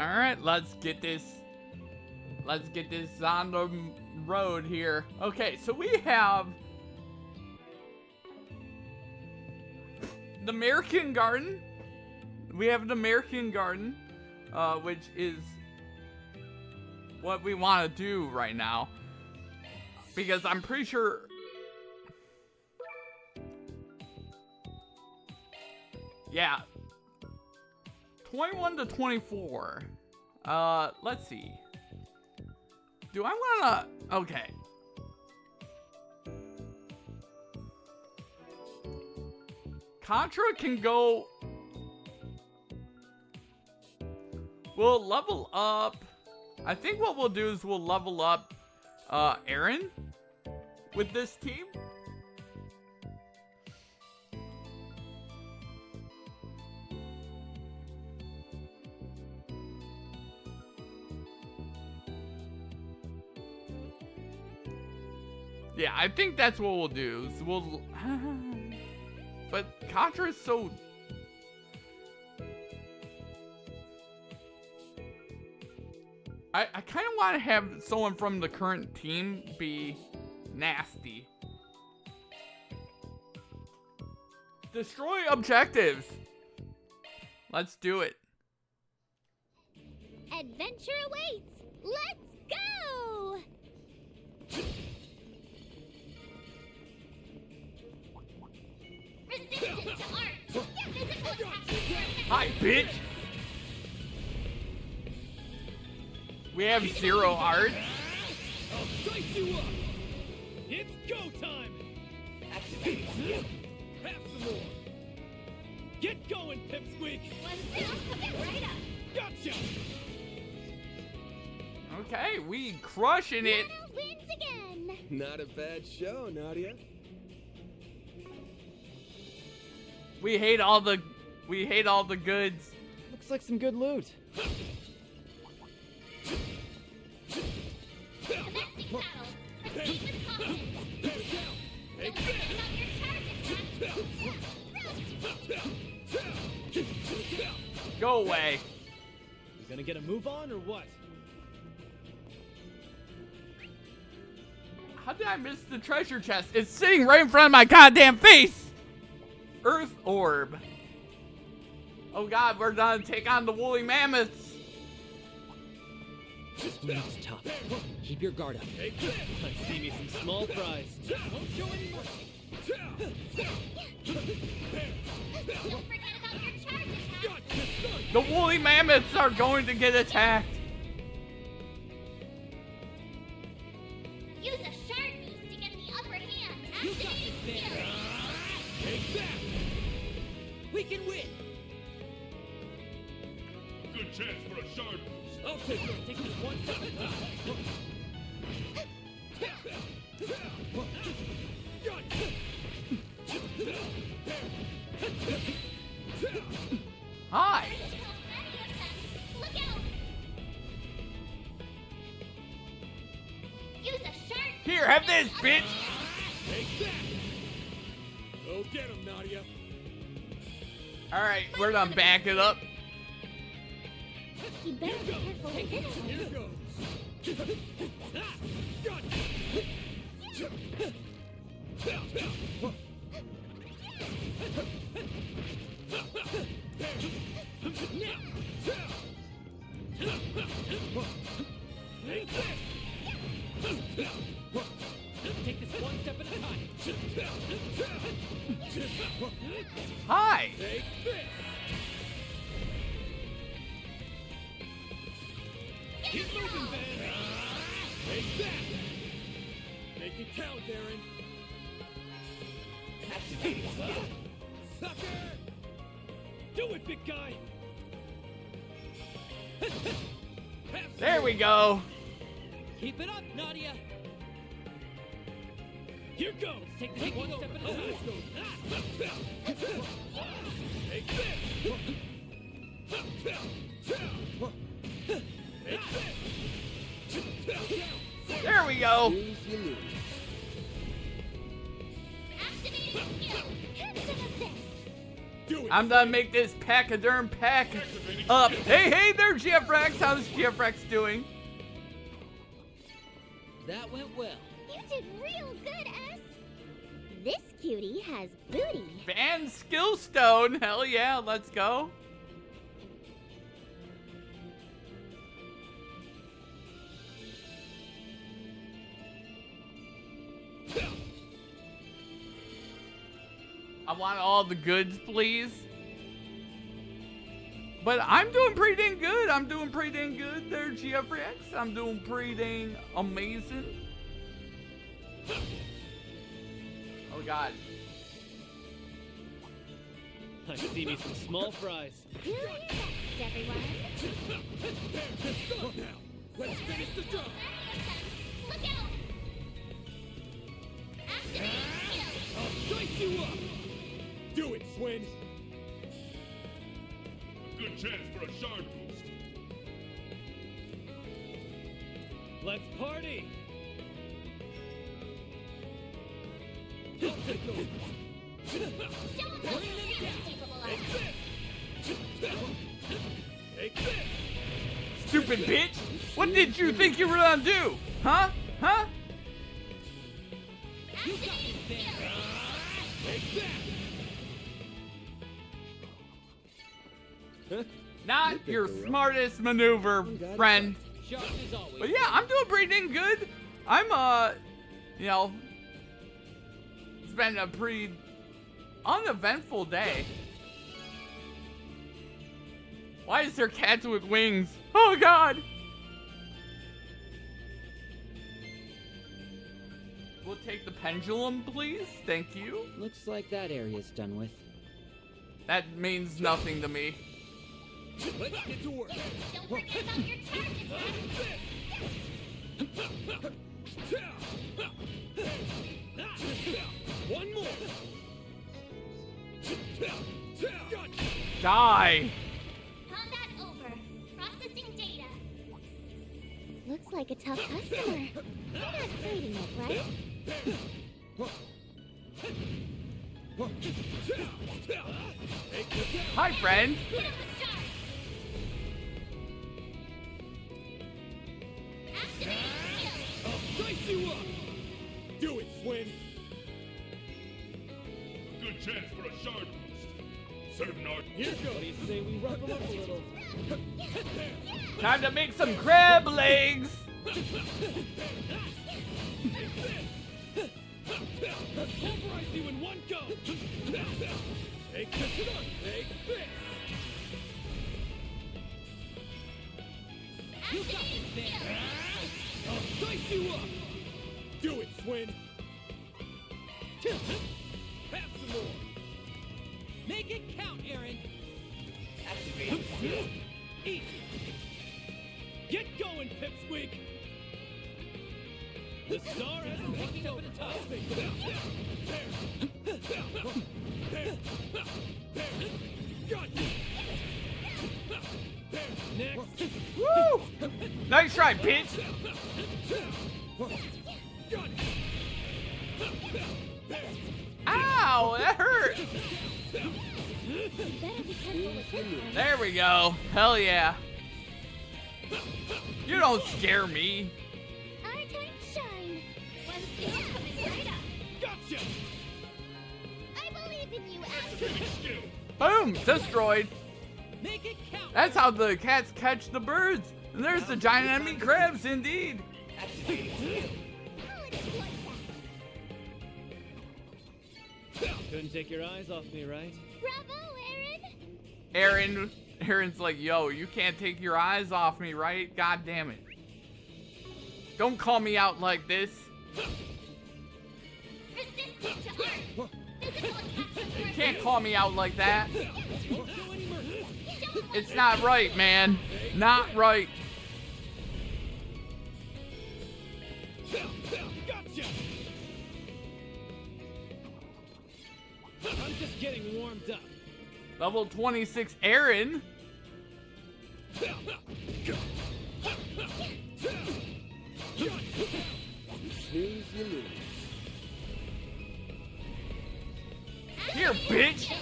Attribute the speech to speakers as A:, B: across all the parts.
A: Alright, let's get this on the road here. Okay, so we have the Marchen Garten. We have the Marchen Garden, which is what we want to do right now. Because I'm pretty sure... Yeah. 21 to 24. Let's see. Do I wanna... Okay. Contra can go... We'll level up... I think what we'll do is we'll level up Aaron with this team. Yeah, I think that's what we'll do. So we'll... But Contra is so... I kind of want to have someone from the current team be nasty. Destroy objectives. Let's do it.
B: Adventure awaits. Let's go. Resistance to art. Physical attacks.
A: Hi, bitch. We have 0 art.
C: I'll dice you up. It's go time. Have some more. Get going, Pipsqueak.
B: Let's go. Get right up.
C: Gotcha.
A: Okay, we crushing it.
B: Nana wins again.
D: Not a bad show, Nadia.
A: We hate all the goods.
E: Looks like some good loot.
B: Commencing battle. Proceed with caution. Don't forget about your charge attack.
A: Go away.
C: You gonna get a move on or what?
A: How did I miss the treasure chest? It's sitting right in front of my goddamn face. Earth orb. Oh god, we're gonna take on the woolly mammoths.
E: This one's tough. Keep your guard up.
C: Let's see me some small fries. Don't show any mercy.
B: Don't forget about your charge attack.
A: The woolly mammoths are going to get attacked.
B: Use a shard boost to get the upper hand. Activating skill.
C: Take that.
E: We can win.
F: Good chance for a shard boost.
C: I'll take it. Take this one step at a time.
A: Hi.
B: Look out. Use a shard.
A: Here, have this, bitch.
C: Take that. Go get him, Nadia.
A: All right, we're gonna back it up.
B: You better be careful with this one.
C: Here goes. Take this one step at a time.
A: Hi.
C: Take this. Keep moving, Ben. Take that. Make it count, Darren. Sucker! Do it, big guy.
A: There we go.
E: Keep it up, Nadia.
C: Here goes. Take this one step at a time. Take this.
A: There we go.
D: Lose, you lose.
B: Activating skill. Have some of this.
C: Do it.
A: I'm gonna make this pachyderm pack up. Hey, there, GFREX. How's GFREX doing?
E: That went well.
B: You did real good, S. This cutie has booty.
A: Van Skillstone. Hell yeah, let's go. I want all the goods, please. But I'm doing pretty dang good. I'm doing pretty dang good there, GFRX. I'm doing pretty dang amazing. Oh, God.
E: I see me some small fries.
B: Do your best, everyone.
C: Stop now. Let's finish the job.
B: Look out! Activate skill.
C: I'll dice you up. Do it, Swin.
F: Good chance for a shard boost.
E: Let's party.
C: I'll take those.
B: Show them what you're really capable of.
C: Take this.
A: Stupid bitch. What did you think you were gonna do? Huh? Huh?
B: Activate skill.
C: Take that.
A: Not your smartest maneuver, friend.
E: Sharp as always.
A: But yeah, I'm doing pretty dang good. I'm, you know, it's been a pretty uneventful day. Why is there cats with wings? Oh, God. We'll take the pendulum, please. Thank you.
E: Looks like that area's done with.
A: That means nothing to me.
C: Let's get to work.
B: Don't forget about your targets.
C: One more.
A: Die.
B: Combat over. Processing data. Looks like a tough customer. You're not fighting it, right?
A: Hi, friend.
B: Hit him with stars. Activate skill.
C: I'll dice you up. Do it, Swin.
F: Good chance for a shard boost. Certain art.
C: Here goes.
E: What do you say we rough them up a little?
A: Time to make some crab legs.
C: Pulverize you in one go. Take this. Take this.
B: Activate skill.
C: I'll dice you up. Do it, Swin. Have some more.
E: Make it count, Aaron.
C: Easy. Get going, Pipsqueak.
E: The star hasn't walked over the top.
C: Got you. Next.
A: Woo! Nice try, bitch.
C: Got you.
A: Ow, that hurt.
B: You better be careful with this one.
A: There we go. Hell yeah. You don't scare me.
B: Our time to shine. One skill coming right up.
C: Gotcha.
B: I believe in you, Ash.
F: Skill.
A: Boom, destroyed.
E: Make it count.
A: That's how the cats catch the birds. And there's the giant enemy crabs, indeed.
B: I'll exploit that.
E: Couldn't take your eyes off me, right?
B: Bravo, Aaron.
A: Aaron's like, yo, you can't take your eyes off me, right? God damn it. Don't call me out like this.
B: Resistant to art. Physical attacks
A: You can't call me out like that.
C: Won't show any mercy.
A: It's not right, man. Not right.
C: Gotcha.
E: I'm just getting warmed up.
A: Level 26 Aaron.
D: Snooze, you lose.
A: Here, bitch.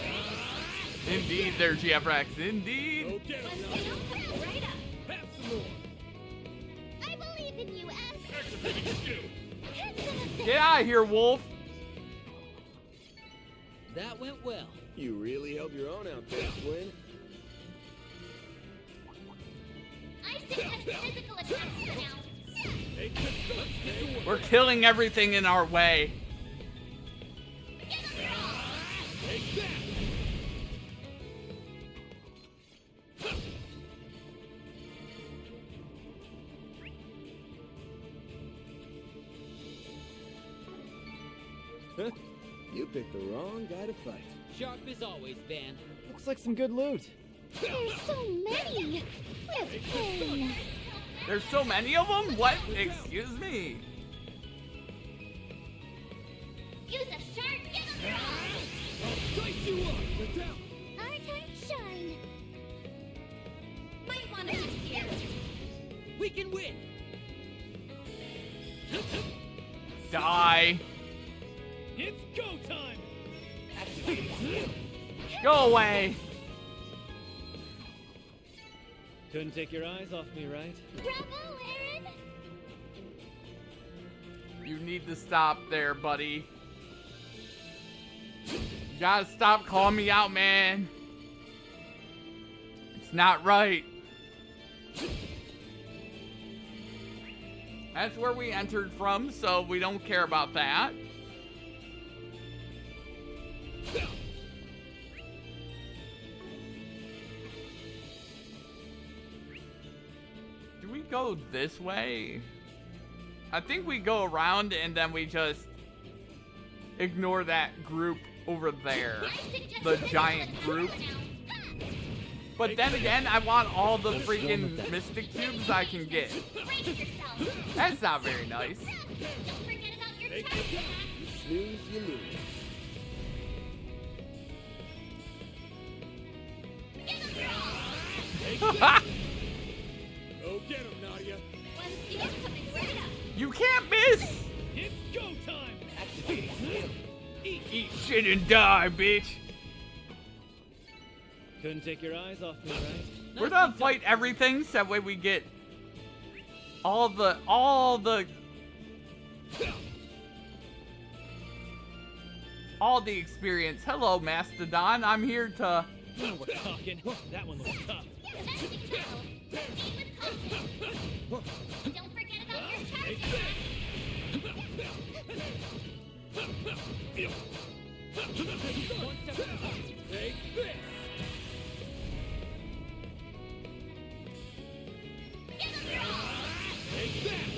A: Indeed, there, GFX. Indeed.
C: Go get him, Nadia.
B: Right up.
C: Have some more.
B: I believe in you, S.
F: Activating skill.
A: Get out of here, Wolf.
E: That went well.
D: You really held your own out there, Twin.
B: I suggest physical attacks for now.
C: Take this gun. Let's get to work.
A: We're killing everything in our way.
C: Take that.
D: Huh? You picked the wrong guy to fight.
E: Sharp as always, Van.
D: Looks like some good loot.
B: There's so many. Where's Pain?
A: There's so many of them? What? Excuse me.
B: Use a sharp
C: I'll dice you up. Get down.
B: Our time to shine. Might want to just here.
E: We can win.
A: Die.
C: It's go time.
A: Go away.
E: Couldn't take your eyes off me, right?
B: Bravo, Aaron.
A: You need to stop there, buddy. You gotta stop calling me out, man. It's not right. That's where we entered from, so we don't care about that. Do we go this way? I think we go around and then we just ignore that group over there. The giant group. But then again, I want all the freaking mystic cubes I can get.
B: Brace yourself.
A: That's not very nice.
B: Don't forget about your
C: Take
B: charge
C: this.
B: attack.
D: You snooze, you lose.
C: Go get him, Nadia.
B: One steal coming right up.
A: You can't miss!
C: It's go time.
A: Eat shit and die, bitch!
E: Couldn't take your eyes off me, right?
A: We're gonna fight everything so that way we get all the experience. Hello, Mastodon. I'm here to
E: Now we're talking. That one looks tough.
B: That's the kill. Proceed with confidence. Don't forget about your charge attack.
E: One step at a time.
C: Take this. Take that.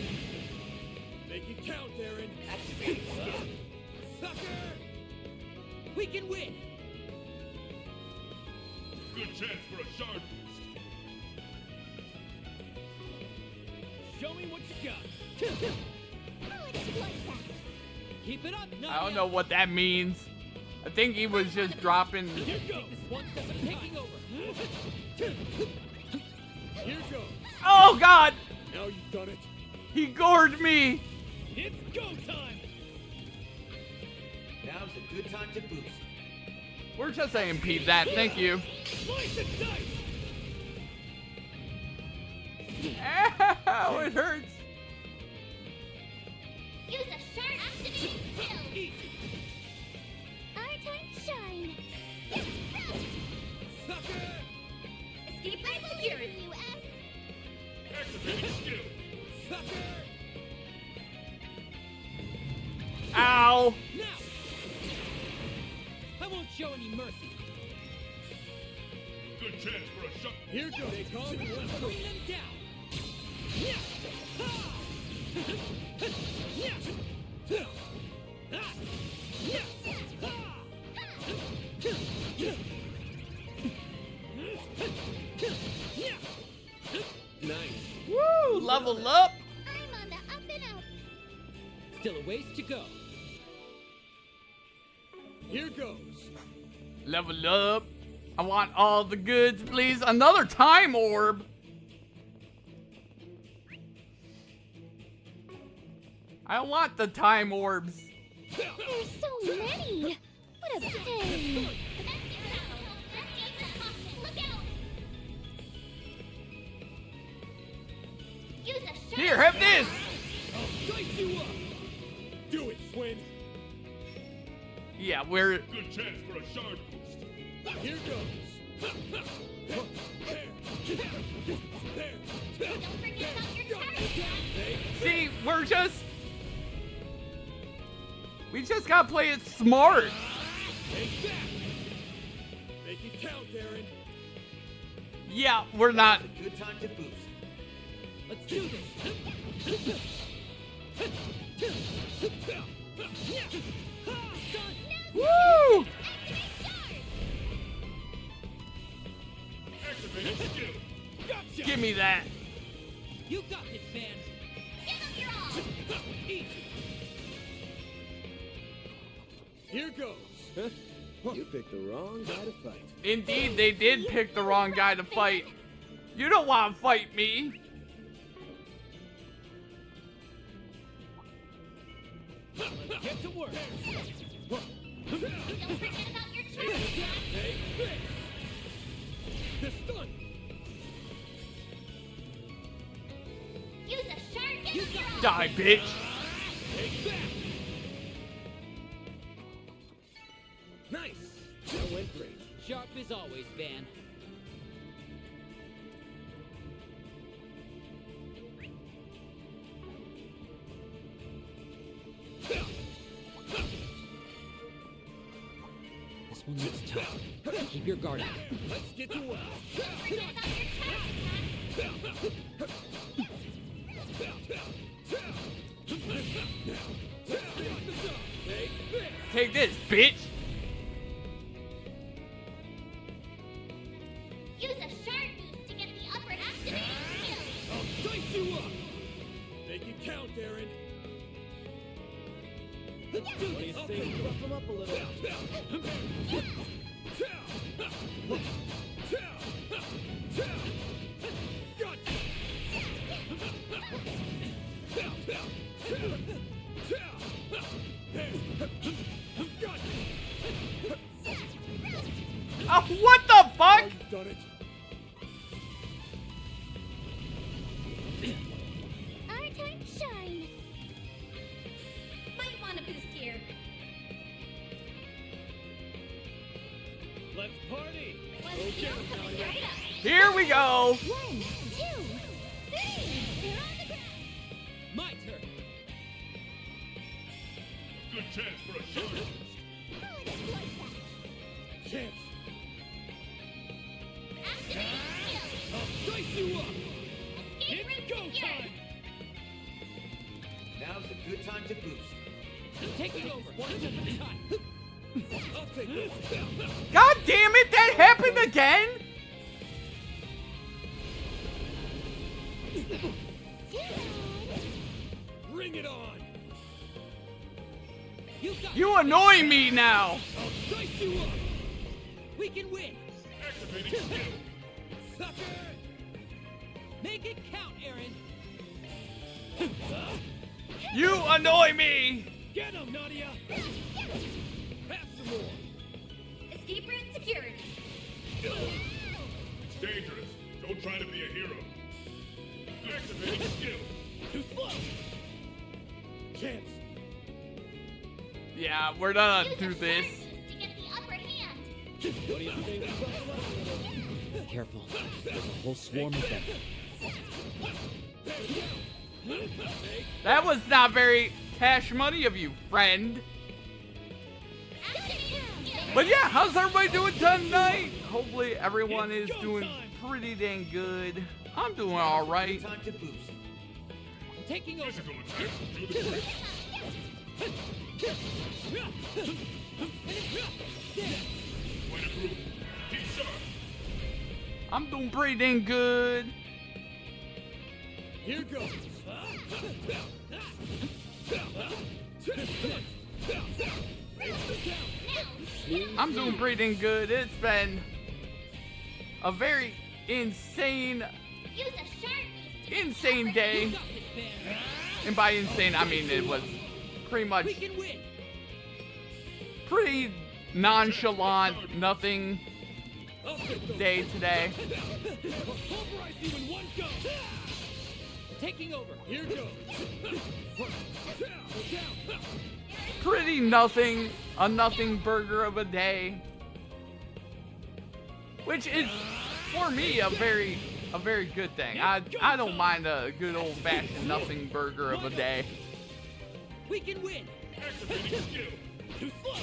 C: Make it count, Aaron. Sucker.
E: We can win.
F: Good chance for a shard boost.
E: Show me what you got.
B: I'll exploit that.
E: Keep it up.
A: I don't know what that means. I think he was just dropping.
C: Here goes.
E: This one step at taking over.
C: Here goes.
A: Oh God!
C: Now you've done it.
A: He gored me!
C: It's go time.
G: Now's a good time to boost.
A: We're just AMP'd that, thank you.
C: Slice and dice.
A: Ow, it hurts.
B: Use a sharp activating skill.
C: Easy.
B: Our time to shine.
C: Sucker.
B: Escape by security. You S.
F: Activating skill.
C: Sucker.
A: Ow!
E: Now. I won't show any mercy.
F: Good chance for a shot.
C: Here goes. They call me one.
E: Bring them down. Yeah. Ha! Yeah. Ah. Yeah. Ha! Yeah.
C: Nice.
A: Woo! Level up!
B: I'm on the up and up.
E: Still a ways to go.
C: Here goes.
A: Level up. I want all the goods, please. Another time orb. I want the time orbs.
B: There's so many. What a pain. Use a sharp
A: Here, have this.
E: I'll dice you up.
C: Do it, Swin.
A: Yeah, we're...
F: Good chance for a shard boost.
C: Here goes. There.
B: Don't forget about your charge.
A: See, we just gotta play it smart.
C: Take that. Make it count, Aaron.
A: Yeah, we're not.
G: Good time to boost.
E: Let's do this.
A: Woo!
F: Activating skill.
C: Gotcha.
A: Give me that.
E: You got this, man.
B: Give him your all.
E: Easy.
C: Here goes.
D: Huh? You picked the wrong guy to fight.
A: Indeed, they did pick the wrong guy to fight. You don't want to fight me.
C: Get to work.
B: Don't forget about your charge.
C: Take this. The stun.
B: Use a sharp. Give him your all.
A: Die, bitch.
C: Take that. Nice. That went great.
E: Sharp as always, Van. This one looks tough. Keep your guard up.
C: Let's get to work.
B: Don't forget about your charge.
A: Take this, bitch.
B: Use a sharp boost to get the upper activating skill.
C: I'll dice you up. Make it count, Aaron. Let's do this.
D: I'll take rough him up a little.
A: Oh, what the fuck?
C: You've done it.
B: Our time to shine. Might want a boost here.
C: Let's party.
B: Let's go. Coming right up.
A: Here we go.
B: 1, 2, 3. They're on the ground.
E: My turn.
F: Good chance for a shard boost.
B: I'll exploit that.
C: Chance.
B: Activating skill.
C: I'll dice you up.
B: Escape
C: It's
B: route
C: go
B: secured.
C: time.
G: Now's a good time to boost.
E: Take it over. One at a time.
C: I'll take this.
A: God damn it, that happened again?
C: Bring it on.
E: You got
A: You annoy me now.
C: I'll dice you up.
E: We can win.
F: Activating skill.
C: Sucker.
E: Make it count, Aaron.
A: You annoy me.
C: Get him, Nadia. Have some more.
B: Escape route secured.
F: It's dangerous. Don't try to be a hero. Activating skill.
C: Too slow. Chance.
A: Yeah, we're gonna
B: Use
A: do
B: a
A: this.
B: sharp boost to get the upper hand.
C: What do you think? Buckle up a little.
E: Careful. There's a whole swarm of them.
A: That was not very cash money of you, friend.
B: Activating skill.
A: But yeah, how's everybody doing tonight? Hopefully everyone is doing pretty dang good. I'm doing all right.
G: Good time to boost.
E: I'm taking over.
F: Physical attack. Do the trick. Way to group. Keep sharp.
A: I'm doing pretty dang good.
C: Here goes.
A: I'm doing pretty dang good. It's been a very insane
B: Use a sharp boost to get the
A: insane
B: upper
A: day.
E: You got this, Van.
A: And by insane, I mean it was pretty much
E: We can win.
A: pretty nonchalant, nothing
C: I'll take those.
A: day today.
C: I'll pulverize you in one go.
E: Taking over.
C: Here goes.
A: Pretty nothing, a nothing burger of a day. Which is, for me, a very good thing. I don't mind a good old-fashioned nothing burger of a day.
E: We can win.
F: Activating skill.
C: Too slow.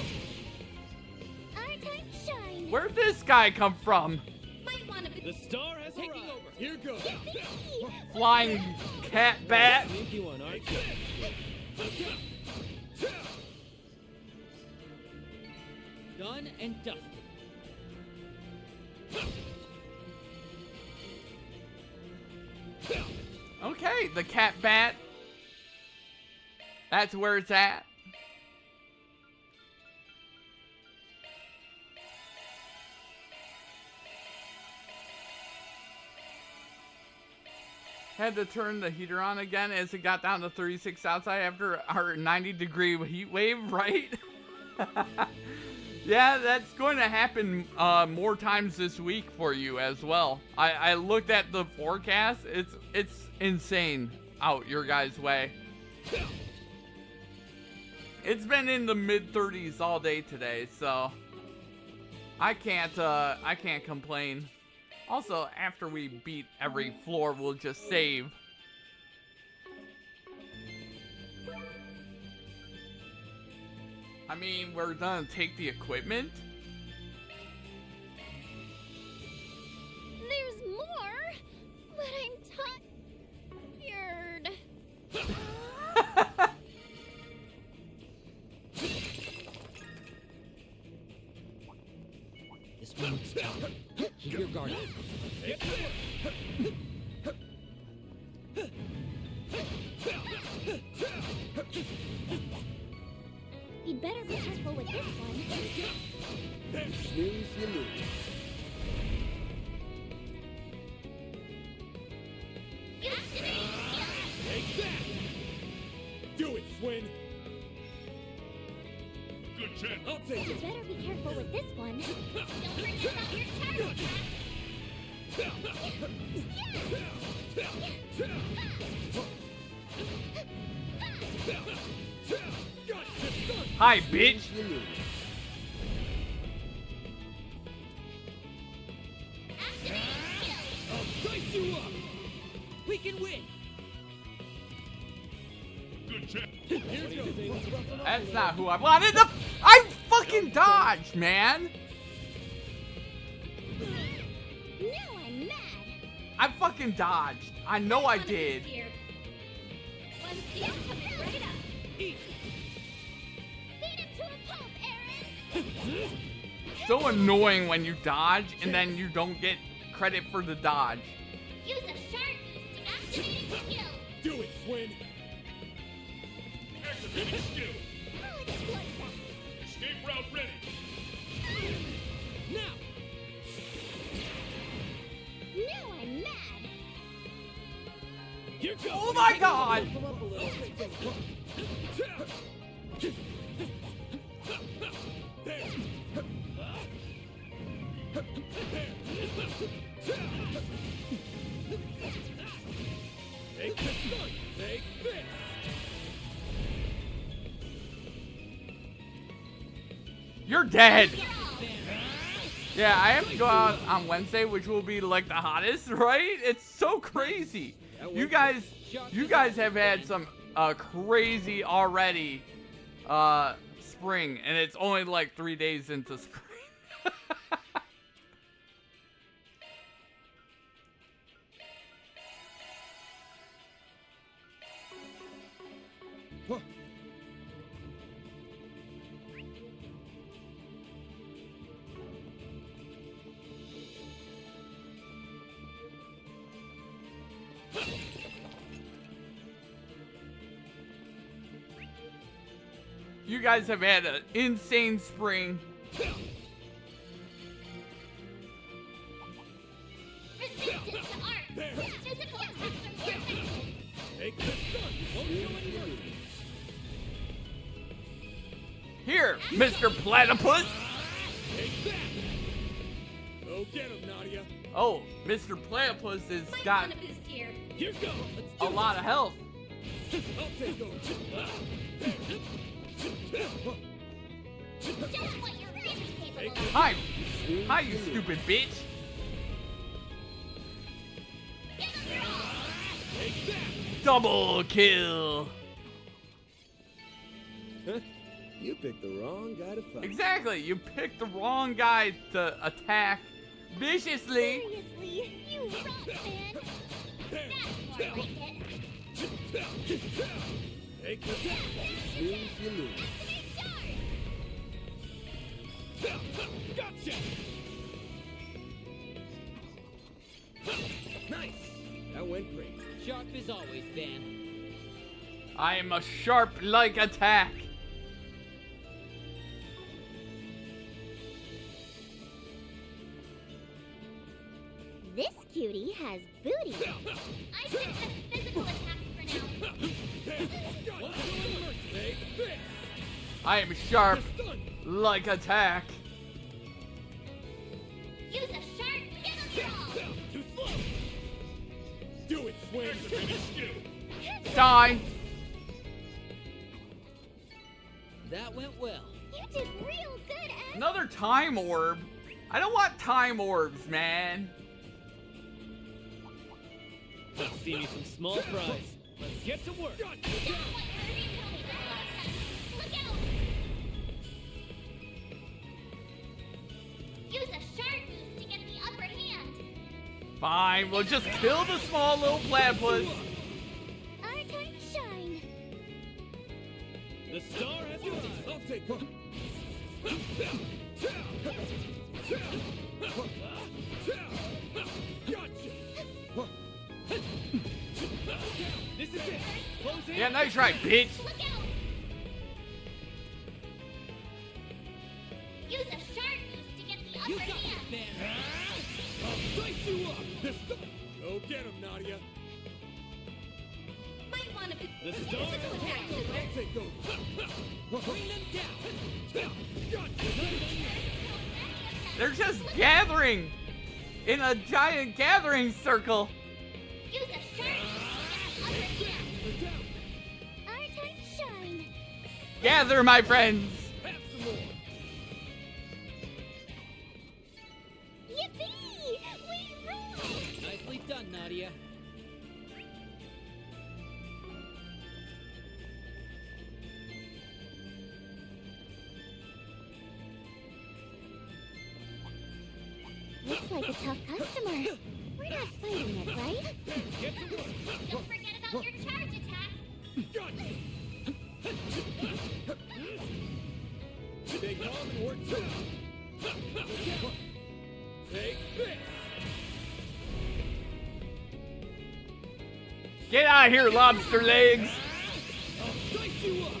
B: Our time to shine.
A: Where'd this guy come from?
B: Might want to
C: The
B: be
C: star has
E: Taking
C: arrived.
E: over.
C: Here goes.
A: Flying cat bat?
D: Sneaky one, aren't you?
E: Done and dusted.
A: Okay, the cat bat. That's where it's at. Had to turn the heater on again as it got down to 36 outside after our 90-degree heat wave, right? Yeah, that's going to happen more times this week for you as well. I looked at the forecast. It's insane out your guys' way. It's been in the mid-30s all day today, so I can't complain. Also, after we beat every floor, we'll just save. I mean, we're gonna take the equipment.
B: There's more, but I'm tired.
E: This one looks tough. Keep your guard up.
B: You'd better be careful with this one.
D: Snooze, you lose.
C: Take that. Do it, Swin.
F: Good check.
C: I'll take
B: You'd
C: it.
B: better be careful with this one. Don't forget about your turtle trap.
A: Hi, bitch.
D: You lose.
C: I'll dice you up.
E: We can win.
F: Good check.
C: Here goes.
A: That's not who I wanted. I fucking dodged, man.
B: Now I'm mad.
A: I fucking dodged. I know I did.
B: One steel coming right up.
E: Eat.
B: Beat him to a pulp, Aaron.
A: So annoying when you dodge and then you don't get credit for the dodge.
B: Use a sharp boost to activate skill.
C: Do it, Swin.
F: Activating skill.
B: I'll exploit that.
F: Escape route ready.
E: Now.
B: Now I'm mad.
C: Here goes.
A: Oh my god!
D: Come up a little.
C: Take this one. Take this.
A: You're dead. Yeah, I have to go out on Wednesday, which will be like the hottest, right? It's so crazy. You guys have had some crazy already spring, and it's only like 3 days into spring. You guys have had an insane spring.
B: Resistance to art. Physical attacks are more effective.
C: Take this one. Won't show any mercy.
A: Here, Mr. Platypus.
C: Take that. Go get him, Nadia.
A: Oh, Mr. Platypus has
B: Might
A: got
B: want a boost here.
C: Here goes.
A: a lot of health.
C: I'll take over.
B: Just what you're really capable of.
A: Hi. Hi, you stupid bitch.
C: Take that.
A: Double kill.
D: Huh? You picked the wrong guy to fight.
A: Exactly. You picked the wrong guy to attack viciously.
B: Seriously, you rock, man. That's more like it.
C: Take that.
D: Snooze, you lose.
C: Gotcha.
D: Nice. That went great.
E: Sharp as always, Van.
A: I am a sharp-like attack.
B: This cutie has booty. I should have physical attacks for now.
C: Take this.
A: I am sharp-like attack.
B: Use a sharp middle draw.
C: Too slow. Do it, Swing.
F: Finish skill.
A: Die.
E: That went well.
B: You did real good, Ed.
A: Another time orb. I don't want time orbs, man.
C: Let's see me some small fries. Let's get to work.
B: That's what Irving told me about last time. Look out. Use a sharp boost to get the upper hand.
A: Fine, we'll just kill the small little platypus.
B: Our time to shine.
C: The star has arrived. I'll take one. Gotcha. This is it. Close in.
A: Yeah, nice try, bitch.
B: Look out. Use a sharp boost to get the
E: You
B: upper
E: got this,
B: hand.
E: Van.
C: I'll dice you up. This Go get him, Nadia.
B: Might want to be
C: The star
B: physical
C: has
B: attack.
C: arrived. I'll take over.
E: Bring them down.
C: Gotcha.
A: They're just gathering in a giant gathering circle.
B: Use a sharp boost to get the upper hand.
C: We're down.
B: Our time to shine.
A: Gather, my friends.
C: Have some more.
B: Yippee! We rule!
E: Nicely done, Nadia.
B: Looks like a tough customer. We're not fighting it, right?
C: Get to work.
B: Don't forget about your charge attack.
C: Gotcha. Stay calm and work through it. Take this.
A: Get out of here, lobster legs.
C: I'll dice you up.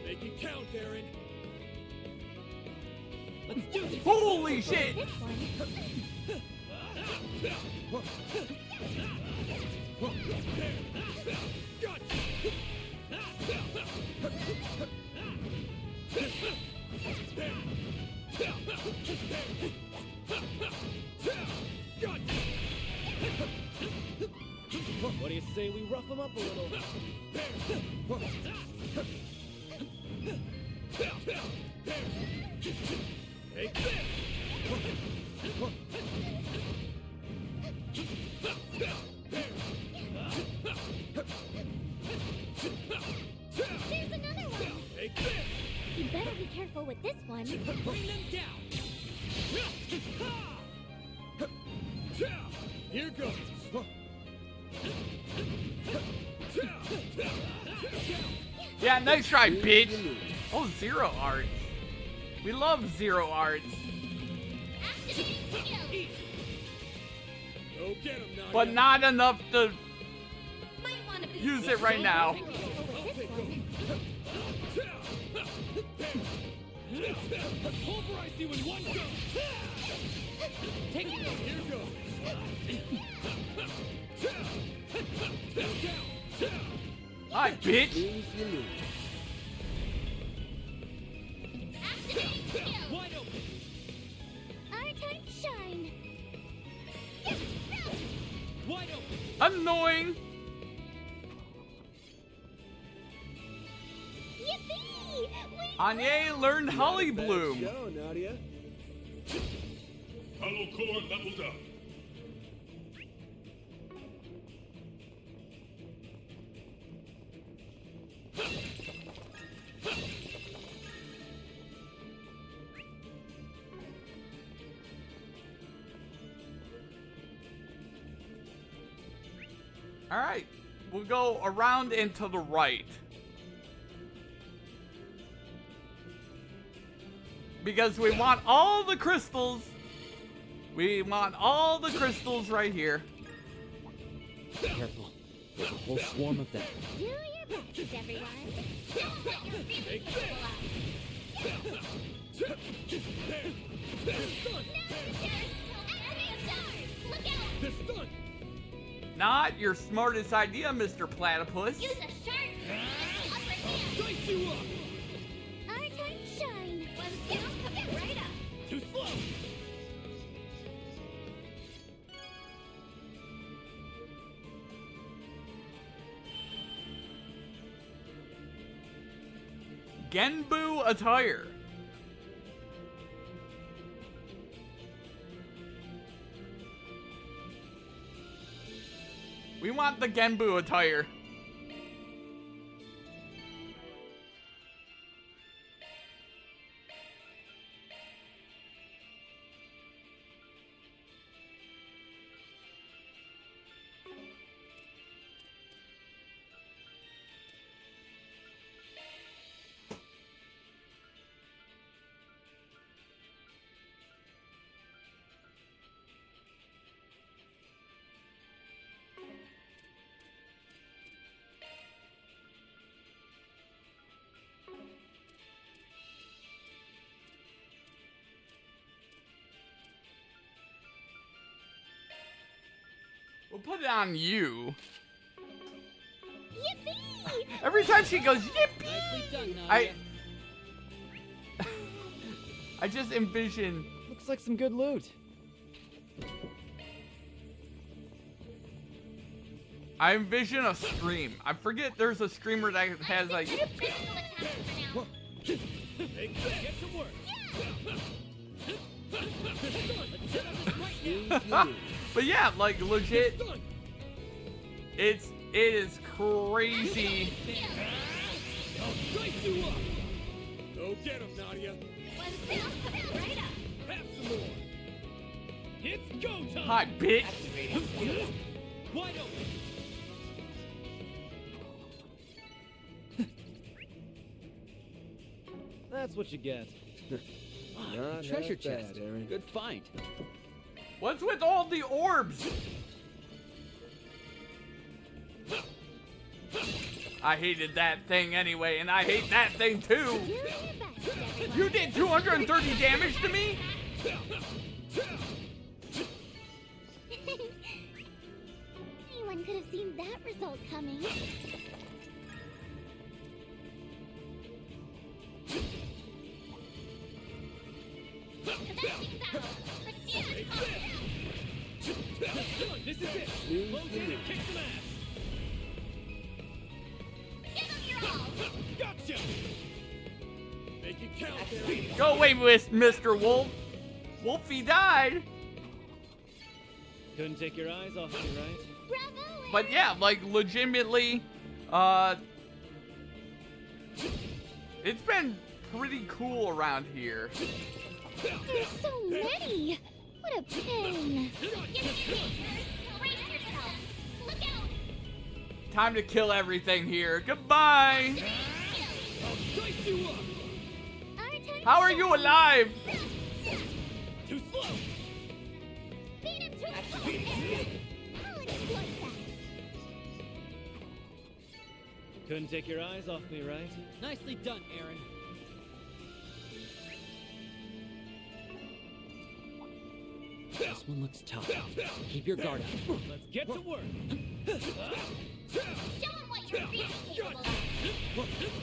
C: Make it count, Aaron.
E: Let's do this.
A: Holy shit.
B: This one.
C: What do you say we rough him up a little? Take this.
B: There's another one.
C: Take this.
B: You better be careful with this one.
E: Bring them down.
C: Here goes.
A: Yeah, nice try, bitch. Oh, zero arts. We love zero arts.
B: Activating skill.
C: Go get him, Nadia.
A: But not enough to
B: Might want to be
A: use it right now.
B: careful with this one.
C: Pulverize you in one go.
E: Take it.
C: Here goes.
A: Hi, bitch.
D: Snooze, you lose.
B: Activating skill.
E: Wide open.
B: Our time to shine.
A: Annoying.
B: Yippee!
A: Anya learned Holly
D: Bad
A: Bloom.
D: show, Nadia.
F: Hollow core leveled up.
A: All right, we'll go around and to the right. Because we want all the crystals. We want all the crystals right here.
E: Careful. There's a whole swarm of them.
B: Do your best, everyone. Don't let your feelings bubble up. Look out!
C: The stunt!
A: Not your smartest idea, Mr. Platypus.
B: Use a sharp upper hand.
C: Dice you up!
B: Our time to shine. One down, get right up.
C: Too slow!
A: Genbu attire. We want the Genbu attire. We'll put it on you.
B: Yippee!
A: Every time she goes, yippee!
E: Nicely done, Nadia.
A: I just envision.
H: Looks like some good loot.
A: I envision a scream. I forget there's a screamer that has a
B: Crystal attack for now.
C: Make that get to work!
D: Snooze, you lose.
A: But yeah, like legit,
C: Stunt!
A: it is crazy.
C: I'll dice you up! Go get him, Nadia!
B: One down, get right up.
C: Have some more! It's go time!
A: Hi, bitch.
G: Activating skill.
E: Wide open.
H: That's what you get.
D: Not
E: Treasure
D: half bad,
E: chest.
D: Aaron.
E: Good find.
A: What's with all the orbs? I hated that thing anyway, and I hate that thing too.
B: Do your best, everyone.
A: You did 230 damage to me?
B: Anyone could have seen that result coming. Commencing battle. Pursue
C: Done! This is it!
D: Snooze,
C: Close
D: you
C: in
D: lose.
C: and kick some ass!
B: Give them your all.
C: Gotcha! Make it count!
G: Activating
A: Go away, Mr. Wolf. Wolfie died.
H: Couldn't take your eyes off me, right?
B: Bravo!
A: But yeah, like legitimately, it's been pretty cool around here.
B: There's so many. What a pain. Brace yourself. Look out.
A: Time to kill everything here. Goodbye.
C: I'll dice you up!
B: Our time
A: How
B: to
A: are you
B: shine.
A: alive?
C: Too slow!
B: Beat him to a pulp,
G: Activating
B: Aaron. I'll exploit that.
H: Couldn't take your eyes off me, right?
E: Nicely done, Aaron. This one looks tough. Keep your guard up.
C: Let's get to work!
B: Show him what you're really capable of.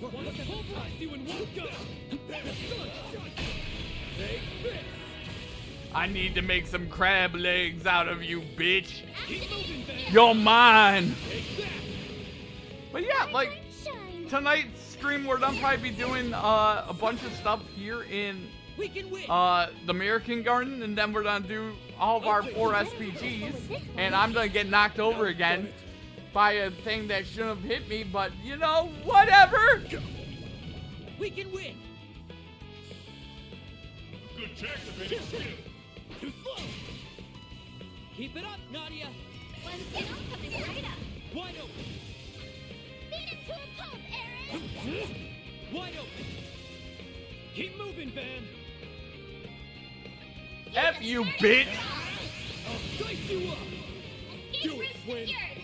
C: One to pulverize you in one go! Stunt! Take this!
A: I need to make some crab legs out of you, bitch.
C: Keep moving, Van.
A: You're mine.
C: Take that.
A: But yeah, like
B: Shine.
A: tonight's stream, we're gonna probably be doing a bunch of stuff here in
E: We can win.
A: the Marchen Garten, and then we're gonna do all of our 4 SPGs, and I'm gonna get knocked over again by a thing that shouldn't have hit me, but you know, whatever.
E: We can win.
F: Good activating skill.
C: Too slow.
E: Keep it up, Nadia.
B: One skill coming right up.
E: Wide open.
B: Beat him to a pulp, Aaron.
E: Wide open.
C: Keep moving, Van.
A: F you, bitch.
C: I'll dice you up.
B: Escape
C: Do it,
B: route
C: Swin.
B: secured.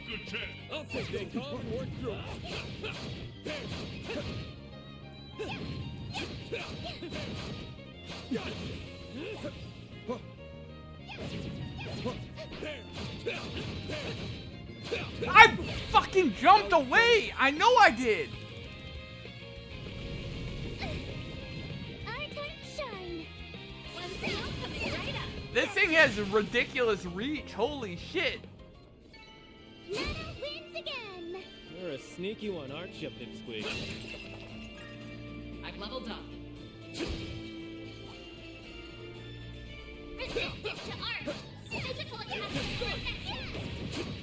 F: Good check.
C: I'll take stay calm and work through it.
A: I fucking jumped away. I know I did.
B: Our time to shine. One skill coming right up.
A: This thing has ridiculous reach. Holy shit.
B: Nana wins again.
H: You're a sneaky one, aren't you, Pipsqueak?
E: I've leveled up.
B: Resistance to art. Physical attack.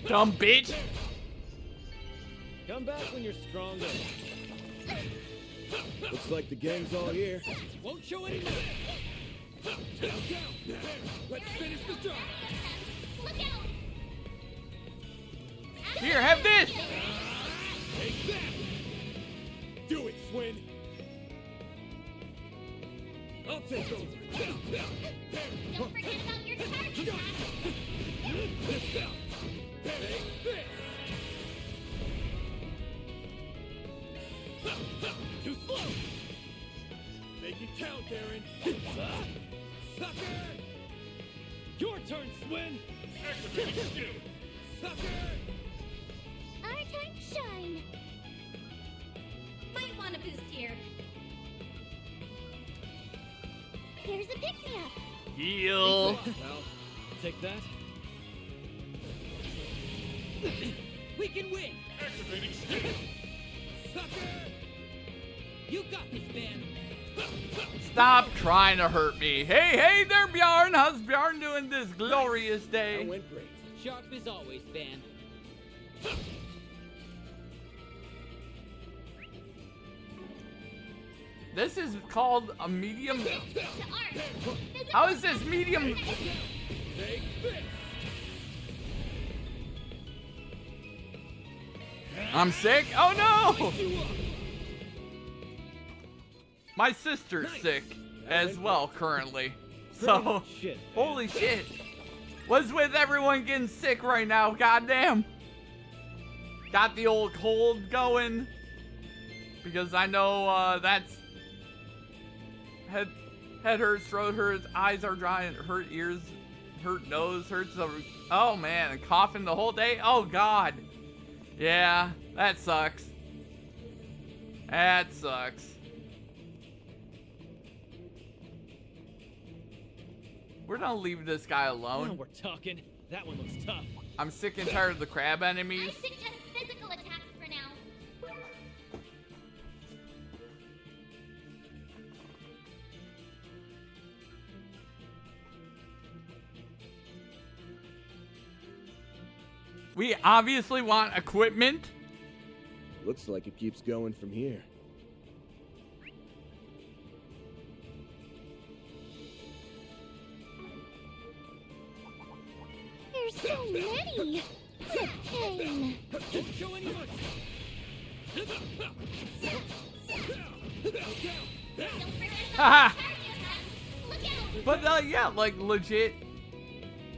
A: Dumb bitch.
H: Come back when you're stronger.
C: Looks like the gang's all here.
E: Won't show any mercy.
C: Let's finish the job.
B: Look out.
A: Here, have this.
C: Take that. Do it, Swin. I'll take over.
B: Don't forget about your charge attack.
C: Take this. Too slow. Make it count, Aaron. Sucker. Your turn, Swin.
F: Activating skill.
C: Sucker.
B: Our time to shine. Might want a boost here. Here's a pick-me-up.
A: Heal.
H: Well, take that.
E: We can win.
F: Activating skill.
C: Sucker.
E: You got this, Van.
A: Stop trying to hurt me. Hey, hey there, Bjarn. How's Bjarn doing this glorious
C: That
A: day?
C: went great.
E: Sharp as always, Van.
A: This is called a medium.
B: To art.
A: How is this medium?
C: Take this.
A: I'm sick. Oh no!
C: You up.
A: My sister's sick as well currently. So,
H: Shit.
A: holy shit. What's with everyone getting sick right now? Goddamn. Got the old cold going. Because I know that's head hurts, throat hurts, eyes are dry, and hurt ears, hurt nose, hurts. Oh man, and coughing the whole day. Oh god. Yeah, that sucks. That sucks. We're gonna leave this guy
H: Now
A: alone.
H: we're talking. That one looks tough.
A: I'm sick and tired of the crab
B: I
A: enemies.
B: suggest physical attacks for now.
A: We obviously want equipment.
C: Looks like it keeps going from here.
B: There's so many. It's a pain.
C: Don't show any mercy.
B: Don't forget
A: Haha.
B: about charge attack. Look out.
A: But yeah, like legit.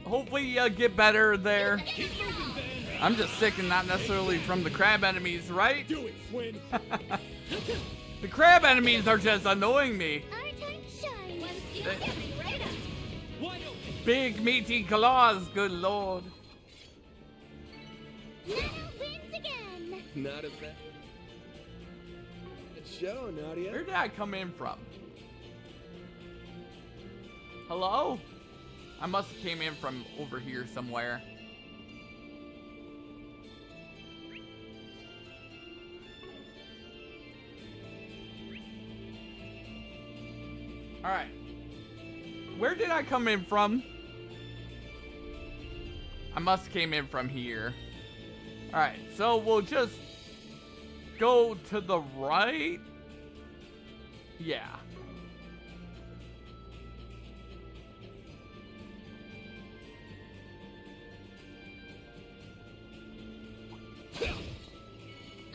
A: Hopefully you get better there.
C: Keep moving, Van.
A: I'm just sick and not necessarily from the crab enemies, right?
C: Do it, Swin.
A: The crab enemies are just annoying me.
B: Our time to shine. One skill coming right up.
E: Wide open.
A: Big meaty claws, good lord.
B: Nana wins again.
C: Not a bad. Good show, Nadia.
A: Where did I come in from? Hello? I must have came in from over here somewhere. Alright. Where did I come in from? I must have came in from here. Alright, so we'll just go to the right. Yeah.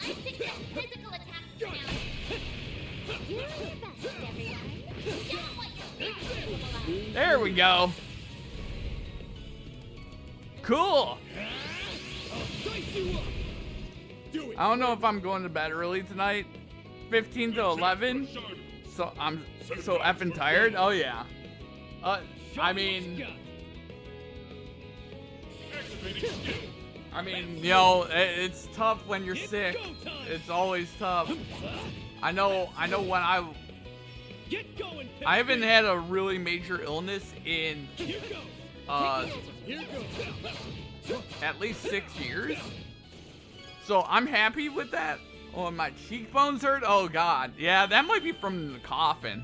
B: I suggest physical attacks now. Do your best, everyone. Show them what you're capable of.
A: There we go. Cool.
C: Dice you up. Do it.
A: I don't know if I'm going to bed early tonight. 15 to 11. So I'm so effing tired. Oh yeah. I mean, you know, it's tough when you're sick. It's always tough. I know when
C: Get going.
A: I haven't had a really major illness in
C: Here goes. Here goes.
A: at least 6 years. So I'm happy with that. Oh, my cheekbones hurt. Oh God, yeah, that might be from the coffin.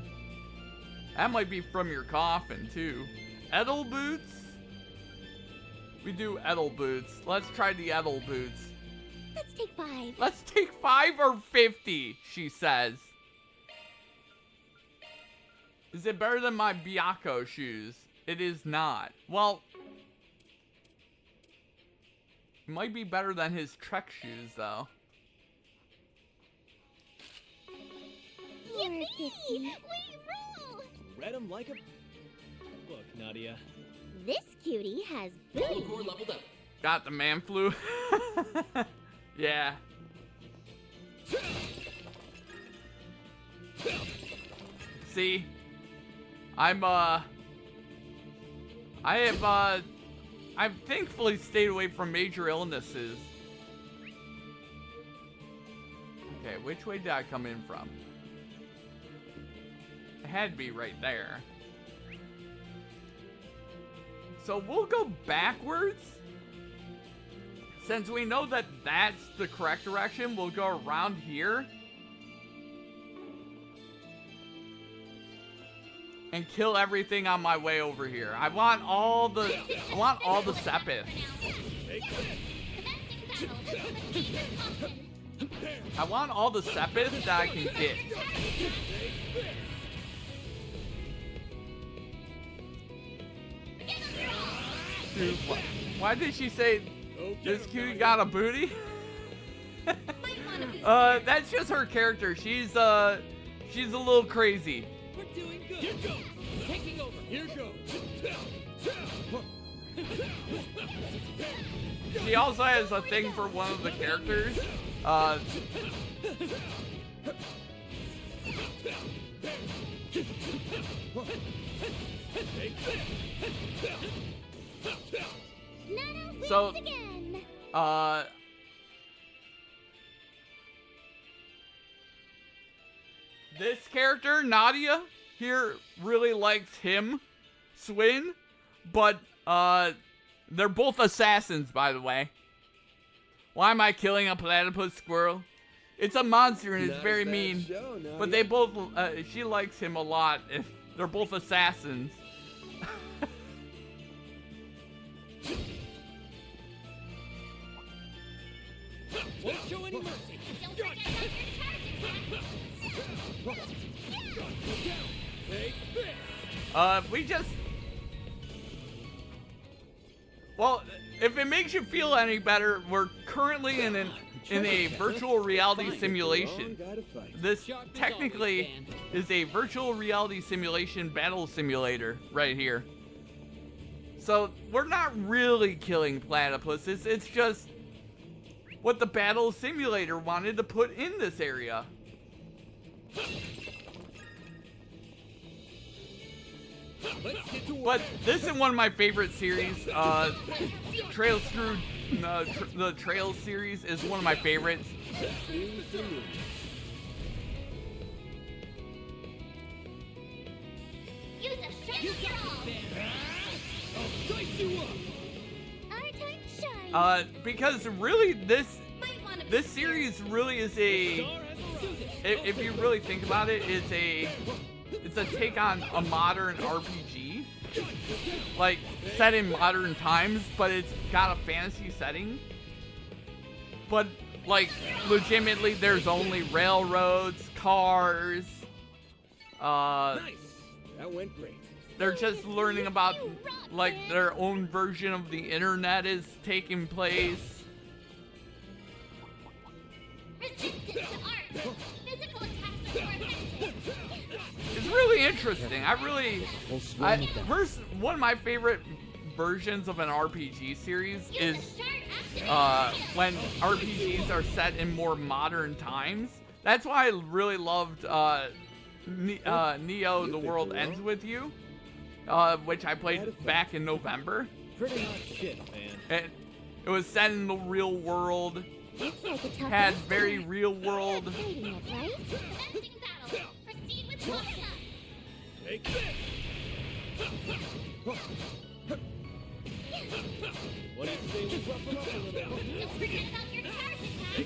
A: That might be from your coffin too. Edel boots. We do Edel boots. Let's try the Edel boots.
B: Let's take 5.
A: Let's take 5 or 50, she says. Is it better than my Biako shoes? It is not. Well, it might be better than his Trek shoes, though.
B: Yippee! We rule!
H: Read 'em like a book, Nadia.
B: This cutie has booty.
E: Core leveled up.
A: Got the man flu. Yeah. See, I've thankfully stayed away from major illnesses. Okay, which way did I come in from? It had to be right there. So we'll go backwards. Since we know that that's the correct direction, we'll go around here. And kill everything on my way over here. I want all the Sepith. I want all the Sepith that I can get. Dude, why did she say this cutie got a booty? That's just her character. She's a little crazy.
H: We're doing good. Here goes. Taking over.
C: Here goes.
A: She also has a thing for one of the characters. So,
B: Again.
A: This character, Nadia, here really likes him, Swin, but, they're both assassins, by the way. Why am I killing a platypus squirrel? It's a monster and it's
D: Not a
A: very
D: bad
A: mean.
D: show, Nadia.
A: But they both, she likes him a lot. If they're both assassins.
H: Won't show any mercy.
B: Don't forget about your charge attack.
C: Take this.
A: We just... Well, if it makes you feel any better, we're currently in a virtual reality simulation.
D: Gotta fight.
A: This technically is a virtual reality simulation battle simulator right here. So we're not really killing platypuses, it's just what the battle simulator wanted to put in this area.
C: Let's get to work.
A: But this is one of my favorite series. Trails through the Trails series is one of my favorites.
D: Seems to me.
B: Use a sharp
H: You got
B: straw.
H: this, man. I'll dice you up.
B: Our time to shine.
A: Because really
B: Might wanna be
A: this series really is a,
H: Star has arisen.
A: if you really think about it, it's a take on a modern RPG, like set in modern times, but it's got a fantasy setting. But like legitimately, there's only railroads, cars.
D: Nice. That went great.
A: They're just learning about like their own version of the internet is taking place.
B: resistant to art. Physical attacks are more effective.
A: It's really interesting.
E: We'll swarm with them.
A: One of my favorite versions of an RPG series
B: Use
A: is
B: a sharp activated
A: when RPGs are set in more modern times. That's why I really loved Neo: The World Ends With You, which I played back in November.
H: Pretty hot shit, man.
A: And it was set in the real world,
B: Looks like a tough
A: had
B: customer.
A: very real world.
B: Fighting it, right? Commencing battle. Proceed with caution.
C: Take this.
H: What do you say we rough it up a little?
B: Don't forget about your charge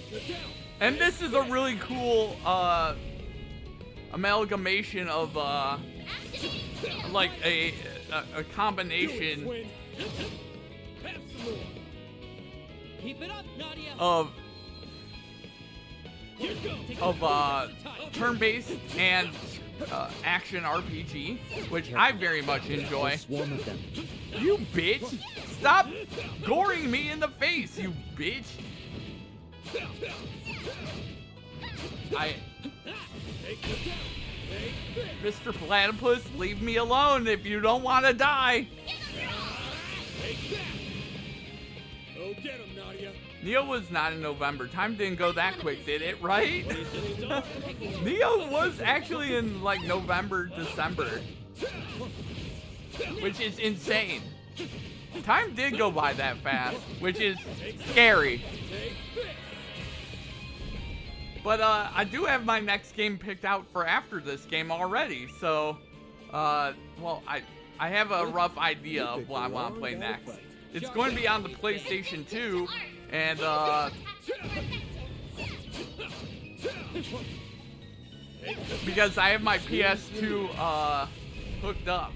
B: attack.
A: And this is a really cool amalgamation of
B: Activating skill.
A: like a combination
C: Twin. Have some more.
H: Keep it up, Nadia.
A: of
C: Here goes.
H: Take
A: of
H: it up.
A: turn-based and action RPG, which I very much
E: We'll
A: enjoy.
E: swarm with them.
A: You bitch! Stop goring me in the face, you bitch!
C: Take this out. Take this.
A: Mr. Platypus, leave me alone if you don't want to die.
C: Take that. Go get him, Nadia.
A: Neo was not in November. Time didn't go that quick, did it? Right?
C: Star.
A: Neo was actually in like November, December, which is insane. Time did go by that fast, which is scary.
C: Take this.
A: But I do have my next game picked out for after this game already. So, well, I have a rough idea of what I want to play next. It's going to be on the PlayStation 2, and because I have my PS2 hooked up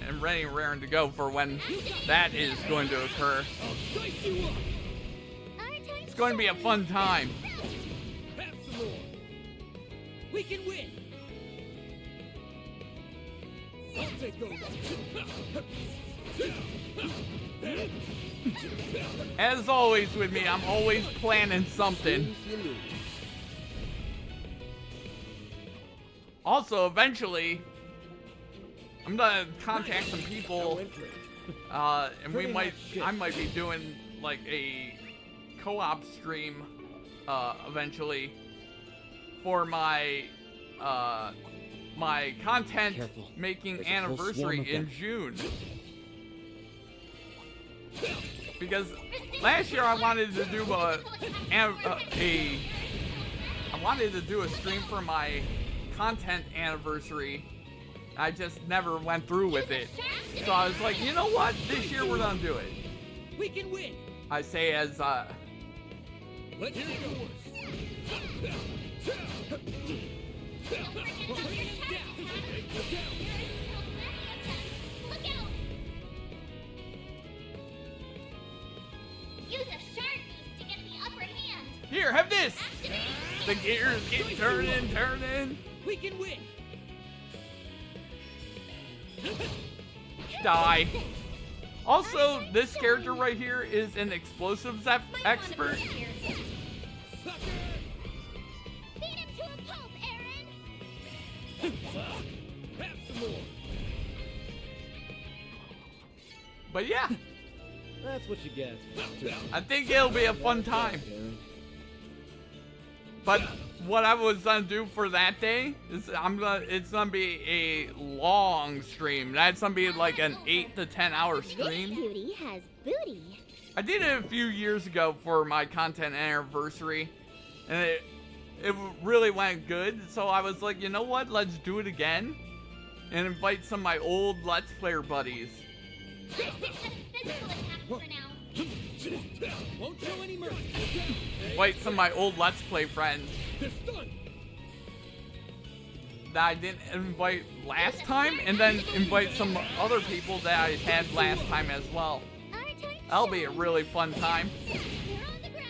A: and ready and raring to go for when that is going to occur.
C: I'll dice you up.
A: It's going to be a fun time.
C: Have some more.
H: We can win.
C: I'll take over.
A: As always with me, I'm always planning something.
D: Lose, you lose.
A: Also, eventually, I'm gonna contact some
D: That
A: people,
D: went great.
A: and I might be doing like a co-op stream, eventually, for my my content
E: Careful.
A: making
E: There's a whole swarm
A: anniversary
E: of
A: in
E: them.
A: June. Because last year I wanted to do I wanted to do a stream for my content anniversary. I just never went through with it. So I was like, you know what? This year we're gonna do it.
H: We can win.
A: I say as
C: Let's hear yours.
B: Look out! Use a sharp boost to get the upper hand.
A: here, have this.
B: Activate
A: The gears keep turning.
H: We can win.
A: Die. Also, this character right here is an explosives expert.
C: Sucker.
B: Beat him to a pulp, Aaron.
C: Have some more.
A: But yeah,
H: That's what you get.
A: I think it'll be a fun time.
D: Aaron.
A: But what I was gonna do for that day is it's gonna be a long stream. That's gonna be like an 8 to 10 hour
B: This
A: stream.
B: beauty has booty.
A: I did it a few years ago for my content anniversary, and it really went good. So I was like, you know what? Let's do it again. and invite some of my old Let's Player buddies.
B: I stick to physical attacks for now.
H: Won't show any mercy.
A: Invite some of my old Let's Play friends that I didn't invite last time, and then invite some other people that I had last time as well.
B: Our time to
A: That'll be a
B: shine.
A: really fun time.
B: They're on the ground.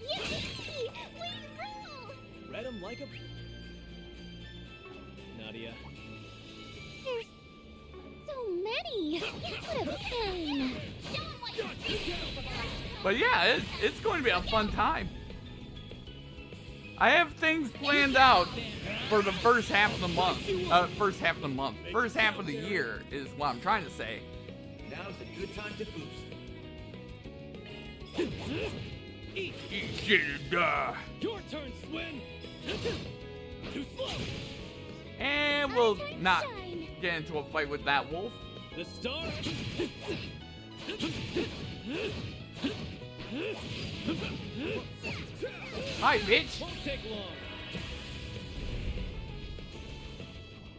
B: Yippee! Way to roll!
H: Read 'em like a... Nadia.
B: There's so many. What a pain. Show 'em what you're capable of.
A: But yeah, it's going to be a fun time. I have things planned out for the first half of the month. First half of the year is what I'm trying to say.
G: Now's a good time to boost.
H: Eat.
A: Eat shit and die.
H: Your turn, Swin. Too slow.
A: And we'll not
B: Shine.
A: get into a fight with that wolf.
H: The star.
A: Hi, bitch.
H: Won't take long.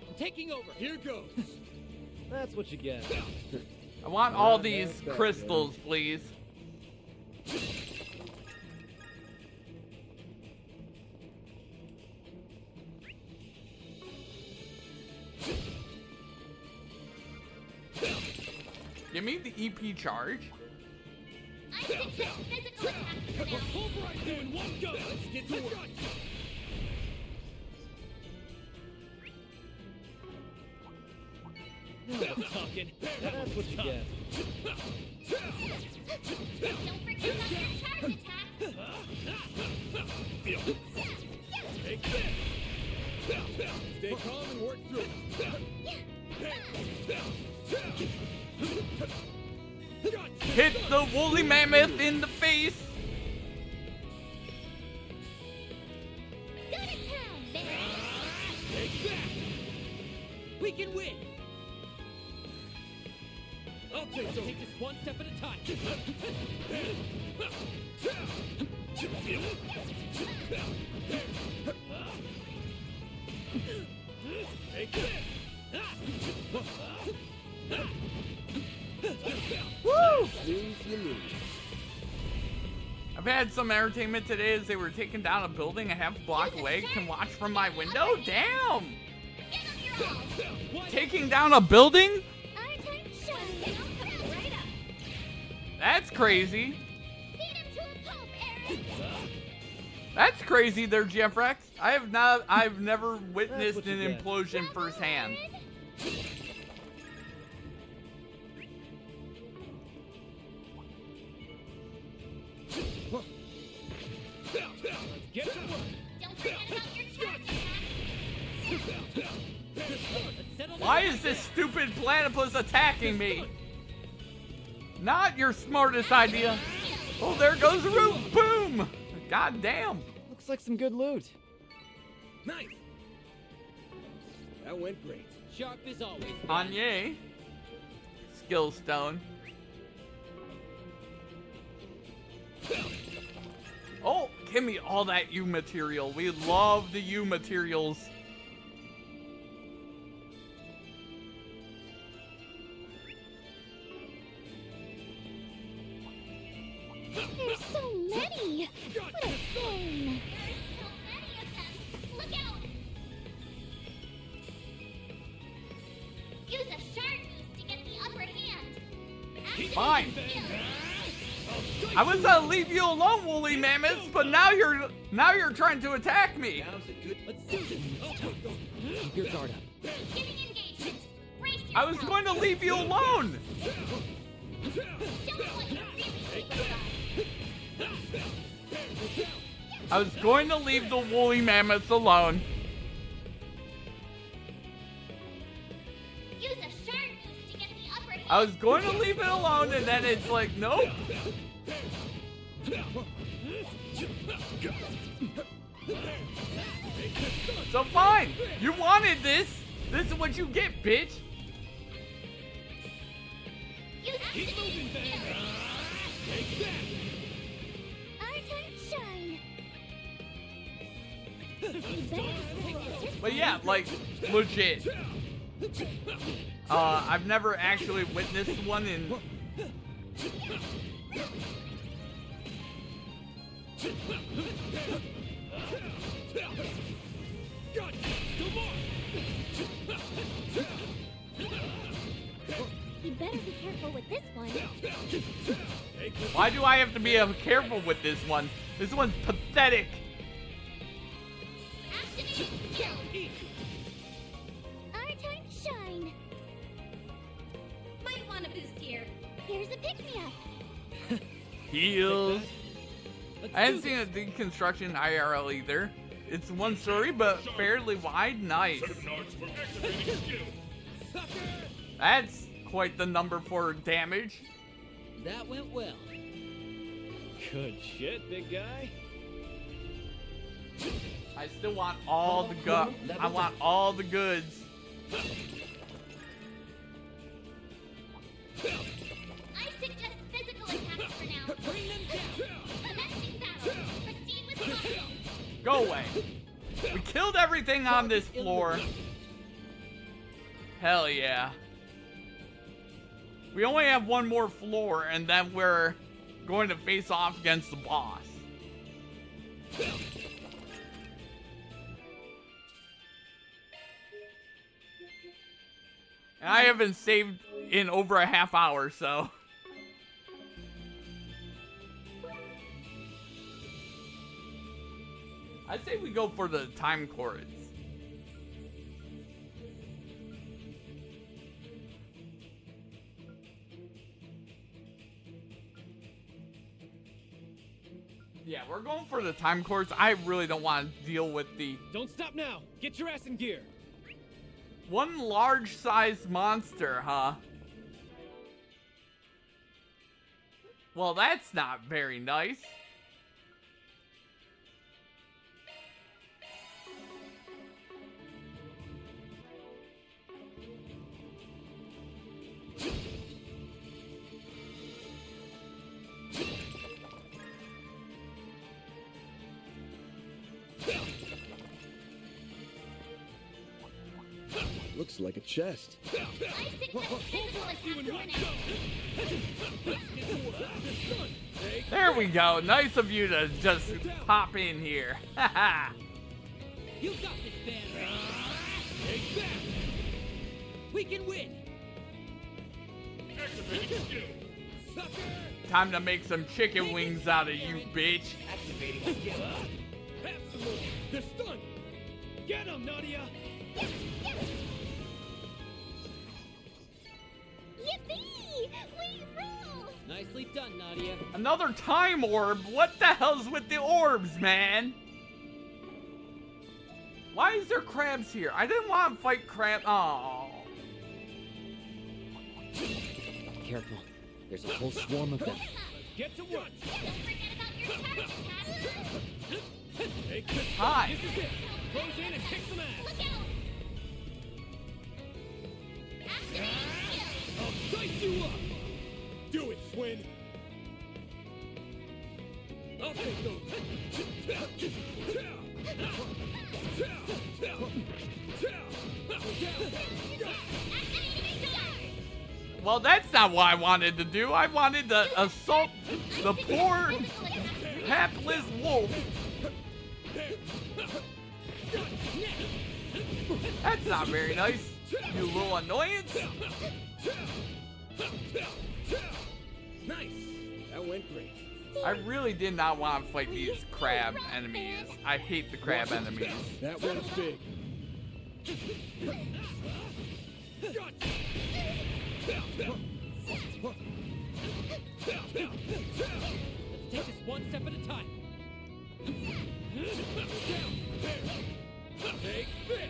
H: I'm taking over.
C: Here goes.
H: That's what you get.
A: I want all these crystals, please. Give me the EP charge.
B: I stick to physical attacks for now.
C: Full right there in one go. Let's get to work.
H: Talking. That's what you get.
B: Don't forget about your charge attack.
C: Take this. Stay calm and work through it.
A: Hit the woolly mammoth in the face.
B: Go to town, Barry.
C: Take that.
H: We can win.
C: I'll take
H: Take
C: those.
H: this one step at a time.
C: Take this.
A: Woo!
D: Lose, you lose.
A: I've had some entertainment today as they were taking down a building a half block away. Can watch from my window. Damn!
B: Give 'em your all.
A: Taking down a building?
B: Our time to shine. Come right up.
A: That's crazy.
B: Beat him to a pulp, Eric.
A: That's crazy there, Jeff Rex. I've never witnessed
H: what you
A: an
H: get.
A: implosion firsthand.
C: Get to work.
B: Don't forget about your charge attack.
H: Let's settle
A: Why
H: down.
A: is this stupid platypus attacking me? Not your smartest idea. Oh, there goes the roof. Boom! God damn.
H: Looks like some good loot.
C: Nice. That went great.
H: Sharp as always.
A: Anye. Skill stone. Oh, give me all that U material. We love the U materials.
B: There's so many. What a pain. There's so many of them. Look out. Use a shard boost to get the upper hand. Activate
A: Fine.
B: the skill.
A: I was gonna leave you alone, woolly mammoths, but now you're trying to attack me.
G: Now's a good.
H: Let's do this. Keep your guard up.
B: Giving engagement. Brace yourself.
A: I was going to leave you alone.
B: Show 'em what you're really capable of.
A: I was going to leave the woolly mammoths alone.
B: Use a shard boost to get the upper hand.
A: I was going to leave it alone, and then it's like, nope. So fine. You wanted this. This is what you get, bitch.
B: Use
C: Keep moving,
B: activate the
C: Ben.
B: skill.
C: Take that.
B: Our time to shine.
A: But yeah, like, legit. I've never actually witnessed one in...
B: You better be careful with this one.
A: Why do I have to be careful with this one? This one's pathetic.
B: Our time to shine. Might want a boost here. Here's a pick-me-up.
A: Heals.
E: Let's
A: I haven't
E: do
A: seen a
E: this.
A: deconstruction IRL either. It's one story, but fairly wide. Nice.
F: Certain arts for activating skill.
E: Sucker!
A: That's quite the number for damage.
E: That went well.
D: Good shit, big guy.
A: I still want all the I want all the goods.
B: I suggest physical attacks for now.
E: Bring them down.
B: Commencing battle. Proceed with caution.
A: Go away. We killed everything on this floor. Hell yeah. We only have one more floor, and then we're going to face off against the boss. And I haven't saved in over a half hour, so... I'd say we go for the time chords. Yeah, we're going for the time chords. I really don't want to deal with the
H: Don't stop now. Get your ass in gear.
A: one large-sized monster, huh? Well, that's not very nice.
D: Looks like a chest.
B: I suggest physical attacks for now.
A: There we go. Nice of you to just pop in here. Haha.
E: You got this, man.
H: Take that.
E: We can win.
F: Activating skill.
H: Sucker.
A: Time to make some chicken wings out of you, bitch.
G: Activating skill.
H: Have some more. They're stunned. Get him, Nadia.
B: Yippee! We rule!
E: Nicely done, Nadia.
A: Another time orb? What the hell's with the orbs, man? Why is there crabs here? I didn't want to fight crab. Oh.
E: Careful. There's a whole swarm of them.
H: Get to work.
B: Don't forget about your target, Cat.
H: Take this.
A: Hi.
H: This is it. Close in and kick some ass.
B: Look out! Activate skill!
H: I'll dice you up. Do it, Swin. I'll take those.
A: Well, that's not what I wanted to do. I wanted to assault the poor, hapless wolf. That's not very nice, you little annoyance.
D: Nice. That went great.
A: I really did not want to fight these crab enemies. I hate the crab enemies.
D: That one's big.
E: Let's take this one step at a time.
H: Take this.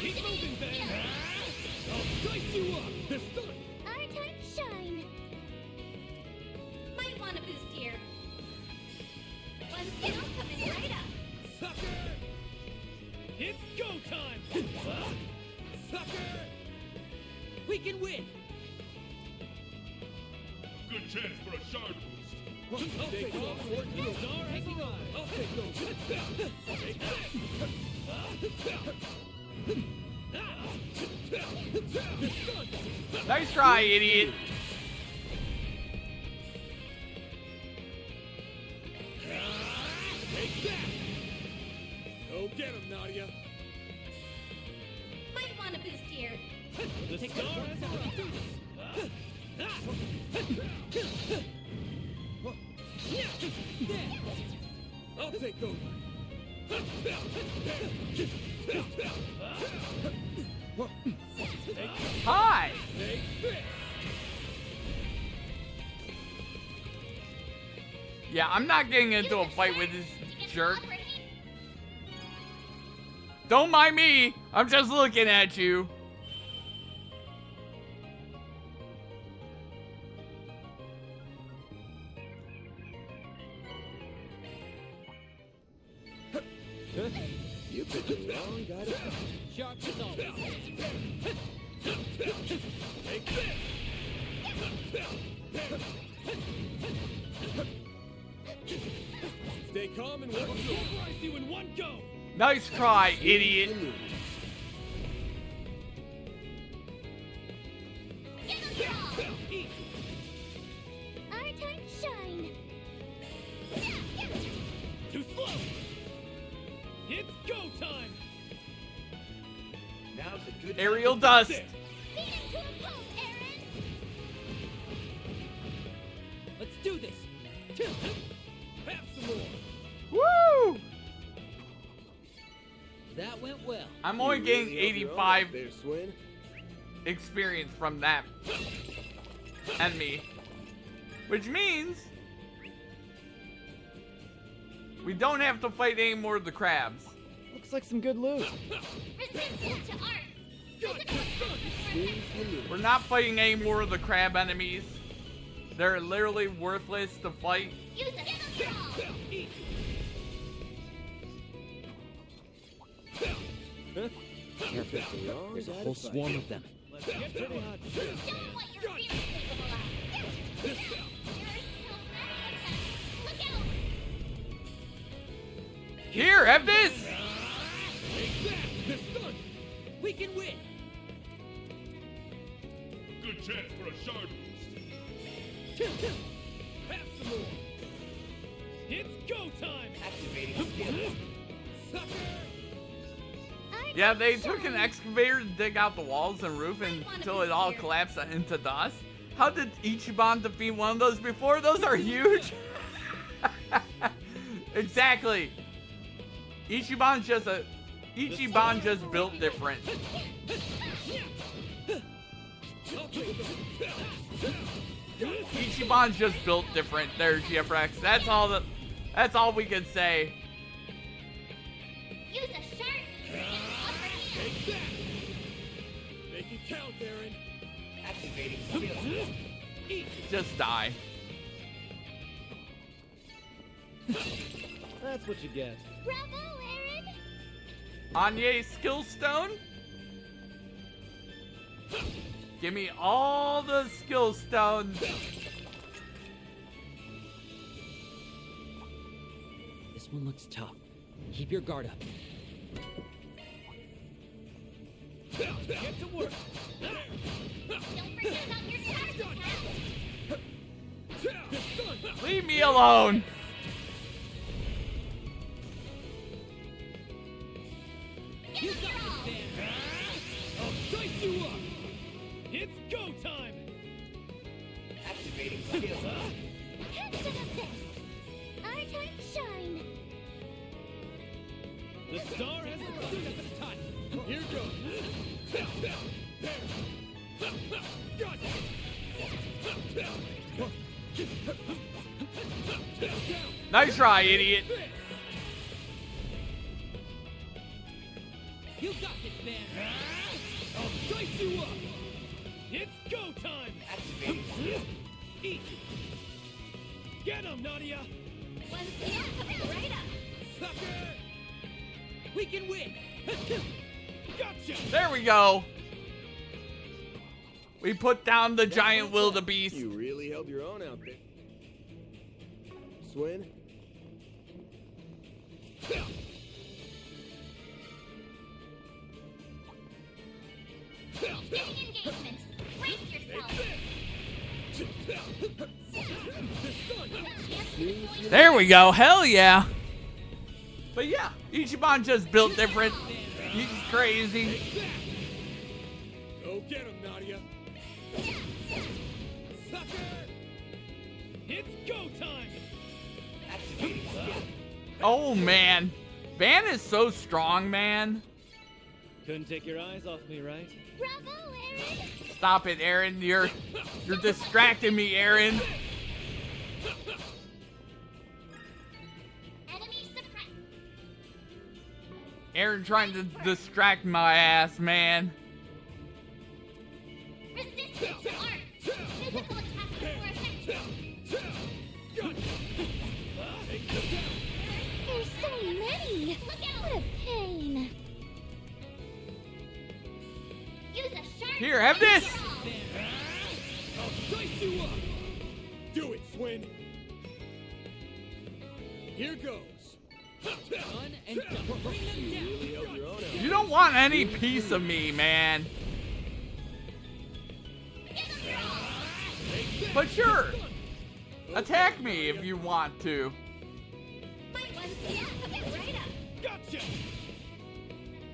H: Keep moving, Ben. I'll dice you up. They're stunned.
B: Our time to shine. Might want a boost here. One skill coming right up.
H: Sucker. It's go time. Sucker.
E: We can win.
F: Good chance for a shard boost.
H: Stay calm and work through. Star has arrived. I'll take those. Take that.
A: Nice try, idiot.
H: Take that. Go get him, Nadia.
B: Might want a boost here.
H: The star has arrived. I'll take over.
A: Hi.
H: Take this.
A: Yeah, I'm not getting into a fight with this jerk. Don't mind me. I'm just looking at you.
D: You picked the wrong guy to fight.
E: Sharp as always.
H: Take this. Stay calm and work through. Pulverize you in one go.
A: Nice try, idiot.
B: Give them your all. Our time to shine.
H: Too slow. It's go time.
G: Now's a good
A: Aerial
G: time
A: dust.
B: Beat it to a pulp, Aaron.
E: Let's do this.
H: Have some more.
A: Woo!
E: That went well.
A: I'm only getting
D: You really helped your own
A: 85
D: out there, Swin.
A: experience from that enemy. Which means we don't have to fight any more of the crabs.
D: Looks like some good loot.
B: Resistance to art. Physical
D: Squeeze the loot.
A: We're not fighting any more of the crab enemies. They're literally worthless to fight.
B: Use it. Give them your all.
E: Careful.
D: The wrong
E: There's a
D: guy to
E: whole
D: fight.
E: swarm of them.
H: Let's get to the hot
B: Show them what you're really capable of. There are so many of them. Look out.
A: Here, have this!
H: Take that. This done.
E: We can win.
F: Good chance for a shard boost.
H: Have some more. It's go time.
G: activating skill.
H: Sucker.
A: Yeah, they took an excavator to dig out the walls and roof until it all collapsed into dust. How did Ichiban defeat one of those before? Those are huge. Exactly. Ichiban just built different. Ichiban's just built different. There, GFX. That's all we can say.
B: Use a sharp upper hand.
H: Take that. Make it count, Aaron.
G: Activating skill.
A: Just die.
D: That's what you get.
B: Bravo, Aaron.
A: Anye's skill stone? Give me all the skill stones.
E: This one looks tough. Keep your guard up.
H: Get to work.
B: Don't forget about your target.
H: This done.
A: Leave me alone.
B: Give them your all.
H: I'll dice you up. It's go time.
G: Activating skill.
B: Have some of this. Our time to shine.
H: The star has arrived. Here goes. Gotcha.
A: Nice try, idiot.
E: You got this, man.
H: I'll dice you up. It's go time.
G: Activating skill.
H: Easy. Get him, Nadia.
B: One step coming right up.
H: Sucker.
E: We can win.
H: Gotcha.
A: There we go. We put down the giant wildebeest.
D: You really held your own out there. win?
B: Beginning engagement. Brace yourself.
A: There we go. Hell yeah. But yeah, Ichiban just built different. He's crazy.
C: Go get him, Nadia. Sucker! It's go time!
G: Activating skill.
A: Oh man, Van is so strong, man.
E: Couldn't take your eyes off me, right?
B: Bravo, Aaron.
A: Stop it, Aaron. You're distracting me, Aaron.
B: Enemy suppressed.
A: Aaron trying to distract my ass, man.
B: Resistance to art. Physical attacks are more effective. There's so many. Look out. What a pain. Use a sharp.
A: Here, have this.
C: I'll dice you up! Do it, Swin! Here goes!
E: Done and done. Bring them down.
A: You don't want any piece of me, man. But sure, attack me if you want to.
B: Fight one step. Get right up.
C: Gotcha!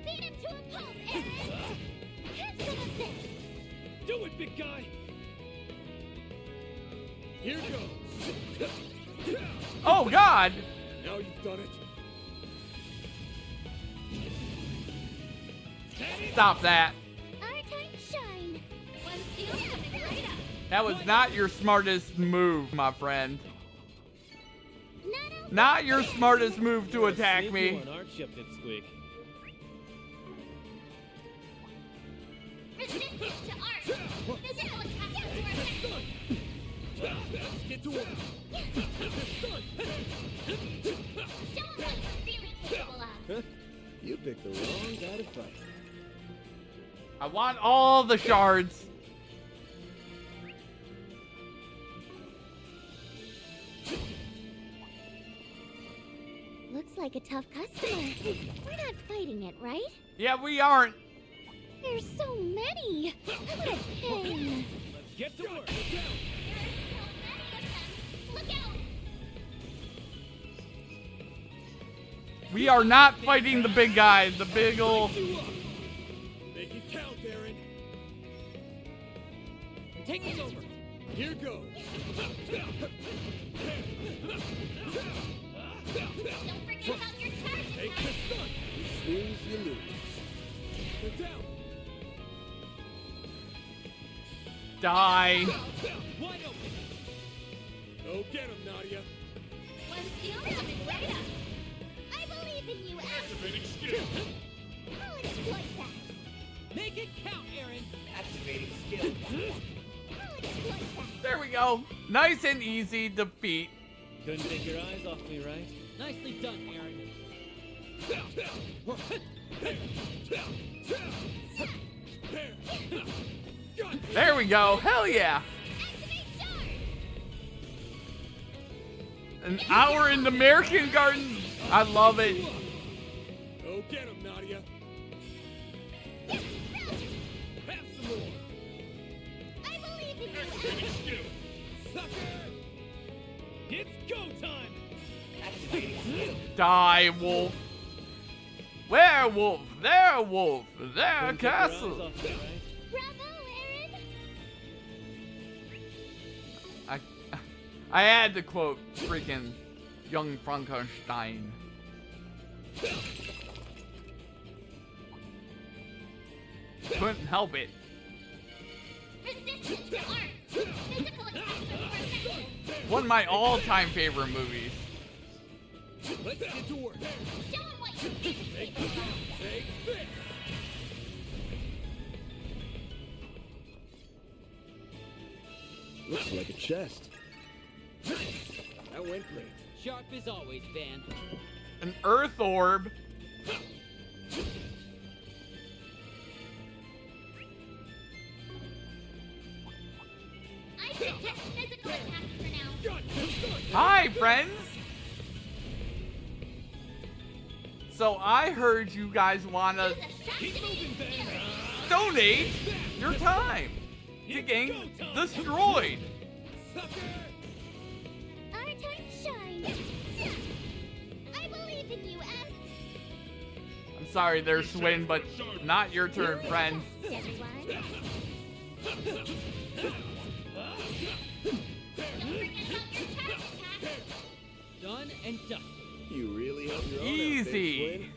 B: Beat him to a pulp, Aaron. Have some of this.
C: Do it, big guy! Here goes!
A: Oh God!
C: Now you've done it!
A: Stop that.
B: Our time to shine. One steel coming right up.
A: That was not your smartest move, my friend.
B: Not
A: Not your smartest move to attack
E: Save
A: me.
E: you on our ship did squeak.
B: resistance to art. Physical attacks are more effective.
C: Let's get to work!
B: Show 'em what you're really capable of.
D: You picked the wrong guy to fight.
A: I want all the shards.
B: Looks like a tough customer. We're not fighting it, right?
A: Yeah, we aren't.
B: There's so many. What a pain.
C: Let's get to work!
B: Look out!
A: We are not fighting the big guys. The big ol'.
C: You up! Make it count, Aaron!
E: Take it over.
C: Here goes!
B: Don't forget about your charge
C: Take
B: attack.
C: this stun!
D: Snooze, you lose.
C: They're down!
A: Die.
C: Wide open! Go get him, Nadia!
B: One steel coming right up. I believe in you, Ash.
F: Activating skill.
B: I'll exploit that.
E: Make it count, Aaron.
G: Activating skill.
B: I'll exploit that.
A: There we go. Nice and easy defeat.
E: Couldn't take your eyes off me, right? Nicely done, Aaron.
A: There we go. Hell yeah.
B: Activate charge.
A: An hour in the Marchen Garten. I love it.
C: Go get him, Nadia! Have some more!
B: I believe in you, Ash.
F: Activating skill.
C: Sucker! It's go time!
G: Activating skill.
A: Die, wolf. Werewolf. There, wolf. There,
E: Couldn't take your eyes
A: castle.
E: off me, right?
B: Bravo, Aaron.
A: I had to quote freaking Young Frankenstein. Couldn't help it.
B: Resistance to art. Physical attacks are more effective.
A: One of my all-time favorite movies.
C: Let's get to work!
B: Show 'em what you're really capable of.
C: Take this!
D: Looks like a chest. That went great.
E: Sharp as always, Van.
A: An earth orb.
B: I suggest physical attacks for now.
C: Got this done!
A: Hi, friends. So I heard you guys want to
H: Keep moving, Ben.
A: donate your time to getting destroyed.
H: Sucker.
B: Our time shines. I believe in you, S.
A: I'm sorry there, Swin, but not your turn, friend.
B: Everyone. Don't forget about your charge attack.
E: Done and done.
D: You really helped your own out, Big
A: Easy.
D: Swin.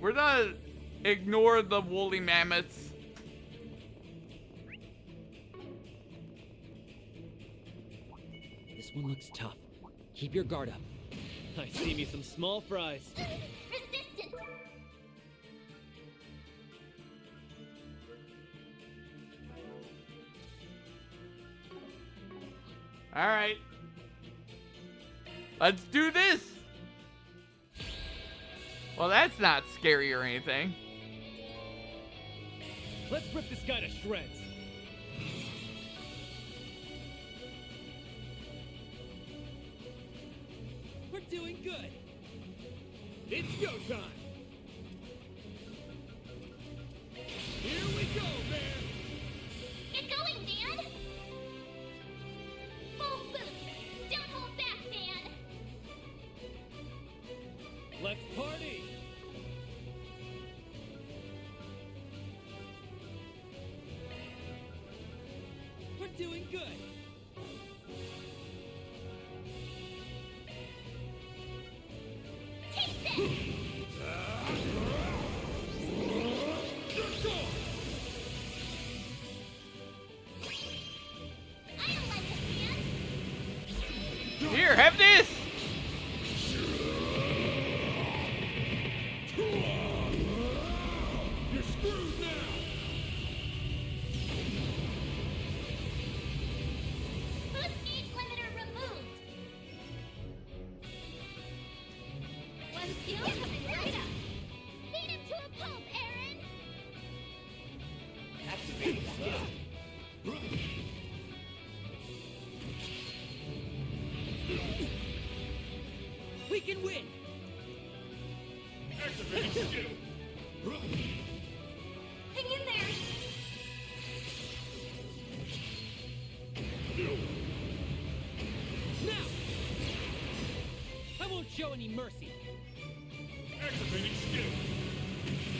A: We're gonna ignore the woolly mammoths.
E: This one looks tough. Keep your guard up.
H: I see me some small fries.
B: Resistance.
A: All right. Let's do this. Well, that's not scary or anything.
H: Let's rip this guy to shreds. We're doing good.
C: It's go time. Here we go, man.
B: Get going, Dan. Full boost. Don't hold back, Dan.
H: Let's party. We're doing good.
B: Take this. I don't like this, Dan.
A: Here, have this.
C: You're screwed now.
B: Boost gauge limiter removed. One skill coming right up. Beat him to a pulp, Aaron.
G: Activating skill.
E: We can win.
F: Activating skill.
B: Hang in there.
E: Now. I won't show any mercy.
F: Activating skill.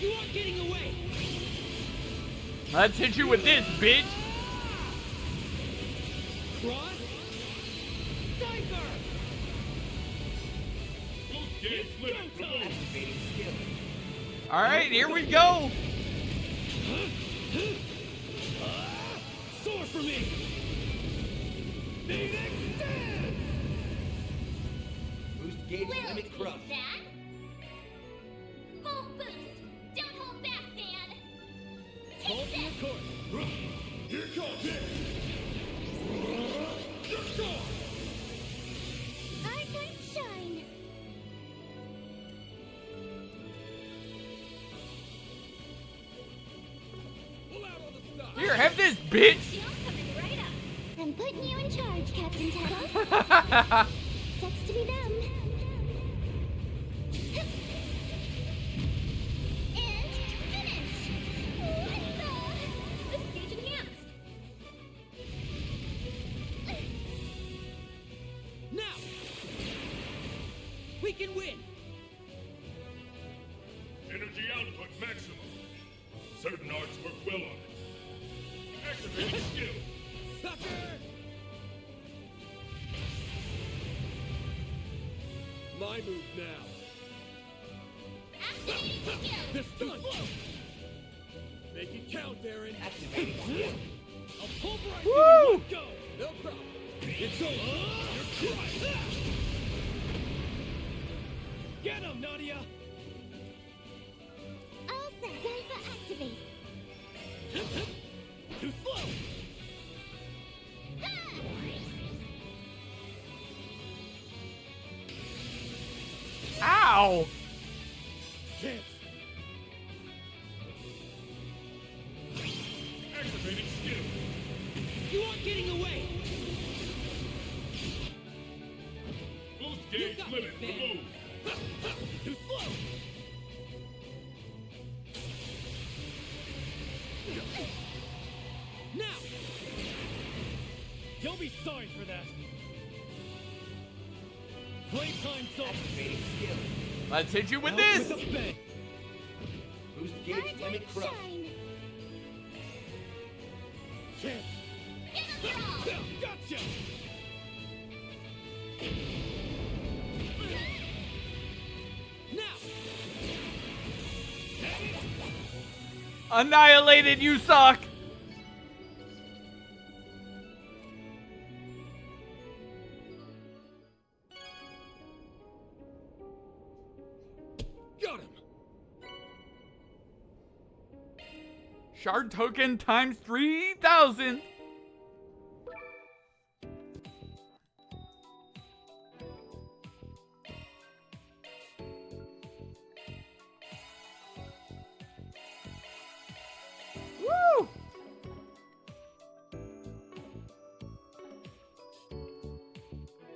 E: You aren't getting away.
A: Let's hit you with this, bitch.
E: Cross. Diver.
F: Boost gauge limit removed.
G: Activating skill.
A: All right, here we go.
H: Soar for me. Need extend.
G: Boost gauge
B: We'll
G: limit
B: take
G: crush.
B: that. Full boost. Don't hold back, Dan.
H: Hold
B: Take
H: to your
B: this.
H: course.
C: Here comes it. You're gone.
B: Our time shine.
C: Pull out all the stuff.
A: Here, have this, bitch.
B: Shield coming right up. I'm putting you in charge, Captain Tuttle. Sucks to be them. And finish. This stage enhanced.
E: Now. We can win.
F: Energy output maximum. Certain arts work well on it. Activating skill.
H: Sucker.
C: My move now.
B: Activating skill.
C: This stunt. Make it count, Aaron.
G: Activating skill.
H: I'll pulverize
A: Woo!
H: you in one go.
C: No problem. It's over. You're crushed.
H: Get him, Nadia.
B: All set. Zypher activate.
H: Too slow.
A: Ow.
C: Chance.
F: Activating skill.
E: You aren't getting away.
F: Boost gauge
E: got
F: limit
E: this, man.
F: removed.
H: Too slow! Now! You'll be sorry for that! Playtime over!
G: Activating skill.
A: Let's hit you with
H: Out
A: this.
H: with a bang!
G: Boost gauge limit crushed.
B: Shine.
H: Chance!
B: Give 'em your all.
H: Gotcha! Now!
A: Annihilated, you suck.
H: Got him!
A: Shard token times 3,000. Woo!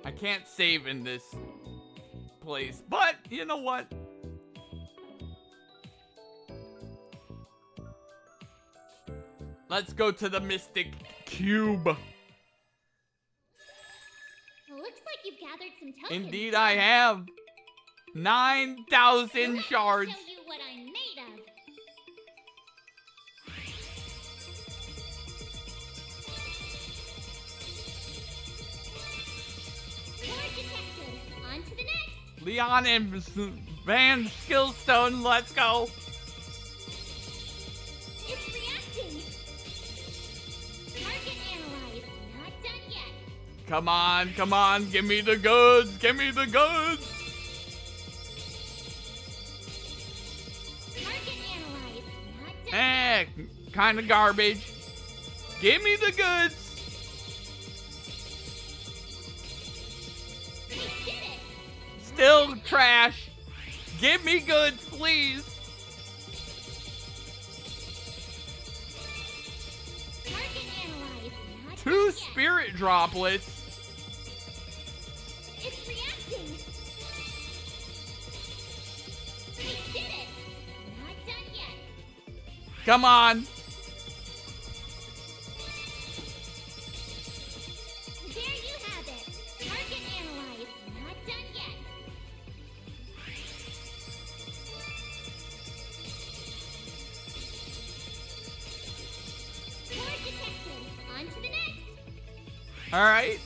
A: I can't save in this place, but you know what? Let's go to the Mystic Cube.
B: Looks like you've gathered some tokens.
A: Indeed, I have 9,000
B: Let
A: shards.
B: me show you what I'm made of. Card detected. On to the next.
A: Leon and Van Skillstone, let's go.
B: It's reacting. Target analyzed. Not done yet.
A: Come on, give me the goods, give me the goods.
B: Target analyzed. Not done yet.
A: Kind of garbage. Give me the goods.
B: We did it.
A: Still trash. Give me goods, please.
B: Target analyzed. Not
A: Two
B: done yet.
A: spirit droplets.
B: It's reacting. We did it. Not done yet.
A: Come on.
B: There you have it. Target analyzed. Not done yet. Core detected. On to the next.
A: All right.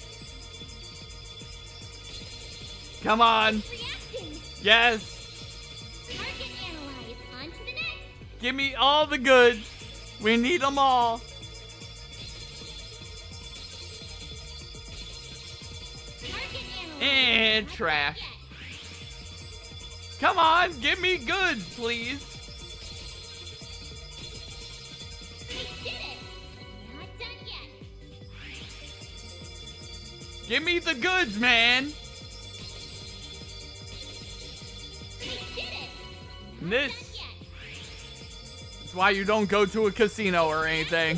A: Come on.
B: Reacting.
A: Yes.
B: Target analyzed. On to the next.
A: Give me all the goods. We need them all.
B: Target analyzed.
A: And
B: Not
A: trash.
B: done
A: Come on, give me goods, please.
B: yet. We did it. Not done yet.
A: Give me the goods, man.
B: We did it.
A: And
B: Not
A: this
B: done yet.
A: is why you don't go to a casino or anything.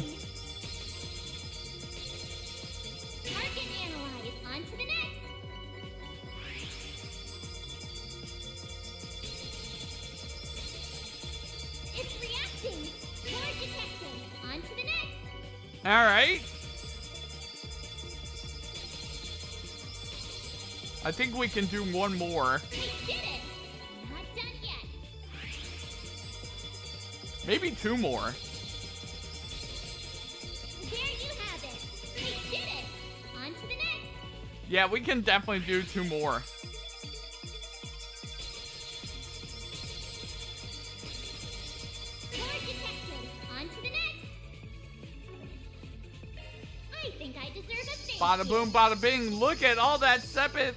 B: Target analyzed. On to the next. It's reacting. Core detected. On to the next.
A: All right. I think we can do one more.
B: We did it. Not done yet.
A: Maybe two more.
B: There you have it. We did it. On to the next.
A: Yeah, we can definitely do two more.
B: Core detected. On to the next. I think I deserve a thank
A: Bada
B: you.
A: boom, bada bing. Look at all that sepith.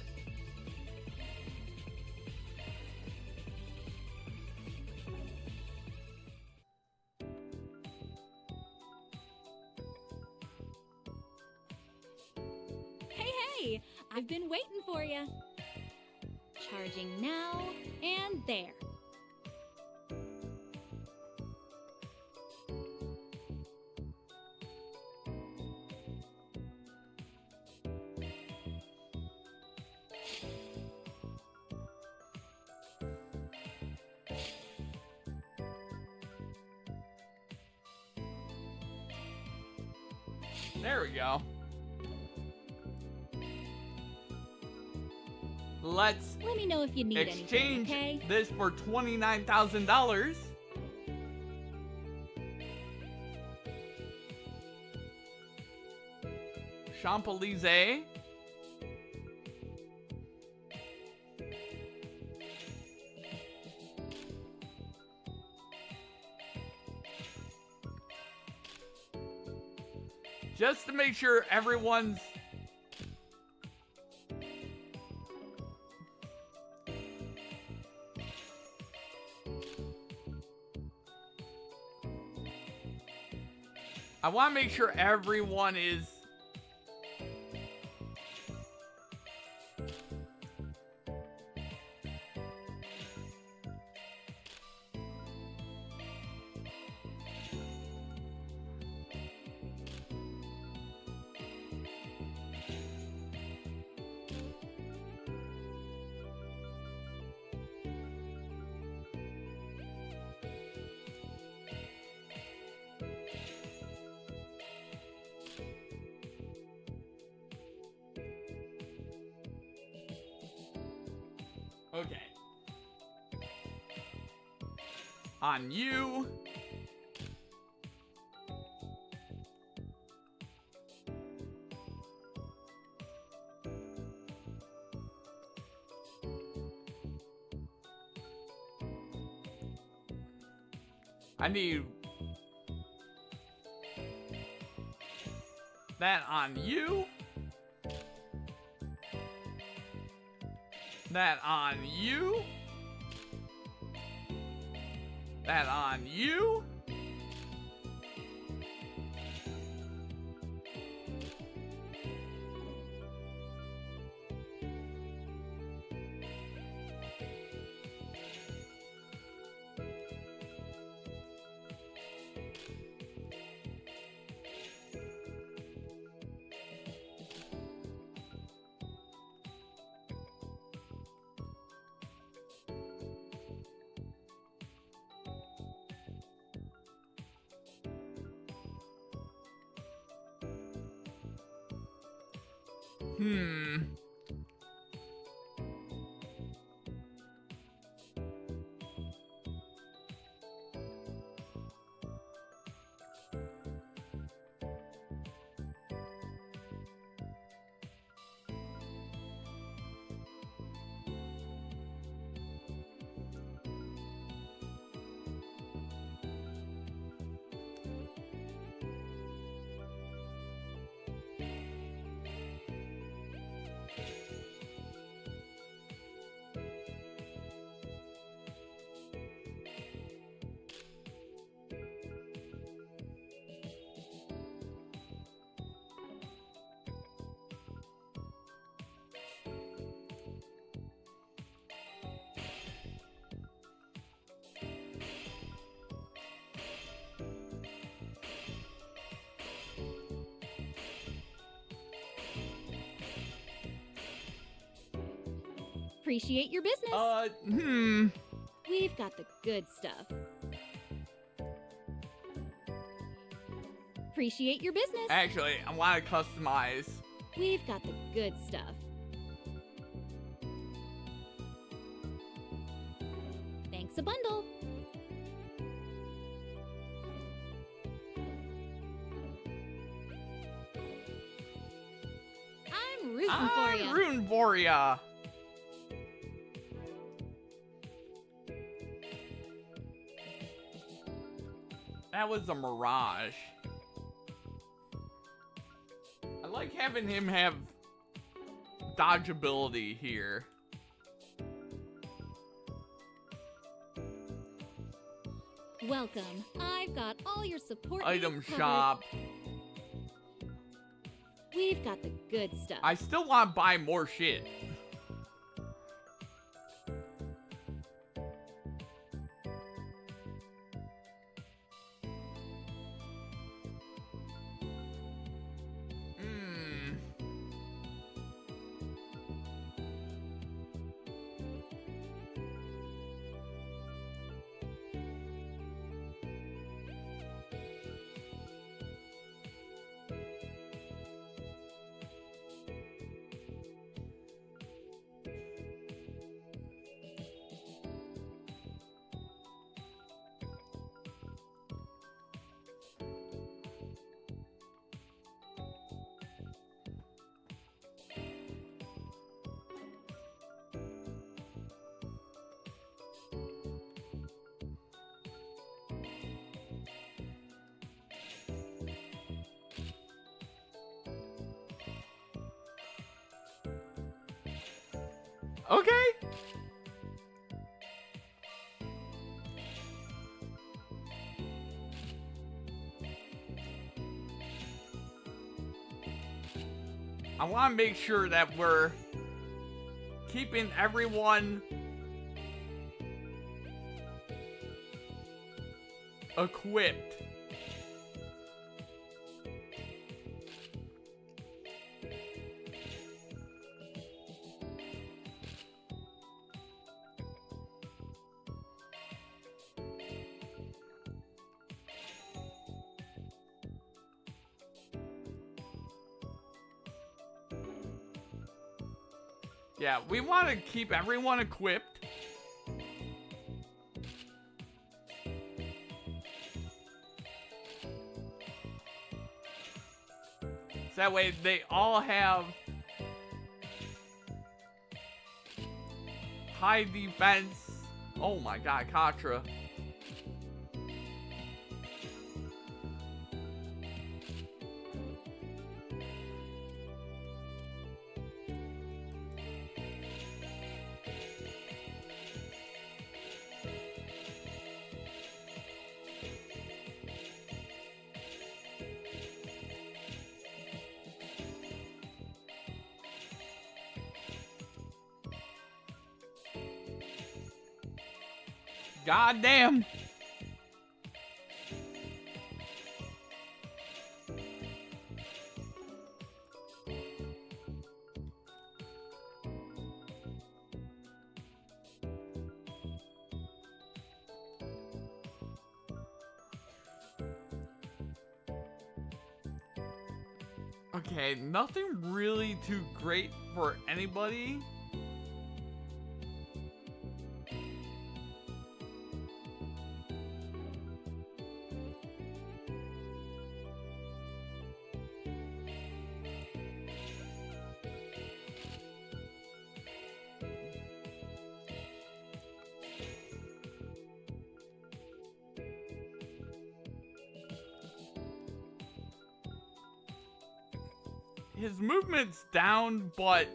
I: Hey, I've been waiting for you. Charging now and there.
A: There we go. Let's
I: Let me know if you need anything,
A: exchange
I: okay?
A: this for $29,000. Champs-Élysées. Just to make sure everyone's I want to make sure everyone is okay. On you. I need that on you. That on you. That on you.
I: Appreciate your business. We've got the good stuff. Appreciate your business.
A: Actually, I want to customize.
I: We've got the good stuff. Thanks a bundle. I'm rooting for you.
A: Rooting for ya. That was a mirage. I like having him have dodge ability here.
I: Welcome. I've got all your support.
A: Item
I: needs covered.
A: shop.
I: We've got the good stuff.
A: I still want to buy more shit. Okay. I want to make sure that we're keeping everyone equipped. Yeah, we want to keep everyone equipped. So that way they all have high defense. Oh my god, Katra. God damn. Okay, nothing really too great for anybody. His movement's down, but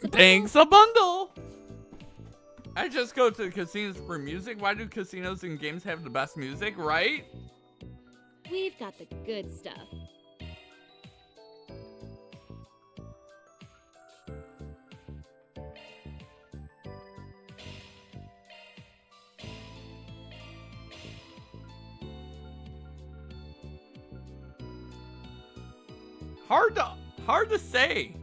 A: thanks a bundle. I just go to the casinos for music. Why do casinos and games have the best music, right?
I: We've got the good stuff.
A: Hard to say.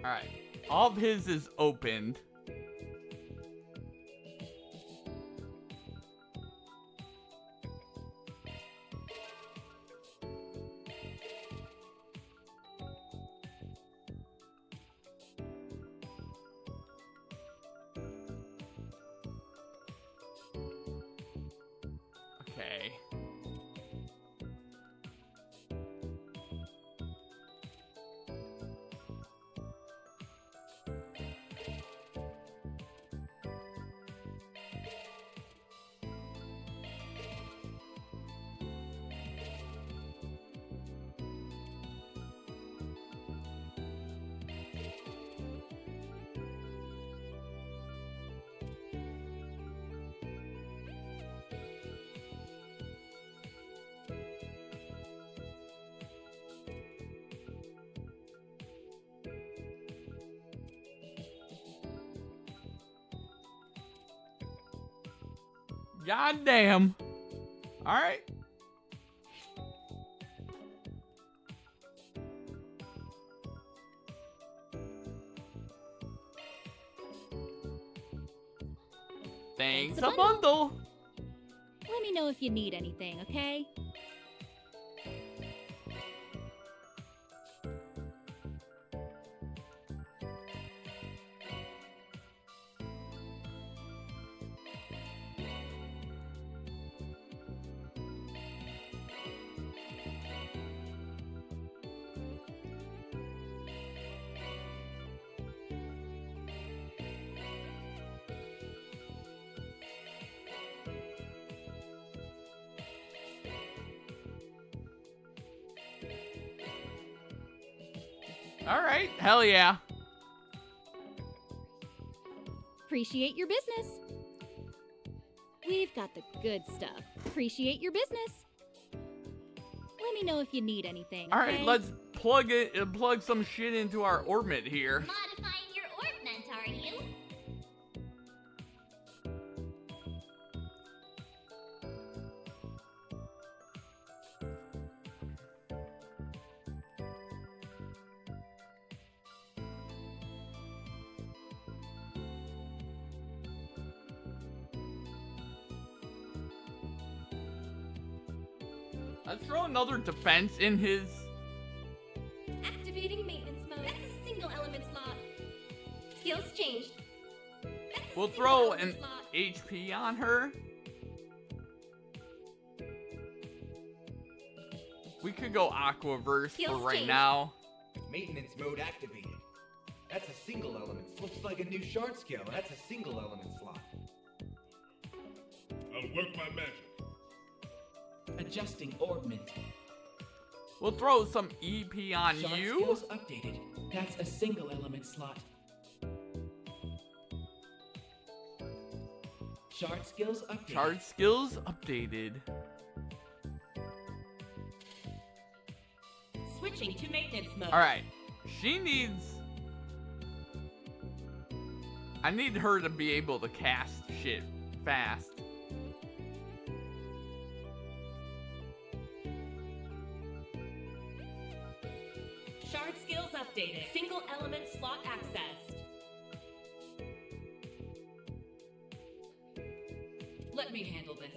A: All right, all of his is opened. Okay. God damn. All right. Thanks a bundle.
I: Let me know if you need anything, okay?
A: Alright, hell yeah.
I: Appreciate your business. We've got the good stuff. Appreciate your business. Let me know if you need anything.
A: Alright,
I: okay?
A: let's plug some shit into our orbit here.
B: Modifying your orbment, are you?
A: Let's throw another defense in his...
B: Activating maintenance mode. That's a single element slot. Skills changed. That's a
A: We'll
B: single
A: throw
B: element
A: an
B: slot.
A: HP on her. We could go Aquaverse for
B: Skills
A: right
B: changed.
A: now.
G: Maintenance mode activated. That's a single element. Looks like a new shard skill. That's a single element slot.
F: I'll work my magic.
J: Adjusting orbment.
A: We'll throw some EP on
J: Shard
A: you.
J: skills updated. That's a single element slot. Shard skills updated.
A: Charge skills updated.
J: Switching to maintenance mode.
A: Alright. She needs... I need her to be able to cast shit fast.
J: Shard skills updated. Single element slot accessed. Let me handle this.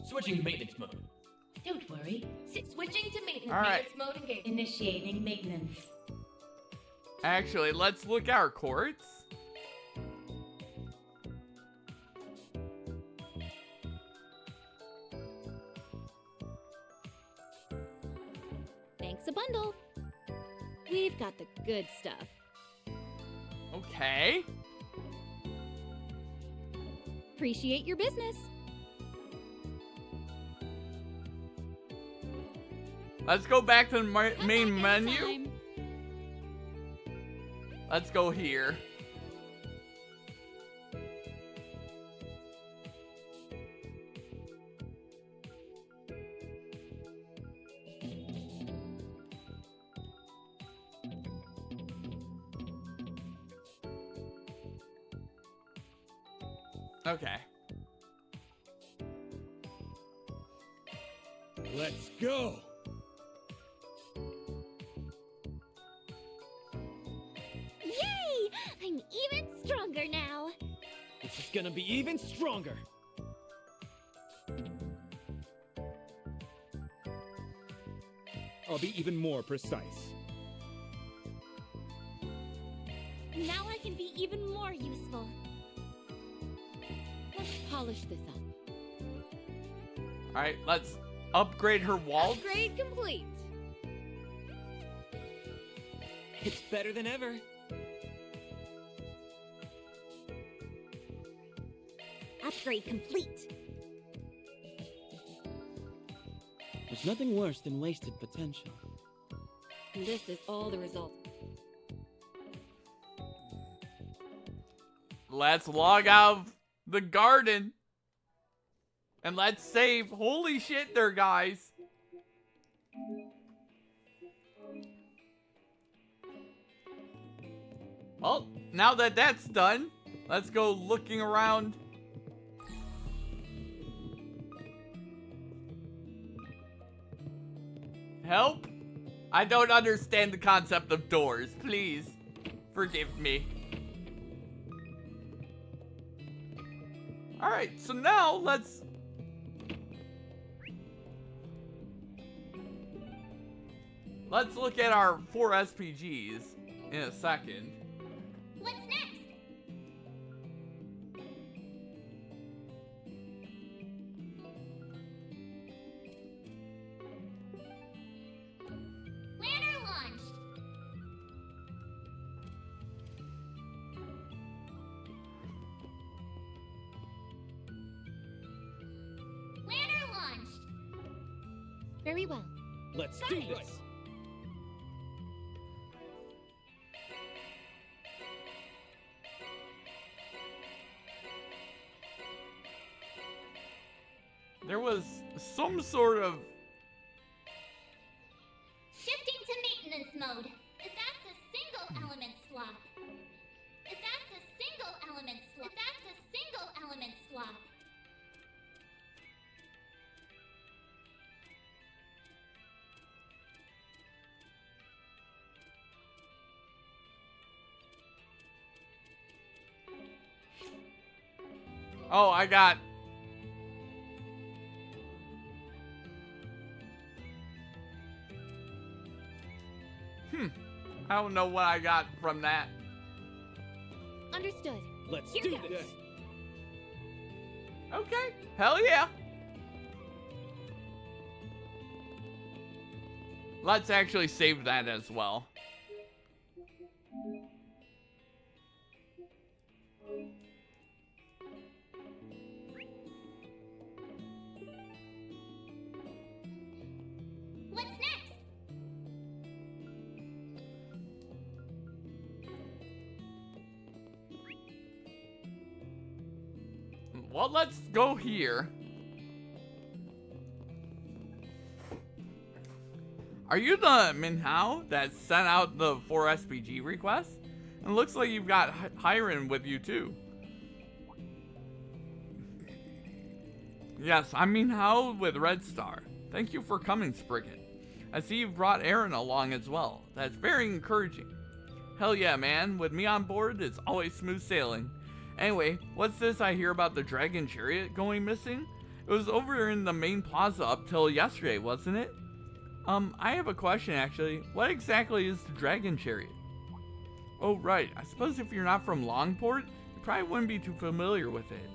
J: Switching to maintenance mode.
B: Don't worry. Switching to maintenance,
A: All right.
B: maintenance mode engaged.
J: Initiating maintenance.
A: Actually, let's look at our courts.
I: Thanks a bundle. We've got the good stuff.
A: Okay.
I: Appreciate your business.
A: Let's go back to the
I: Come
A: main
I: back
A: menu.
I: anytime.
A: Let's go here. Okay.
C: Let's go.
B: Yay! I'm even stronger now.
E: This is gonna be even stronger.
C: I'll be even more precise.
B: Now I can be even more useful.
I: Let's polish this up.
A: Alright, let's upgrade her waltz.
I: Upgrade complete.
E: It's better than ever.
B: Upgrade complete.
E: There's nothing worse than wasted potential.
I: This is all the result.
A: Let's log out of the garden. And let's save. Holy shit there, guys. Well, now that that's done, let's go looking around. Help? I don't understand the concept of doors. Please, forgive me. Alright, so now let's... Let's look at our 4 SPGs in a second.
B: What's next? Planner launched. Very well.
H: Let's do this.
A: There was some sort of...
B: Shifting to maintenance mode. That's a single element slot. That's a single element slot. That's a single element slot.
A: Oh, I got... I don't know what I got from that.
B: Understood.
H: Let's
B: Here
H: do
B: goes.
H: this.
A: Okay, hell yeah. Let's actually save that as well.
B: What's next?
A: Well, let's go here. Are you the Minhao that sent out the 4 SPG requests? And looks like you've got Hiren with you too. Yes, I'm Minhao with Red Star. Thank you for coming, Spriggan. I see you've brought Aaron along as well. That's very encouraging. Hell yeah, man. With me on board, it's always smooth sailing. Anyway, what's this I hear about the Dragon Chariot going missing? It was over in the main plaza up till yesterday, wasn't it? I have a question actually. What exactly is the Dragon Chariot? Oh right, I suppose if you're not from Langport, you probably wouldn't be too familiar with it.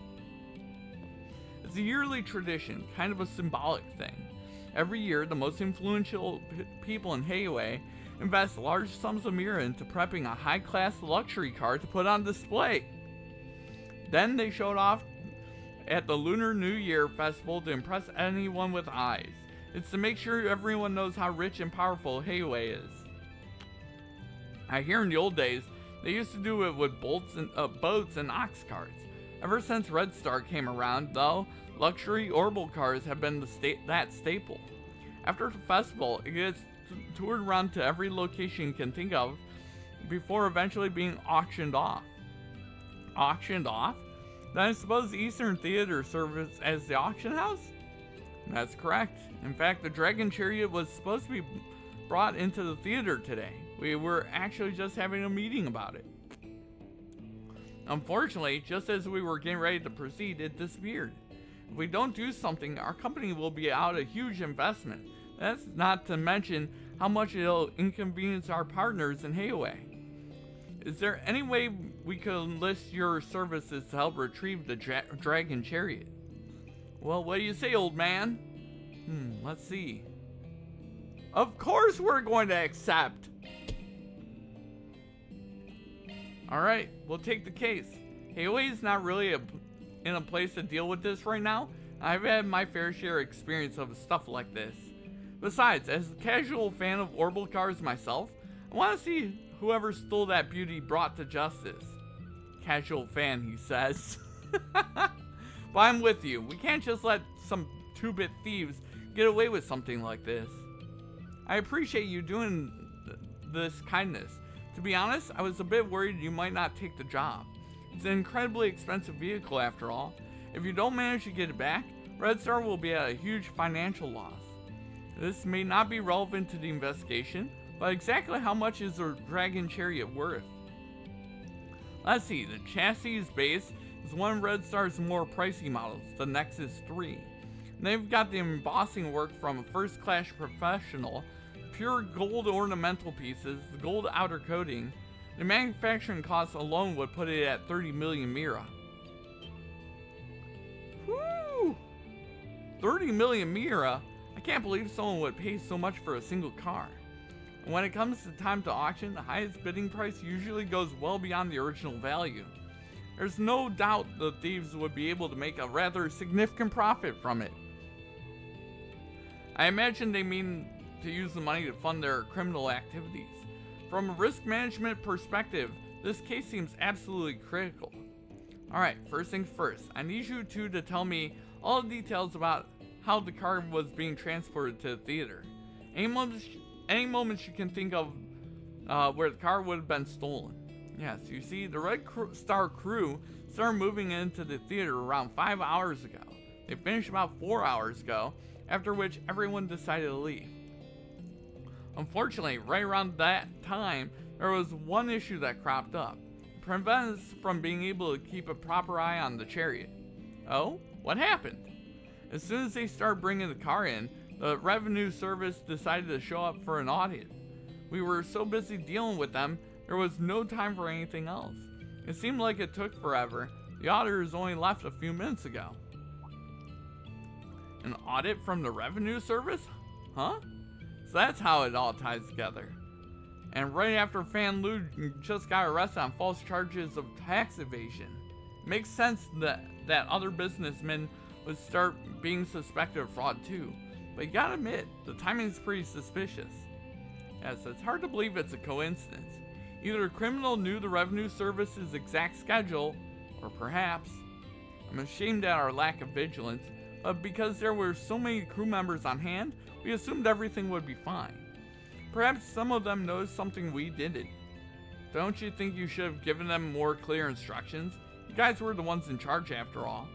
A: It's a yearly tradition, kind of a symbolic thing. Every year, the most influential people in Heiwei invest large sums of mira into prepping a high-class luxury car to put on display. Then they show it off at the Lunar New Year Festival to impress anyone with eyes. It's to make sure everyone knows how rich and powerful Heiwei is. I hear in the old days, they used to do it with boats and ox carts. Ever since Red Star came around, though, luxury orbital cars have been that staple. After the festival, it gets toured around to every location you can think of before eventually being auctioned off. Auctioned off? Then I suppose the Eastern Theater serves as the auction house? That's correct. In fact, the Dragon Chariot was supposed to be brought into the theater today. We were actually just having a meeting about it. Unfortunately, just as we were getting ready to proceed, it disappeared. If we don't do something, our company will be out a huge investment. That's not to mention how much it'll inconvenience our partners in Heiwei. Is there any way we could enlist your services to help retrieve the Dragon Chariot? Well, what do you say, old man? Let's see. Of course we're going to accept. Alright, we'll take the case. Heiwei's not really in a place to deal with this right now. I've had my fair share of experience of stuff like this. Besides, as a casual fan of orbital cars myself, I want to see whoever stole that beauty brought to justice. Casual fan, he says. But I'm with you. We can't just let some two-bit thieves get away with something like this. I appreciate you doing this kindness. To be honest, I was a bit worried you might not take the job. It's an incredibly expensive vehicle after all. If you don't manage to get it back, Red Star will be at a huge financial loss. This may not be relevant to the investigation, but exactly how much is the Dragon Chariot worth? Let's see, the chassis base is one of Red Star's more pricey models, the Nexus 3. And they've got the embossing work from a first-class professional, pure gold ornamental pieces, the gold outer coating. The manufacturing cost alone would put it at 30 million mira. Whoo! 30 million mira? I can't believe someone would pay so much for a single car. And when it comes to time to auction, the highest bidding price usually goes well beyond the original value. There's no doubt the thieves would be able to make a rather significant profit from it. I imagine they mean to use the money to fund their criminal activities. From a risk management perspective, this case seems absolutely critical. Alright, first things first, I need you two to tell me all the details about how the car was being transported to the theater. Any moments you can think of where the car would have been stolen. Yes, you see, the Red Star crew started moving into the theater around 5 hours ago. They finished about 4 hours ago, after which everyone decided to leave. Unfortunately, right around that time, there was one issue that cropped up. It prevented us from being able to keep a proper eye on the chariot. Oh? What happened? As soon as they started bringing the car in, the revenue service decided to show up for an audit. We were so busy dealing with them, there was no time for anything else. It seemed like it took forever. The auditors only left a few minutes ago. An audit from the revenue service? Huh? So that's how it all ties together. And right after Fan Lu just got arrested on false charges of tax evasion. Makes sense that other businessmen would start being suspected of fraud too. But you gotta admit, the timing's pretty suspicious. Yes, it's hard to believe it's a coincidence. Either a criminal knew the revenue service's exact schedule, or perhaps, I'm ashamed at our lack of vigilance, but because there were so many crew members on hand, we assumed everything would be fine. Perhaps some of them noticed something we didn't. Don't you think you should have given them more clear instructions? You guys were the ones in charge after all.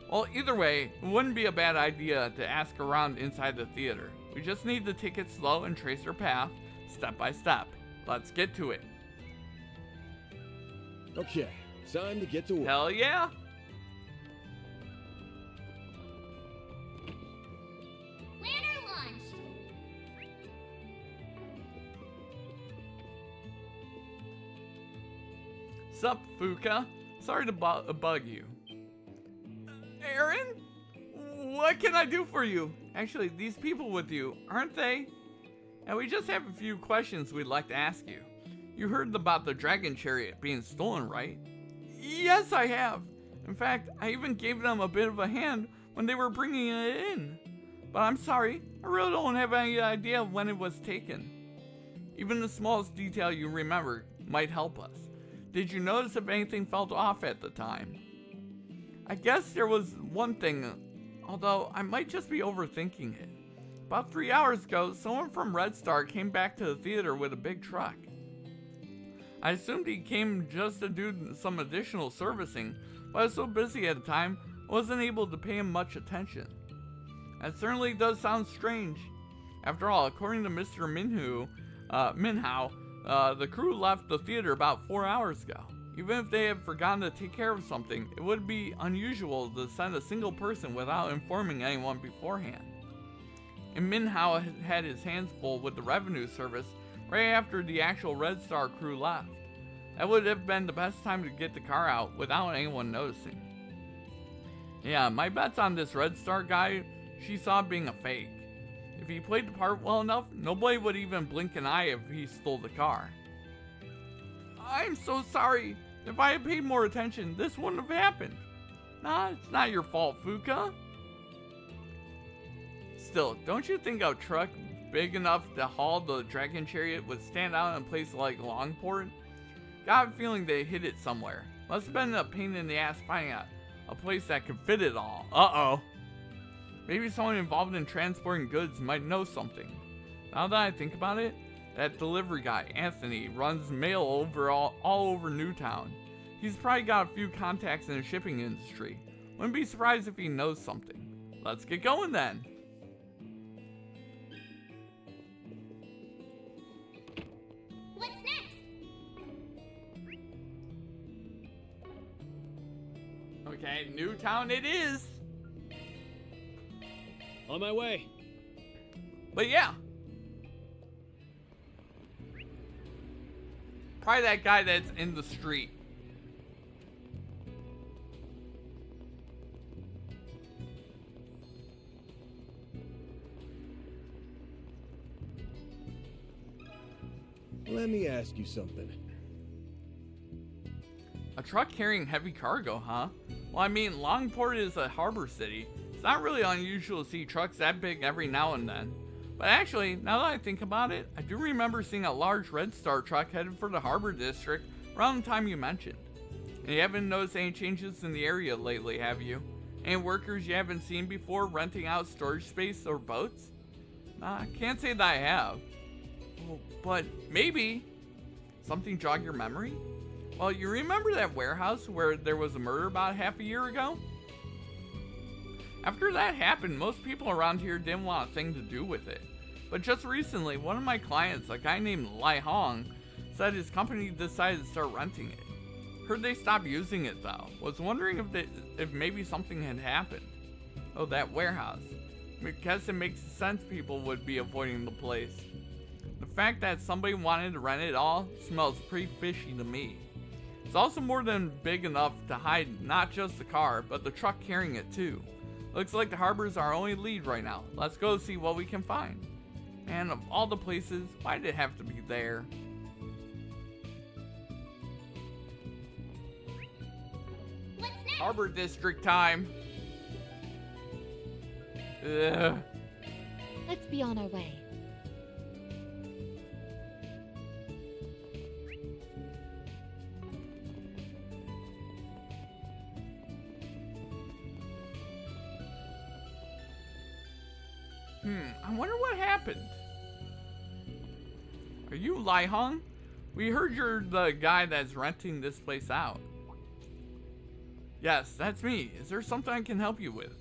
A: Well, either way, it wouldn't be a bad idea to ask around inside the theater. We just need to take it slow and trace their path, step by step. Let's get to it.
D: Okay, time to get to work.
A: Hell yeah!
B: Planner launched.
A: Sup, Fuka? Sorry to bug you. Aaron? What can I do for you? Actually, these people with you, aren't they? And we just have a few questions we'd like to ask you. You heard about the dragon chariot being stolen, right? Yes, I have. In fact, I even gave them a bit of a hand when they were bringing it in. But I'm sorry, I really don't have any idea when it was taken. Even the smallest detail you remember might help us. Did you notice if anything felt off at the time? I guess there was one thing, although I might just be overthinking it. About 3 hours ago, someone from Red Star came back to the theater with a big truck. I assumed he came just to do some additional servicing, but I was so busy at the time, I wasn't able to pay him much attention. That certainly does sound strange. After all, according to Mr. Minhao, the crew left the theater about 4 hours ago. Even if they had forgotten to take care of something, it would be unusual to send a single person without informing anyone beforehand. And Minhao had his hands full with the revenue service right after the actual Red Star crew left. That would have been the best time to get the car out without anyone noticing. Yeah, my bet's on this Red Star guy she saw being a fake. If he played the part well enough, nobody would even blink an eye if he stole the car. I'm so sorry. If I had paid more attention, this wouldn't have happened. Nah, it's not your fault, Fuka. Still, don't you think a truck big enough to haul the dragon chariot would stand out in a place like Langport? Got a feeling they hid it somewhere. Must have been a pain in the ass finding a place that could fit it all. Uh-oh. Maybe someone involved in transporting goods might know something. Now that I think about it, that delivery guy, Anthony, runs mail all over Newtown. He's probably got a few contacts in the shipping industry. Wouldn't be surprised if he knows something. Let's get going then.
B: What's next?
A: Okay, Newtown it is.
H: On my way.
A: But yeah. Probably that guy that's in the street.
D: Let me ask you something.
A: A truck carrying heavy cargo, huh? Well, I mean, Langport is a harbor city, It's not really unusual to see trucks that big every now and then. But actually, now that I think about it, I do remember seeing a large Red Star truck headed for the Harbor District around the time you mentioned. And you haven't noticed any changes in the area lately, have you? Any workers you haven't seen before renting out storage space or boats? I can't say that I have. Oh, but maybe something jog your memory? Well, you remember that warehouse where there was a murder about half a year ago? After that happened, most people around here didn't want a thing to do with it. But just recently, one of my clients, a guy named Lai Hong, said his company decided to start renting it. Heard they stopped using it though. Was wondering if maybe something had happened. Oh, that warehouse. I guess it makes sense people would be avoiding the place. The fact that somebody wanted to rent it all smells pretty fishy to me. It's also more than big enough to hide not just the car, but the truck carrying it too. Looks like the harbor's our only lead right now. Let's go see what we can find. And of all the places, why did it have to be there?
B: What's next?
A: Harbor District time. Ugh.
I: Let's be on our way.
A: I wonder what happened. Are you Lai Hong? We heard you're the guy that's renting this place out. Yes, that's me. Is there something I can help you with?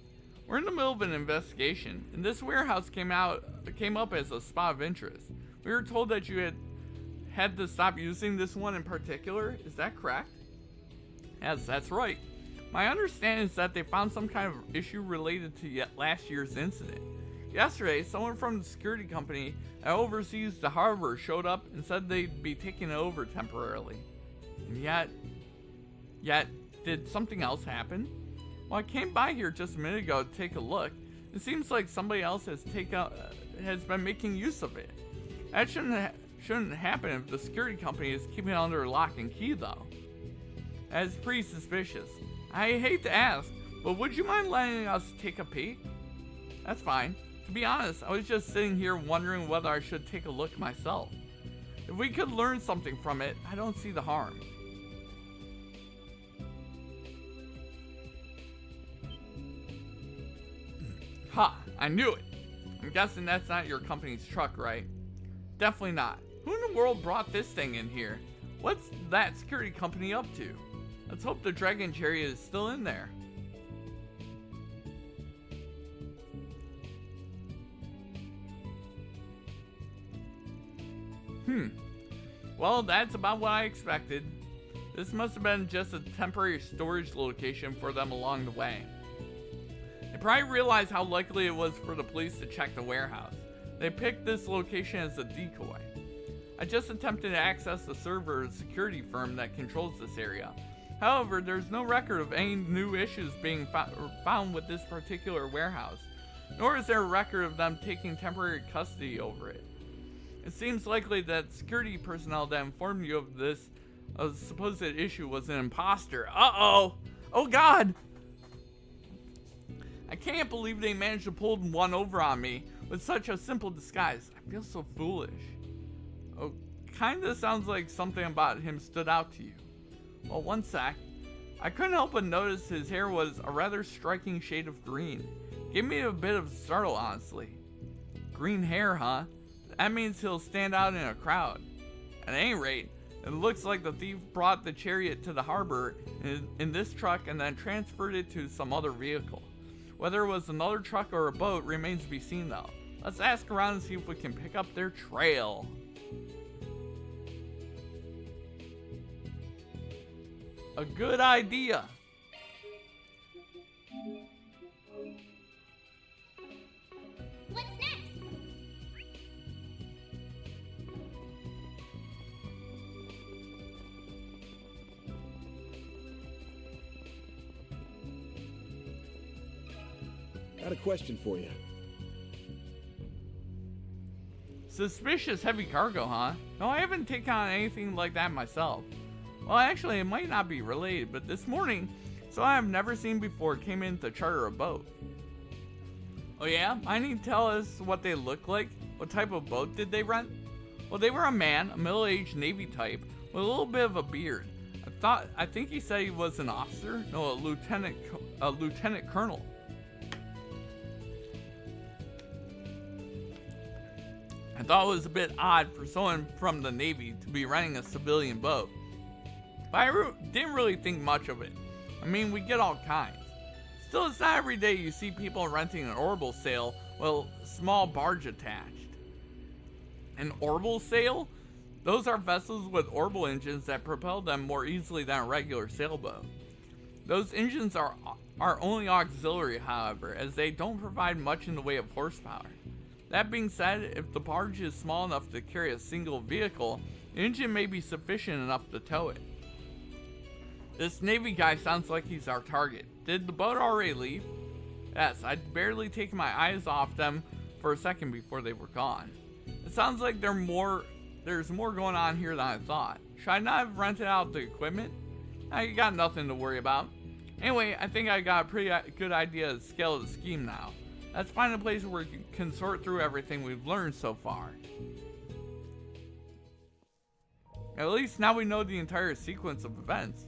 A: We're in the middle of an investigation, and this warehouse came up as a spot of interest. We were told that you had to stop using this one in particular. Is that correct? Yes, that's right. My understanding is that they found some kind of issue related to last year's incident. Yesterday, someone from the security company that oversees the harbor showed up and said they'd be taking it over temporarily. And yet, did something else happen? Well, I came by here just a minute ago to take a look. It seems like somebody else has been making use of it. That shouldn't happen if the security company is keeping it under lock and key, though. That is pretty suspicious. I hate to ask, but would you mind letting us take a peek? That's fine. To be honest, I was just sitting here wondering whether I should take a look myself. If we could learn something from it, I don't see the harm. Ha! I knew it! I'm guessing that's not your company's truck, right? Definitely not. Who in the world brought this thing in here? What's that security company up to? Let's hope the Dragon Chariot is still in there. Well, that's about what I expected. This must have been just a temporary storage location for them along the way. They probably realized how likely it was for the police to check the warehouse. They picked this location as a decoy. I just attempted to access the server of the security firm that controls this area. However, there's no record of any new issues being found with this particular warehouse, nor is there a record of them taking temporary custody over it. It seems likely that security personnel that informed you of this supposed issue was an imposter. Uh-oh! Oh God! I can't believe they managed to pull one over on me with such a simple disguise. I feel so foolish. Oh, kinda sounds like something about him stood out to you. Well, one sec. I couldn't help but notice his hair was a rather striking shade of green. Gave me a bit of a startle, honestly. Green hair, huh? That means he'll stand out in a crowd. At any rate, it looks like the thief brought the chariot to the harbor in this truck and then transferred it to some other vehicle. Whether it was another truck or a boat remains to be seen though. Let's ask around and see if we can pick up their trail. A good idea.
B: What's next?
D: Got a question for you.
A: Suspicious heavy cargo, huh? No, I haven't taken on anything like that myself. Well, actually, it might not be related, but this morning, someone I've never seen before came in to charter a boat. Oh yeah? Mind you tell us what they look like? What type of boat did they rent? Well, they were a man, a middle-aged Navy type, with a little bit of a beard. I think he said he was an officer? No, a lieutenant colonel. I thought it was a bit odd for someone from the Navy to be renting a civilian boat. But I didn't really think much of it. I mean, we get all kinds. Still, it's not every day you see people renting an orbital sail with a small barge attached. An orbital sail? Those are vessels with orbital engines that propel them more easily than a regular sailboat. Those engines are only auxiliary, however, as they don't provide much in the way of horsepower. That being said, if the barge is small enough to carry a single vehicle, the engine may be sufficient enough to tow it. This Navy guy sounds like he's our target. Did the boat already leave? Yes, I'd barely taken my eyes off them for a second before they were gone. It sounds like there's more going on here than I thought. Should I not have rented out the equipment? You got nothing to worry about. Anyway, I think I got a pretty good idea of the scale of the scheme now. Let's find a place where we can sort through everything we've learned so far. At least now we know the entire sequence of events.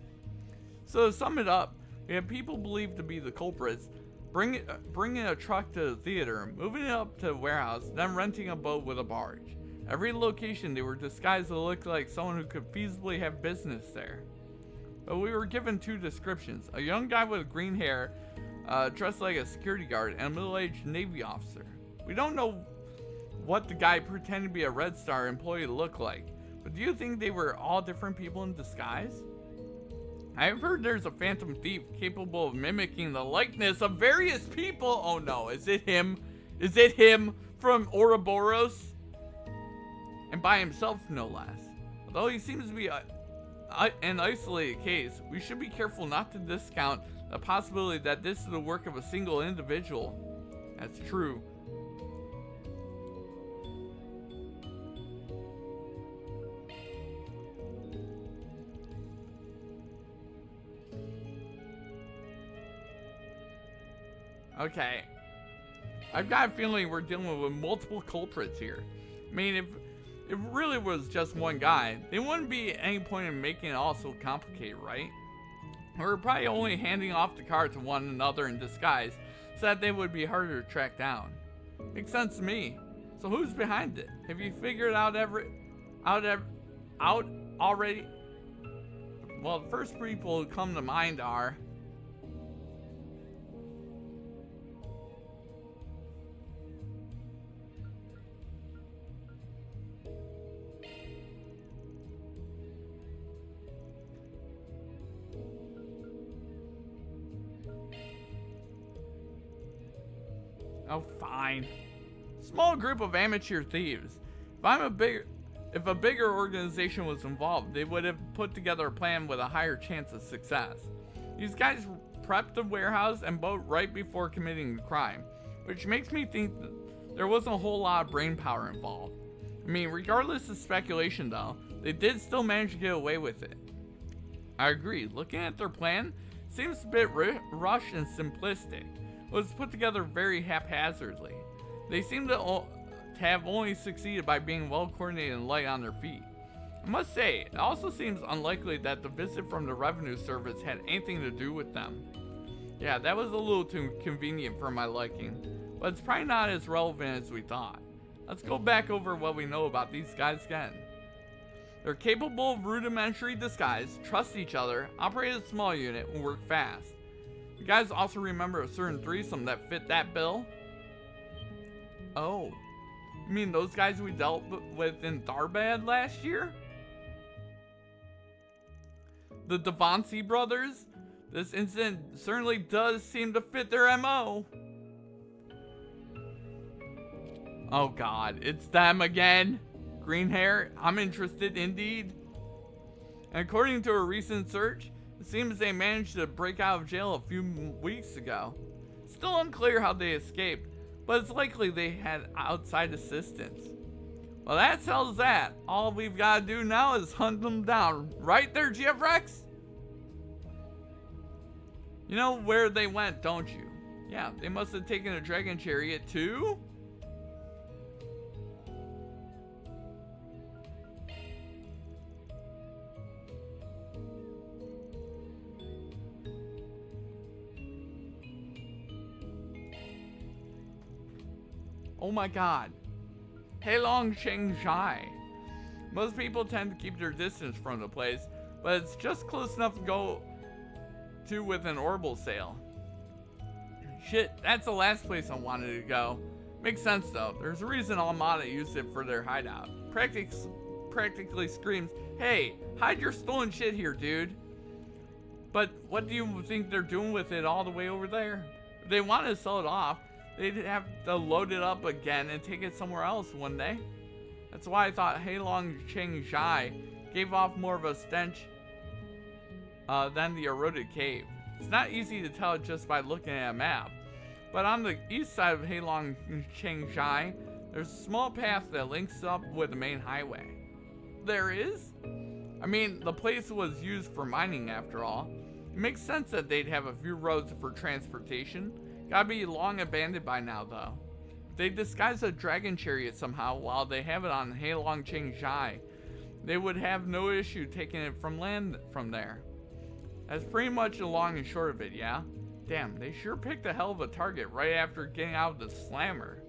A: So to sum it up, we have people believed to be the culprits, bringing a truck to the theater, moving it up to the warehouse, then renting a boat with a barge. Every location they were disguised to look like someone who could feasibly have business there. But we were given two descriptions: a young guy with green hair, dressed like a security guard, and a middle-aged Navy officer. We don't know what the guy pretending to be a Red Star employee looked like, but do you think they were all different people in disguise? I've heard there's a phantom thief capable of mimicking the likeness of various people. Oh no, is it him? Is it him from Ouroboros? And by himself, no less. Although he seems to be an isolated case, we should be careful not to discount the possibility that this is the work of a single individual. That's true. Okay. I've got a feeling we're dealing with multiple culprits here. I mean, if it really was just one guy, there wouldn't be any point in making it all so complicated, right? We're probably only handing off the car to one another in disguise so that they would be harder to track down. Makes sense to me. So who's behind it? Have you figured out already? Well, the first people who come to mind are... Oh, fine. Small group of amateur thieves. If a bigger organization was involved, they would have put together a plan with a higher chance of success. These guys prepped the warehouse and boat right before committing the crime, which makes me think that there wasn't a whole lot of brain power involved. I mean, regardless of speculation though, they did still manage to get away with it. I agree, looking at their plan, it seems a bit rushed and simplistic. It was put together very haphazardly. They seem to have only succeeded by being well coordinated and light on their feet. I must say, it also seems unlikely that the visit from the revenue service had anything to do with them. Yeah, that was a little too convenient for my liking, but it's probably not as relevant as we thought. Let's go back over what we know about these guys again. They're capable of rudimentary disguise, trust each other, operate a small unit, and work fast. You guys also remember a certain threesome that fit that bill? Oh, you mean those guys we dealt with in Tharbad last year? The Devonsi brothers? This incident certainly does seem to fit their MO. Oh god, it's them again. Green hair, I'm interested indeed. And according to a recent search, it seems they managed to break out of jail a few weeks ago. Still unclear how they escaped, but it's likely they had outside assistance. Well, that settles that. All we've got to do now is hunt them down. Right there, GF Rex? You know where they went, don't you? Yeah, they must have taken a dragon chariot too? Oh my god. Heilong Shanghai. Most people tend to keep their distance from the place, but it's just close enough to go to with an orbital sail. Shit, that's the last place I wanted to go. Makes sense though. There's a reason Almada used it for their hideout. Practically screams, hey, hide your stolen shit here, dude. But what do you think they're doing with it all the way over there? If they want to sell it off, they'd have to load it up again and take it somewhere else one day. That's why I thought Heilong Shanghai gave off more of a stench than the eroded cave. It's not easy to tell just by looking at a map, but on the east side of Heilong Shanghai, there's a small path that links up with the main highway. There is? I mean, the place was used for mining after all. It makes sense that they'd have a few roads for transportation. Gotta be long abandoned by now though. If they disguise a dragon chariot somehow while they have it on Heilong Shanghai, they would have no issue taking it from land from there. That's pretty much the long and short of it, yeah? Damn, they sure picked a hell of a target right after getting out of the slammer.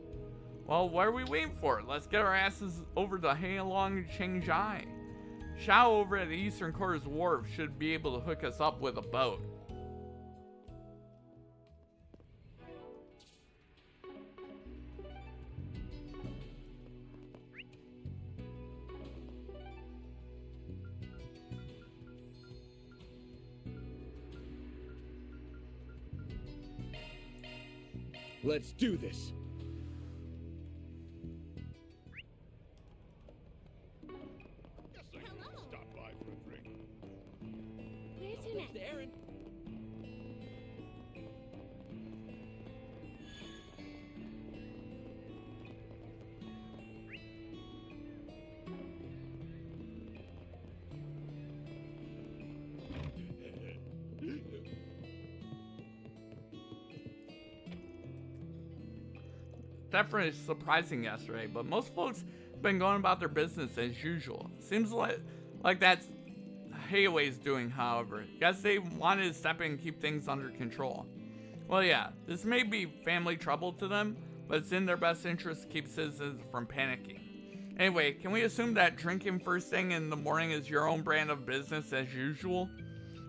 A: Well, what are we waiting for? Let's get our asses over to Heilong Shanghai. Shao over at the Eastern Quarters Wharf should be able to hook us up with a boat.
H: Let's do this.
C: Guess I can stop by for a drink.
B: Where's your next?
H: Aaron.
A: Definitely surprising yesterday, but most folks have been going about their business as usual. Seems like that's Hayway's doing, however. Guess they wanted to step in and keep things under control. Well, yeah, this may be family trouble to them, but it's in their best interest to keep citizens from panicking. Anyway, can we assume that drinking first thing in the morning is your own brand of business as usual?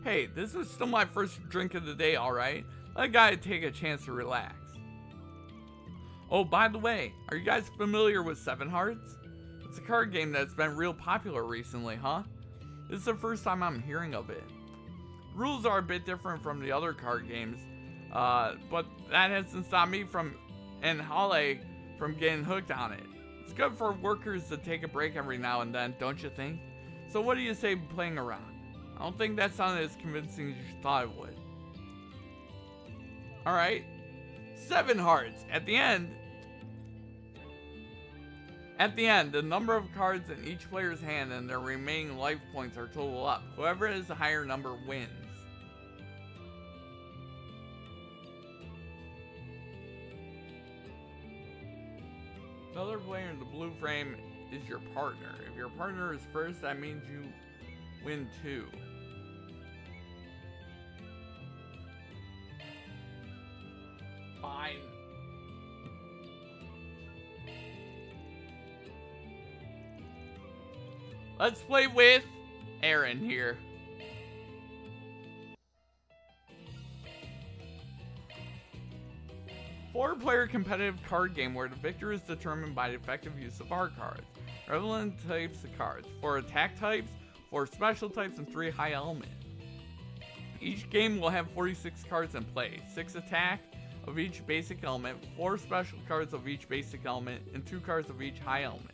A: Hey, this is still my first drink of the day, alright? Let a guy take a chance to relax. Oh, by the way, are you guys familiar with Seven Hearts? It's a card game that's been real popular recently, huh? This is the first time I'm hearing of it. The rules are a bit different from the other card games, but that hasn't stopped me and Hale from getting hooked on it. It's good for workers to take a break every now and then, don't you think? So what do you say playing around? I don't think that sounded as convincing as you thought it would. Alright. Seven Hearts. At the end, the number of cards in each player's hand and their remaining life points are totaled up. Whoever has the higher number wins. Another player in the blue frame is your partner. If your partner is first, that means you win too. Fine. Let's play with Aaron here. Four-player competitive card game where the victor is determined by the effective use of our cards. Relevant types of cards. 4 attack types, 4 special types, and 3 high element. Each game will have 46 cards in play. 6 attack of each basic element, 4 special cards of each basic element, and 2 cards of each high element.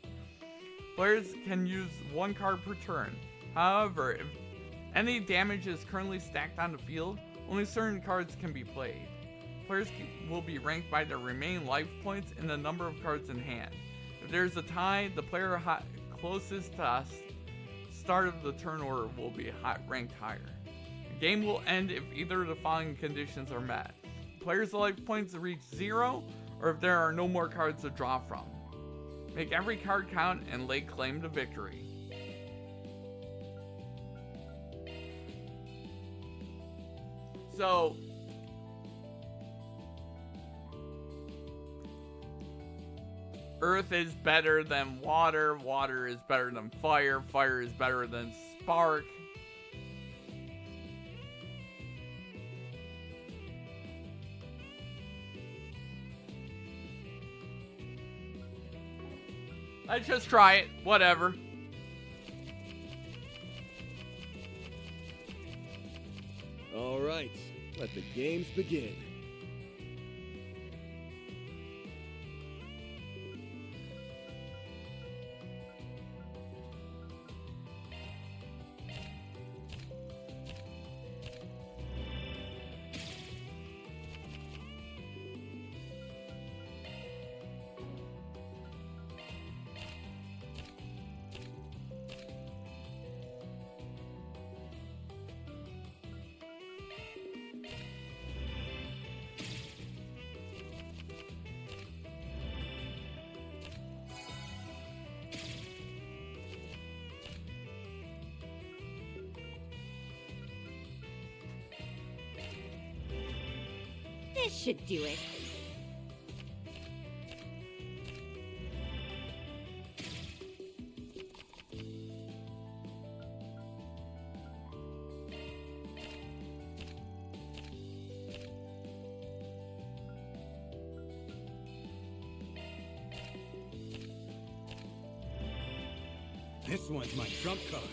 A: Players can use 1 card per turn. However, if any damage is currently stacked on the field, only certain cards can be played. Players will be ranked by their remaining life points and the number of cards in hand. If there's a tie, the player closest to start of the turn order will be ranked higher. The game will end if either of the following conditions are met. players' life points reach 0, or if there are no more cards to draw from. Make every card count and lay claim to victory. So, Earth is better than water, water is better than fire, fire is better than spark. Let's just try it, whatever.
D: All right, let the games begin.
I: This should do it.
H: This one's my trump card.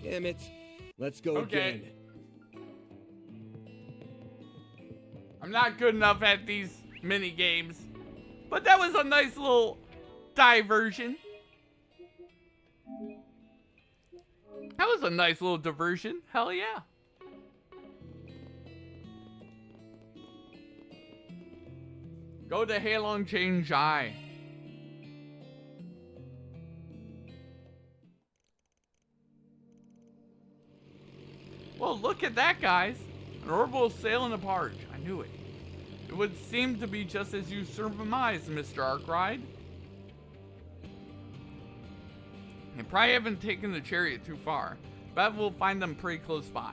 D: Damn it. Let's go again.
A: I'm not good enough at these mini games, but that was a nice little diversion. That was a nice little diversion. Hell yeah. Go to Halong Changjai. Well, look at that, guys. An orbital sail in a barge. I knew it. It would seem to be just as you surmised, Mr. Arkwright. They probably haven't taken the chariot too far. Bet we'll find them pretty close by.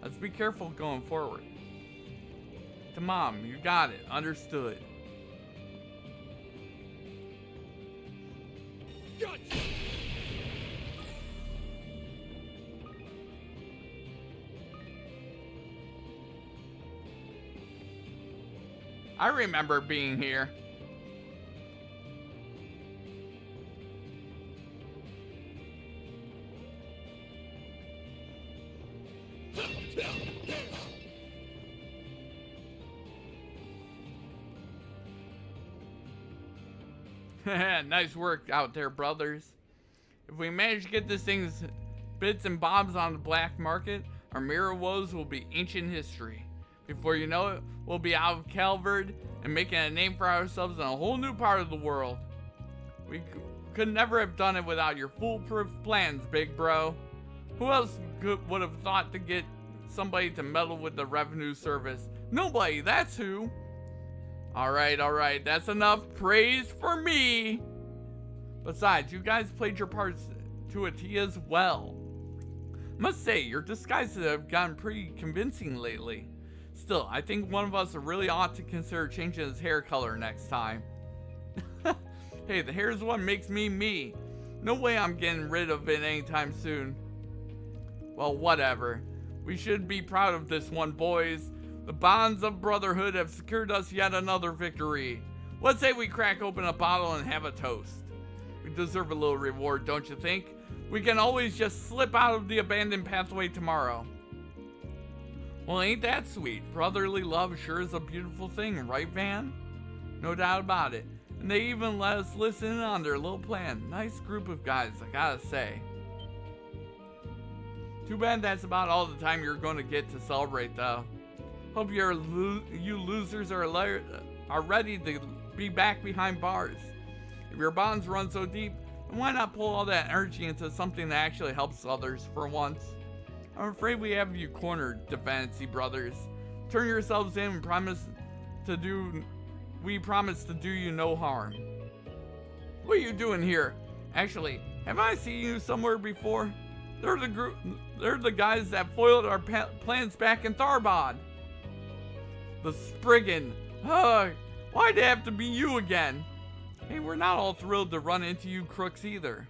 A: Let's be careful going forward. To Mom, you got it. Understood. I remember being here. Nice work out there, brothers. If we manage to get this thing's bits and bobs on the black market, our mirror woes will be ancient history. Before you know it, we'll be out of Calvard and making a name for ourselves in a whole new part of the world. We could never have done it without your foolproof plans, big bro. Who else would have thought to get somebody to meddle with the revenue service? Nobody, that's who. Alright, that's enough praise for me. Besides, you guys played your parts to a T as well. Must say, your disguises have gotten pretty convincing lately. Still, I think one of us really ought to consider changing his hair color next time. Hey, the hair is what makes me me. No way I'm getting rid of it anytime soon. Well, whatever. We should be proud of this one, boys. The bonds of brotherhood have secured us yet another victory. Let's say we crack open a bottle and have a toast. We deserve a little reward, don't you think? We can always just slip out of the abandoned pathway tomorrow. Well, ain't that sweet? Brotherly love sure is a beautiful thing, right, Van? No doubt about it. And they even let us listen in on their little plan. Nice group of guys, I gotta say. Too bad that's about all the time you're going to get to celebrate, though. Hope you losers are ready to be back behind bars. If your bonds run so deep, then why not pull all that energy into something that actually helps others for once? I'm afraid we have you cornered, the Fantasy Brothers. Turn yourselves in and we promise to do you no harm. What are you doing here? Actually, have I seen you somewhere before? They're the guys that foiled our plans back in Tharbod. The Spriggan. Ugh, why'd it have to be you again? Hey, we're not all thrilled to run into you crooks either.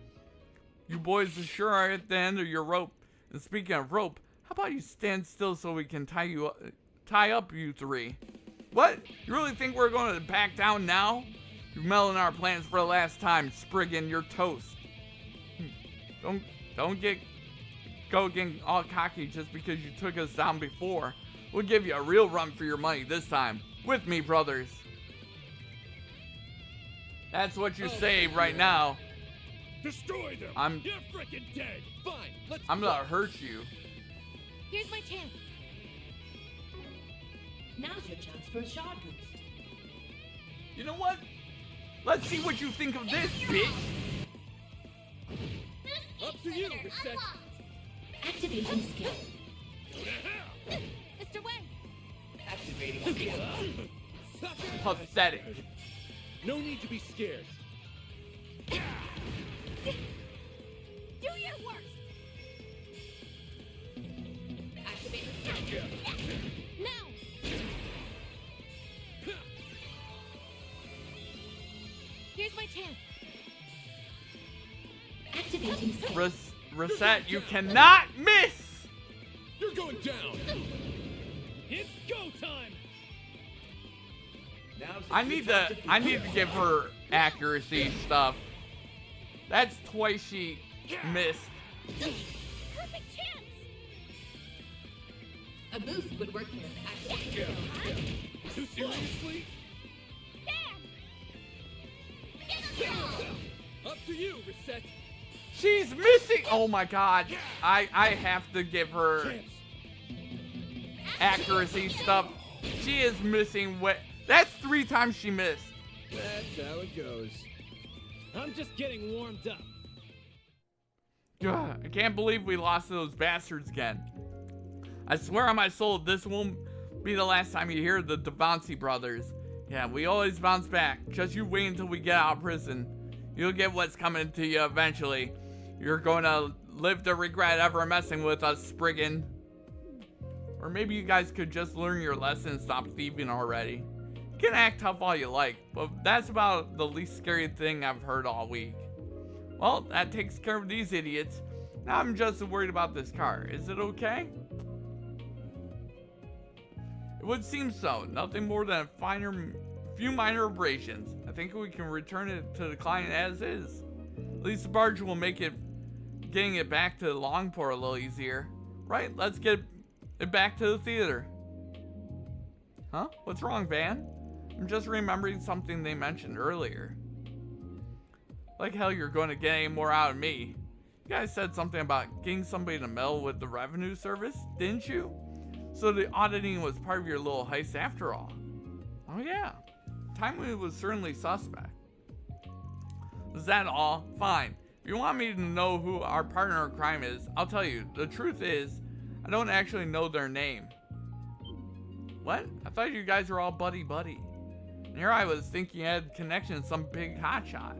A: You boys sure are at the end of your rope. And speaking of rope, how about you stand still so we can tie up you three? What? You really think we're going to back down now? You're meddling our plans for the last time, Spriggan. You're toast. Don't get all cocky just because you took us down before. We'll give you a real run for your money this time. With me, brothers. That's what you say right now.
C: Destroy them. You're freaking dead. Fine.
A: I'm gonna hurt you.
I: Here's my chance.
J: Now's your chance for a shard boost.
A: You know what? Let's see what you think of this, bitch.
C: Up to you, Reset.
J: Activating skill.
I: Mr. Wang.
G: Activating skill.
A: Pathetic.
C: No need to be scared.
I: Do your worst.
J: Activating skill.
I: Now. Here's my chance.
J: Activating skill.
A: Reset, you cannot miss!
C: You're going down. It's go time.
A: I need to give her accuracy stuff. That's twice she missed.
I: Perfect chance.
J: A boost would work here. Activating skill.
C: Seriously? Up to you, Reset.
A: She's missing! Oh my god. I have to give her accuracy stuff. She is missing that's 3 times she missed.
D: That's how it goes.
H: I'm just getting warmed up.
A: Ugh, I can't believe we lost to those bastards again. I swear on my soul, this won't be the last time you hear the Daybreak brothers. Yeah, we always bounce back. Just you wait until we get out of prison. You'll get what's coming to you eventually. You're going to live to regret ever messing with us, Spriggan. Or maybe you guys could just learn your lesson and stop thieving already. You can act tough all you like, but that's about the least scary thing I've heard all week. Well, that takes care of these idiots. Now I'm just worried about this car. Is it okay? It would seem so. Nothing more than a few minor abrasions. I think we can return it to the client as is. At least the barge will make getting it back to Langport a little easier. Right, let's get it back to the theater. Huh? What's wrong, Van? I'm just remembering something they mentioned earlier. Like hell you're going to get any more out of me. You guys said something about getting somebody to meddle with the revenue service, didn't you? So the auditing was part of your little heist after all. Oh yeah. Timely was certainly suspect. Is that all? Fine. If you want me to know who our partner in crime is, I'll tell you. The truth is, I don't actually know their name. What? I thought you guys were all buddy-buddy. And here I was thinking you had connection to some big hotshot.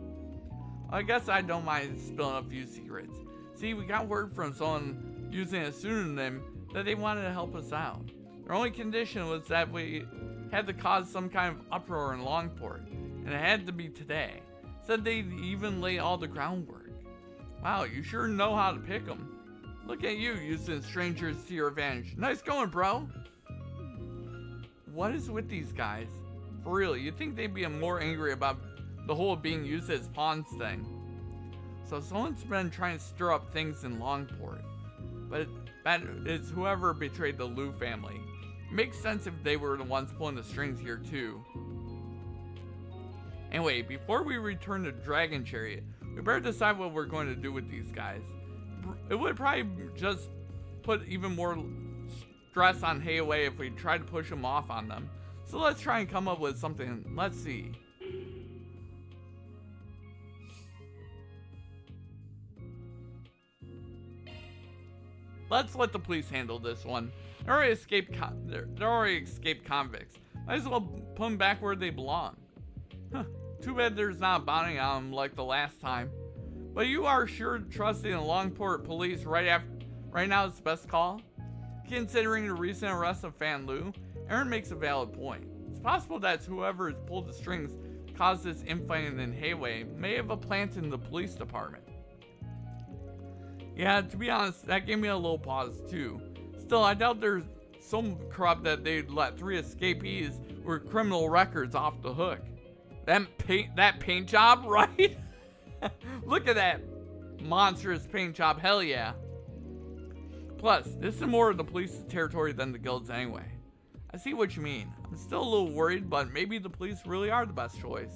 A: I guess I don't mind spilling a few secrets. See, we got word from someone using a pseudonym that they wanted to help us out. Their only condition was that we had to cause some kind of uproar in Langport, and it had to be today. Said they'd even lay all the groundwork. Wow, you sure know how to pick them. Look at you using strangers to your advantage. Nice going, bro. What is with these guys? For real, you'd think they'd be more angry about the whole being used as pawns thing. So someone's been trying to stir up things in Langport. But that is whoever betrayed the Liu family. It makes sense if they were the ones pulling the strings here too. Anyway, before we return to Dragon Chariot, we better decide what we're going to do with these guys. It would probably just put even more stress on Heiwei if we tried to push them off on them. So let's try and come up with something. Let's see. Let's let the police handle this one. They're already escaped convicts. Might as well put them back where they belong. Huh. Too bad there's not a bounty on them like the last time. But you are sure trusting the Langport police right now is the best call? Considering the recent arrest of Fan Lu, Aaron makes a valid point. It's possible that whoever has pulled the strings caused this infighting in Hayway may have a plant in the police department. Yeah, to be honest, that gave me a little pause too. Still, I doubt there's so corrupt that they'd let 3 escapees with criminal records off the hook. That paint job, right? Look at that monstrous paint job, hell yeah. Plus, this is more of the police's territory than the guild's anyway. I see what you mean. I'm still a little worried, but maybe the police really are the best choice.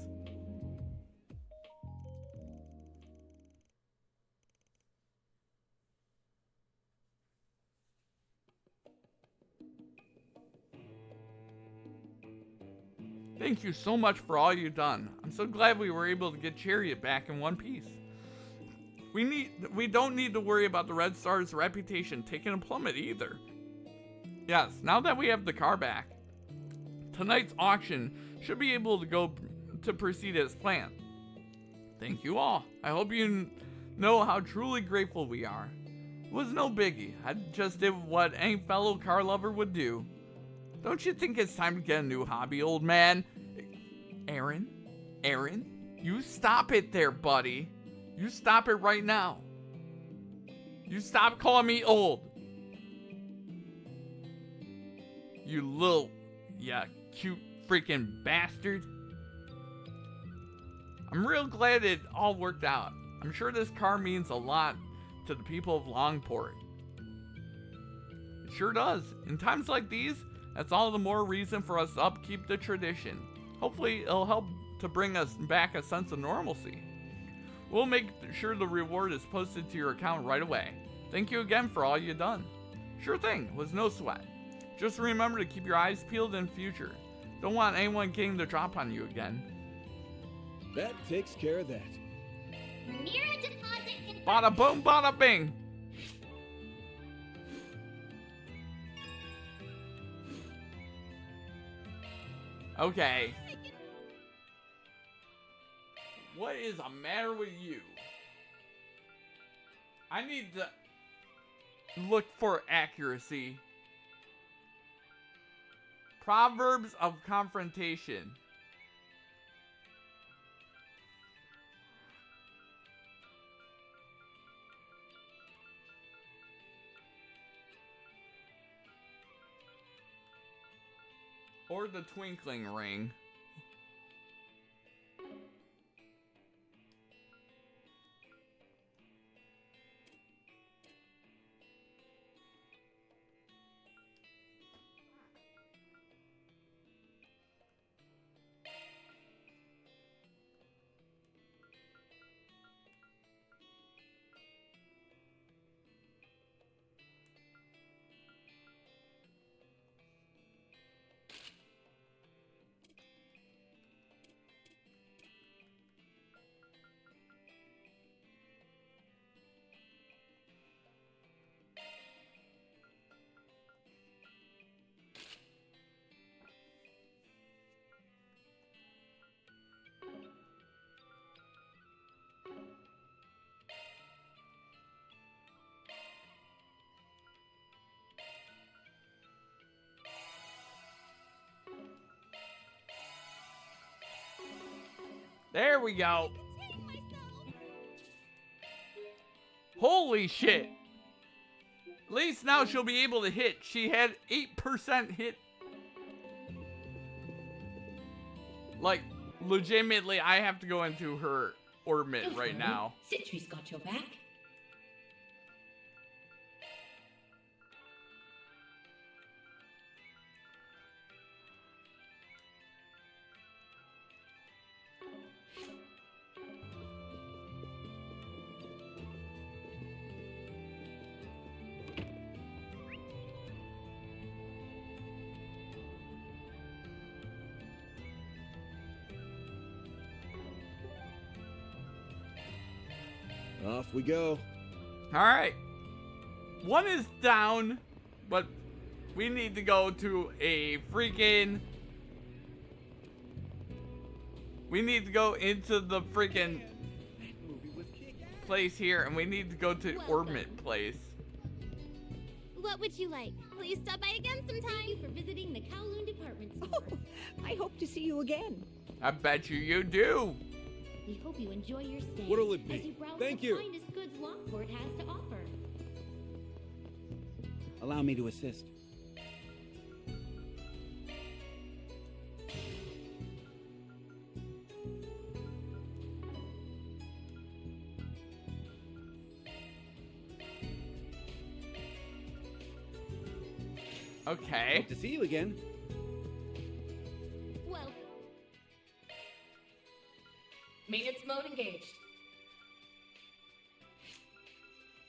A: Thank you so much for all you've done. I'm so glad we were able to get Chariot back in one piece. We don't need to worry about the Red Star's reputation taking a plummet either. Yes, now that we have the car back, tonight's auction should be able to go to proceed as planned. Thank you all. I hope you know how truly grateful we are. It was no biggie. I just did what any fellow car lover would do. Don't you think it's time to get a new hobby, old man? Aaron, you stop it there, buddy. You stop it right now. You stop calling me old. You little, cute freaking bastard. I'm real glad it all worked out. I'm sure this car means a lot to the people of Langport. It sure does. In times like these, that's all the more reason for us to upkeep the tradition. Hopefully, it'll help to bring us back a sense of normalcy. We'll make sure the reward is posted to your account right away. Thank you again for all you've done. Sure thing, it was no sweat. Just remember to keep your eyes peeled in future. Don't want anyone getting the drop on you again.
D: That takes care of that.
B: Mirror deposit confirmed.
A: Bada boom, bada bing. Okay. What is the matter with you? I need to look for accuracy. Proverbs of confrontation. Or the twinkling ring. There we go. Holy shit. At least now she'll be able to hit. She had 8% hit. Like, legitimately, I have to go into her orbit right now.
J: Citri's got your back.
D: Off we go.
A: All right. one is down, but we need to go to a freaking... We need to go into the freaking place here, and we need to go to Orbit Place.
B: What would you like? Will you stop by again sometime? Thank you for visiting the Kowloon department store.
K: I hope to see you again.
A: I bet you do.
B: We hope you enjoy your stay.
C: What'll it be?
B: As you browse
C: Thank
B: the
C: you.
B: finest goods Langport has to offer.
L: Allow me to assist.
A: Okay.
L: Hope to see you again.
B: Well,
J: Maintenance mode engaged.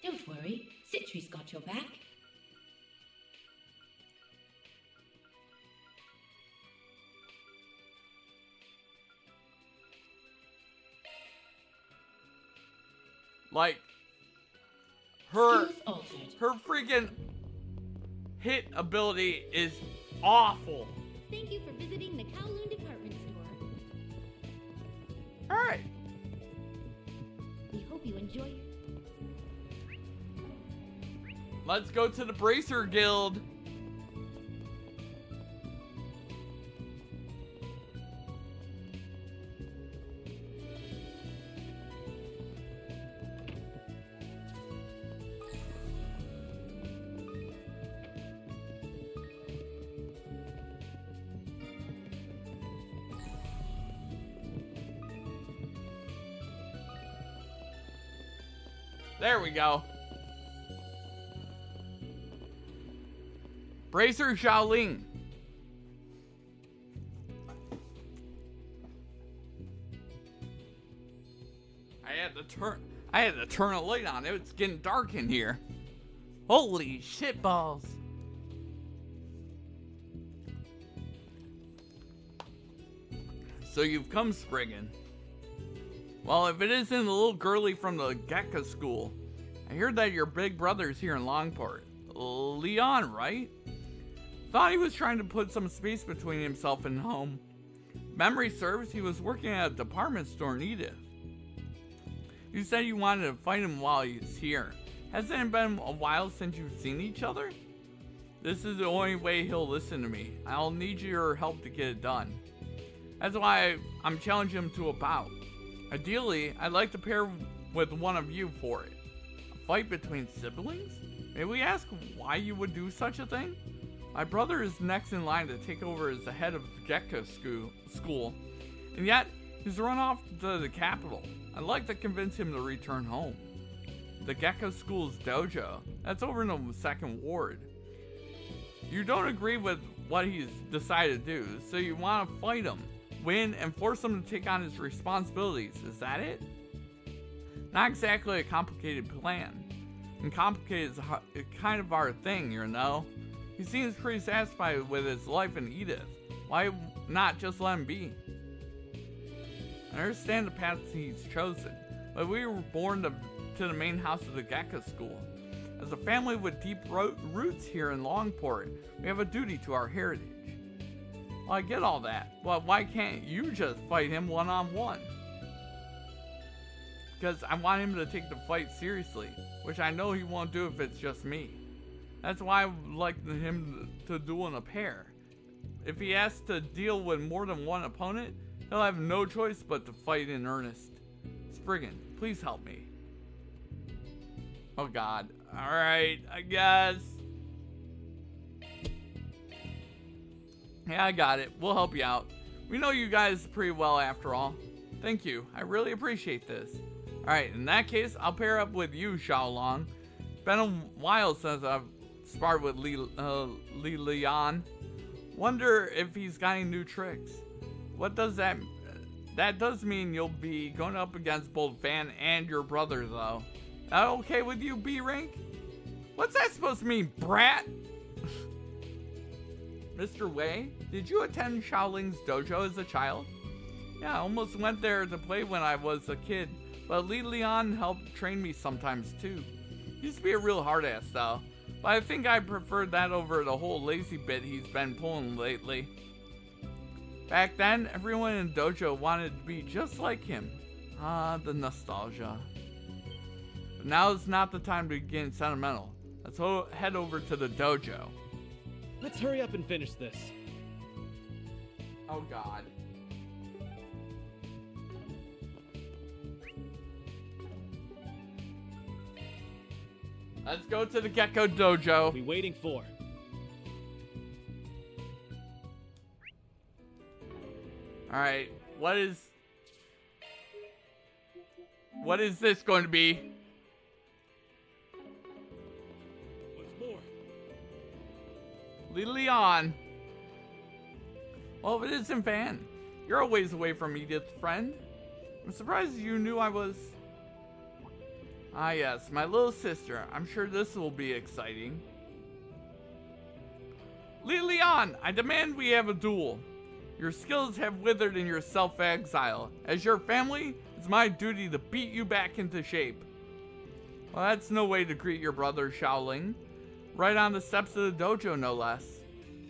J: Don't worry, Citri's got your back.
A: Like, her
J: Skills altered.
A: freaking hit ability is awful.
B: thank you for visiting the Kowloon department store.
A: Alright.
B: We hope you enjoy your...
A: Let's go to the Bracer Guild. There we go. Bracer Xiaoling. I had to turn a light on. It's getting dark in here. Holy shit balls. So you've come, Spriggan. Well, if it isn't the little girlie from the Gekka school, I heard that your big brother's here in Langport. Leon, right? Thought he was trying to put some space between himself and home. Memory serves, he was working at a department store in Edith. You said you wanted to fight him while he's here. Hasn't it been a while since you've seen each other? This is the only way he'll listen to me. I'll need your help to get it done. That's why I'm challenging him to a bout. Ideally, I'd like to pair with one of you for it. A fight between siblings? May we ask why you would do such a thing? My brother is next in line to take over as the head of the Gekka school, and yet he's run off to the capital. I'd like to convince him to return home. The Gekka school's dojo, that's over in the 2nd ward. You don't agree with what he's decided to do, so you want to fight him, win, and force him to take on his responsibilities. Is that it? Not exactly a complicated plan. And complicated is kind of our thing, you know. He seems pretty satisfied with his life in Edith. Why not just let him be? I understand the path he's chosen, but we were born to the main house of the Gekka school. As a family with deep roots here in Langport, we have a duty to our heritage. Well, I get all that, but why can't you just fight him one-on-one? Because I want him to take the fight seriously, which I know he won't do if it's just me. That's why I would like him to duel in a pair. If he has to deal with more than one opponent, he'll have no choice but to fight in earnest. Spriggan, please help me. Oh god. Alright, I guess. Yeah, I got it. We'll help you out. We know you guys pretty well after all. Thank you. I really appreciate this. Alright, in that case, I'll pair up with you, Xiaolong. Been a while since I've sparred with Leon. Wonder if he's got any new tricks. What does that... That does mean you'll be going up against both Van and your brother, though. That okay with you, B-Rank? What's that supposed to mean, brat? Mr. Wei, did you attend Xiaoling's dojo as a child? Yeah, I almost went there to play when I was a kid, but Leon helped train me sometimes too. Used to be a real hard ass though, but I think I preferred that over the whole lazy bit he's been pulling lately. Back then, everyone in dojo wanted to be just like him. Ah, the nostalgia. But now is not the time to get sentimental. Let's head over to the dojo.
H: Let's hurry up and finish this.
A: Oh God. Let's go to the Gecko Dojo.
H: We waiting for?
A: Alright, what is this going to be?
C: What's more?
A: Leon. Well, if it isn't Van, you're a ways away from Edith's friend. I'm surprised you knew I was. Ah yes, my little sister. I'm sure this will be exciting. Leon, I demand we have a duel. Your skills have withered in your self-exile. As your family, it's my duty to beat you back into shape. Well, that's no way to greet your brother, Shaoling. Right on the steps of the dojo, no less.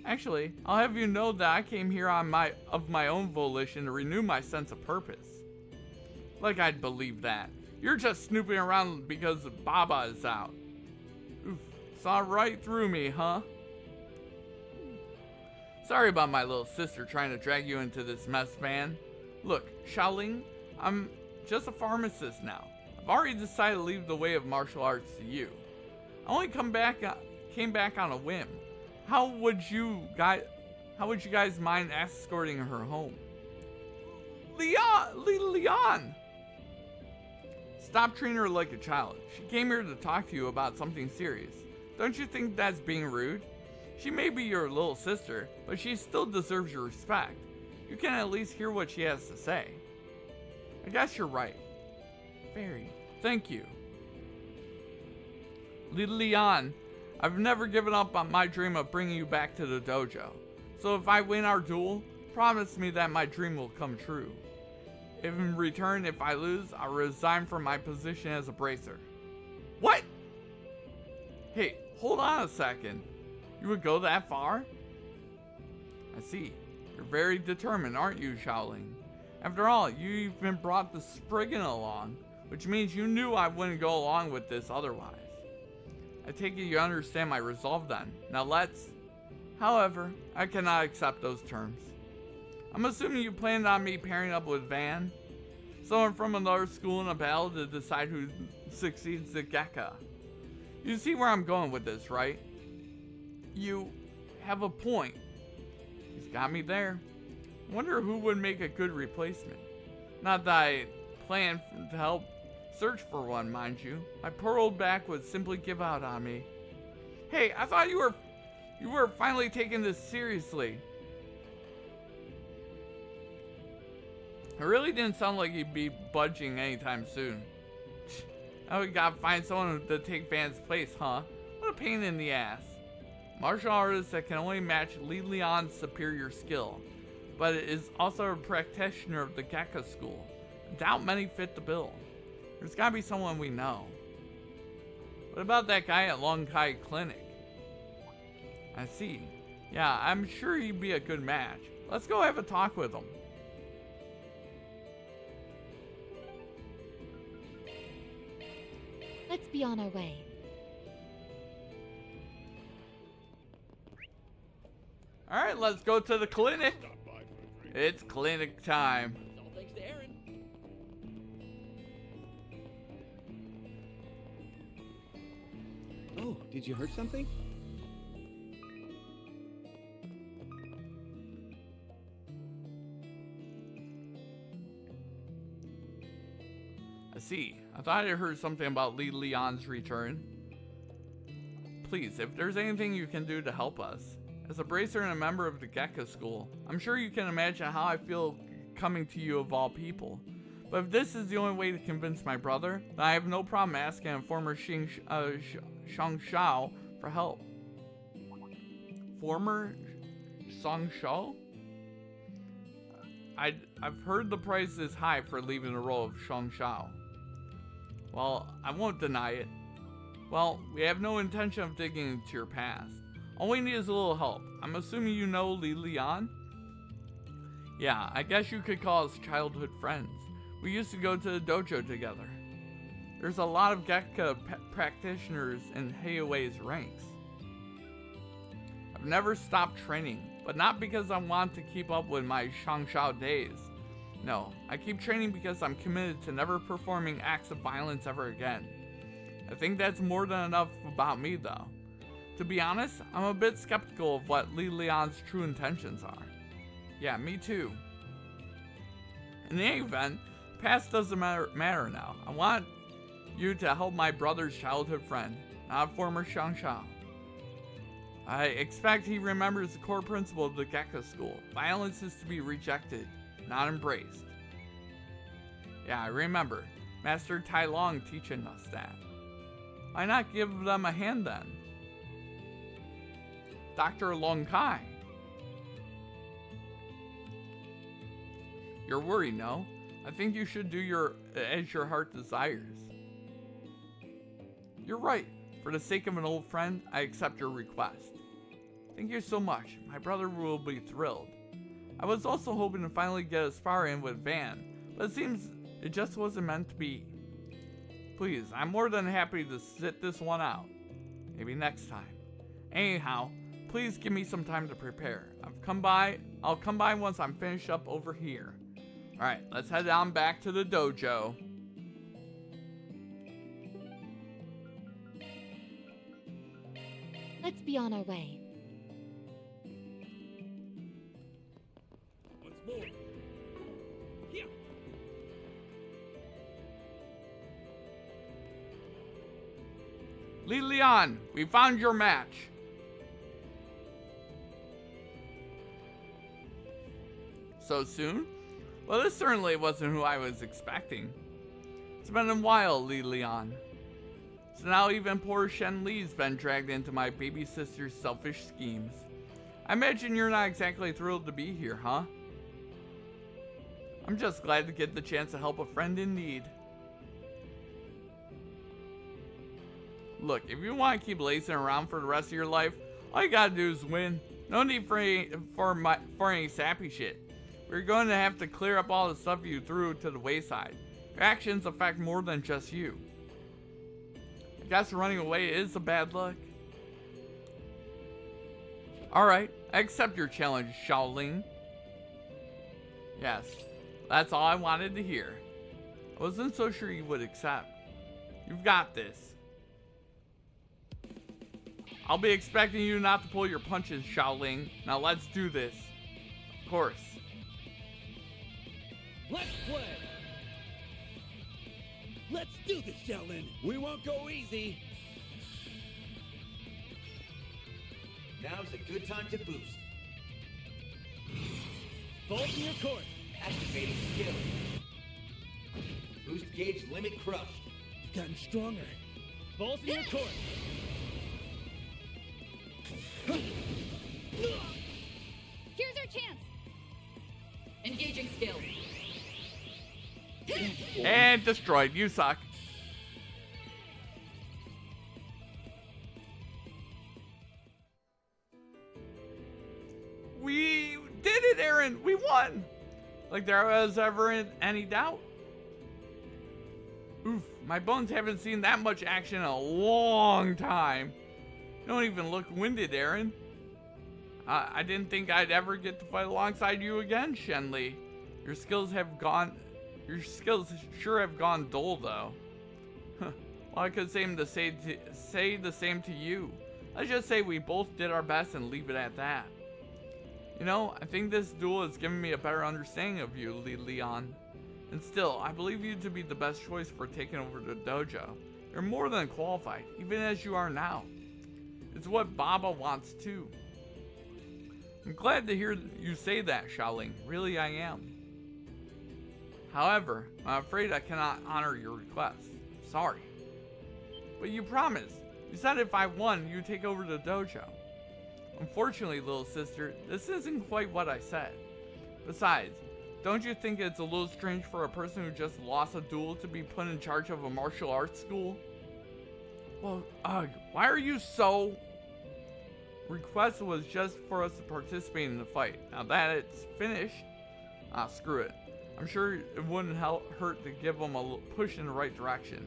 A: Actually, I'll have you know that I came here of my own volition to renew my sense of purpose. Like I'd believe that. You're just snooping around because Baba is out. Oof, saw right through me, huh? Sorry about my little sister trying to drag you into this mess, Van. Look, Shaoling, I'm just a pharmacist now. I've already decided to leave the way of martial arts to you. I only came back on a whim. How would you guys mind escorting her home? Leon! Stop treating her like a child. She came here to talk to you about something serious. Don't you think that's being rude? She may be your little sister, but she still deserves your respect. You can at least hear what she has to say. I guess you're right. Very. Thank you. Leon, I've never given up on my dream of bringing you back to the dojo. So if I win our duel, promise me that my dream will come true. In return, if I lose, I'll resign from my position as a bracer. What? Hey, hold on a second. You would go that far? I see. You're very determined, aren't you, Shaoling? After all, you even brought the Spriggan along, which means you knew I wouldn't go along with this otherwise. I take it you understand my resolve then. Now let's... However, I cannot accept those terms. I'm assuming you planned on me pairing up with Van, someone from another school in a battle to decide who succeeds the Gekka. You see where I'm going with this, right? You have a point. He's got me there. Wonder who would make a good replacement. Not that I plan to help search for one, mind you. My poor old back would simply give out on me. Hey, I thought you were finally taking this seriously. It really didn't sound like you'd be budging anytime soon. Now we gotta find someone to take Van's place, huh? What a pain in the ass. Martial artist that can only match Leon's superior skill, but is also a practitioner of the Gekka school. I doubt many fit the bill. There's gotta be someone we know. What about that guy at Long Kai Clinic? I see. Yeah, I'm sure he'd be a good match. Let's go have a talk with him.
I: Let's be on our way.
A: Alright, let's go to the clinic. It's clinic time.
E: All thanks to Aaron.
L: Oh, did you hurt something?
A: I see. I thought I heard something about Leon's return. Please, if there's anything you can do to help us. As a bracer and a member of the Gekka school, I'm sure you can imagine how I feel coming to you of all people. But if this is the only way to convince my brother, then I have no problem asking a former Shang Shao for help. Former Shang Shao? I've heard the price is high for leaving the role of Shang Shao. Well, I won't deny it. Well, we have no intention of digging into your past. All we need is a little help. I'm assuming you know Li Lian? Yeah, I guess you could call us childhood friends. We used to go to the dojo together. There's a lot of Gekka practitioners in Heiwei's ranks. I've never stopped training, but not because I want to keep up with my Shangshao days. No, I keep training because I'm committed to never performing acts of violence ever again. I think that's more than enough about me, though. To be honest, I'm a bit skeptical of what Li Lian's true intentions are. Yeah, me too. In any event, past doesn't matter now. I want you to help my brother's childhood friend, not a former Shangshao. I expect he remembers the core principle of the Gekka school. Violence is to be rejected, not embraced. Yeah, I remember. Master Tai Long teaching us that. Why not give them a hand then? Dr. Long Kai. You're worried, no? I think you should do as your heart desires. You're right. For the sake of an old friend, I accept your request. Thank you so much. My brother will be thrilled. I was also hoping to finally get a spar in with Van, but it seems it just wasn't meant to be. Please, I'm more than happy to sit this one out. Maybe next time. Anyhow, please give me some time to prepare. I'll come by once I'm finished up over here. Alright, let's head on back to the dojo.
I: Let's be on our way.
C: Once more. Here.
A: Li Lian, we found your match. So soon? Well, this certainly wasn't who I was expecting. It's been a while, Li Lian. So now even poor Shen Li's been dragged into my baby sister's selfish schemes. I imagine you're not exactly thrilled to be here, huh? I'm just glad to get the chance to help a friend in need. Look, if you want to keep lacing around for the rest of your life, all you gotta do is win. No need for any sappy shit. We're going to have to clear up all the stuff you threw to the wayside. Your actions affect more than just you. I guess running away is a bad luck. Alright, I accept your challenge, Shaoling. Yes, that's all I wanted to hear. I wasn't so sure you would accept. You've got this. I'll be expecting you not to pull your punches, Shaoling. Now let's do this. Of course.
H: Let's play! Let's do this, Shaolin! We won't go easy!
G: Now's a good time to boost.
H: Vault in your court!
G: Activating skill. Boost gauge limit crushed.
H: You've gotten stronger. Vault in your court!
I: Here's our chance.
J: Engaging skill.
A: And destroyed. You suck. We did it, Aaron. We won. Like there was ever any doubt. Oof, my bones haven't seen that much action in a long time. You don't even look winded, Aaron. I didn't think I'd ever get to fight alongside you again, Shen Li. Your skills sure have gone dull, though. Well, I could say the same to you. Let's just say we both did our best and leave it at that. You know, I think this duel has given me a better understanding of you, Li Lian. And still, I believe you to be the best choice for taking over the dojo. You're more than qualified, even as you are now. It's what Baba wants too. I'm glad to hear you say that, Shaoling. Really, I am. However, I'm afraid I cannot honor your request. Sorry. But you promised. You said if I won, you'd take over the dojo. Unfortunately, little sister, this isn't quite what I said. Besides, don't you think it's a little strange for a person who just lost a duel to be put in charge of a martial arts school? Well, why are you so... Request was just for us to participate in the fight. Now that it's finished, screw it. I'm sure it wouldn't hurt to give them a push in the right direction.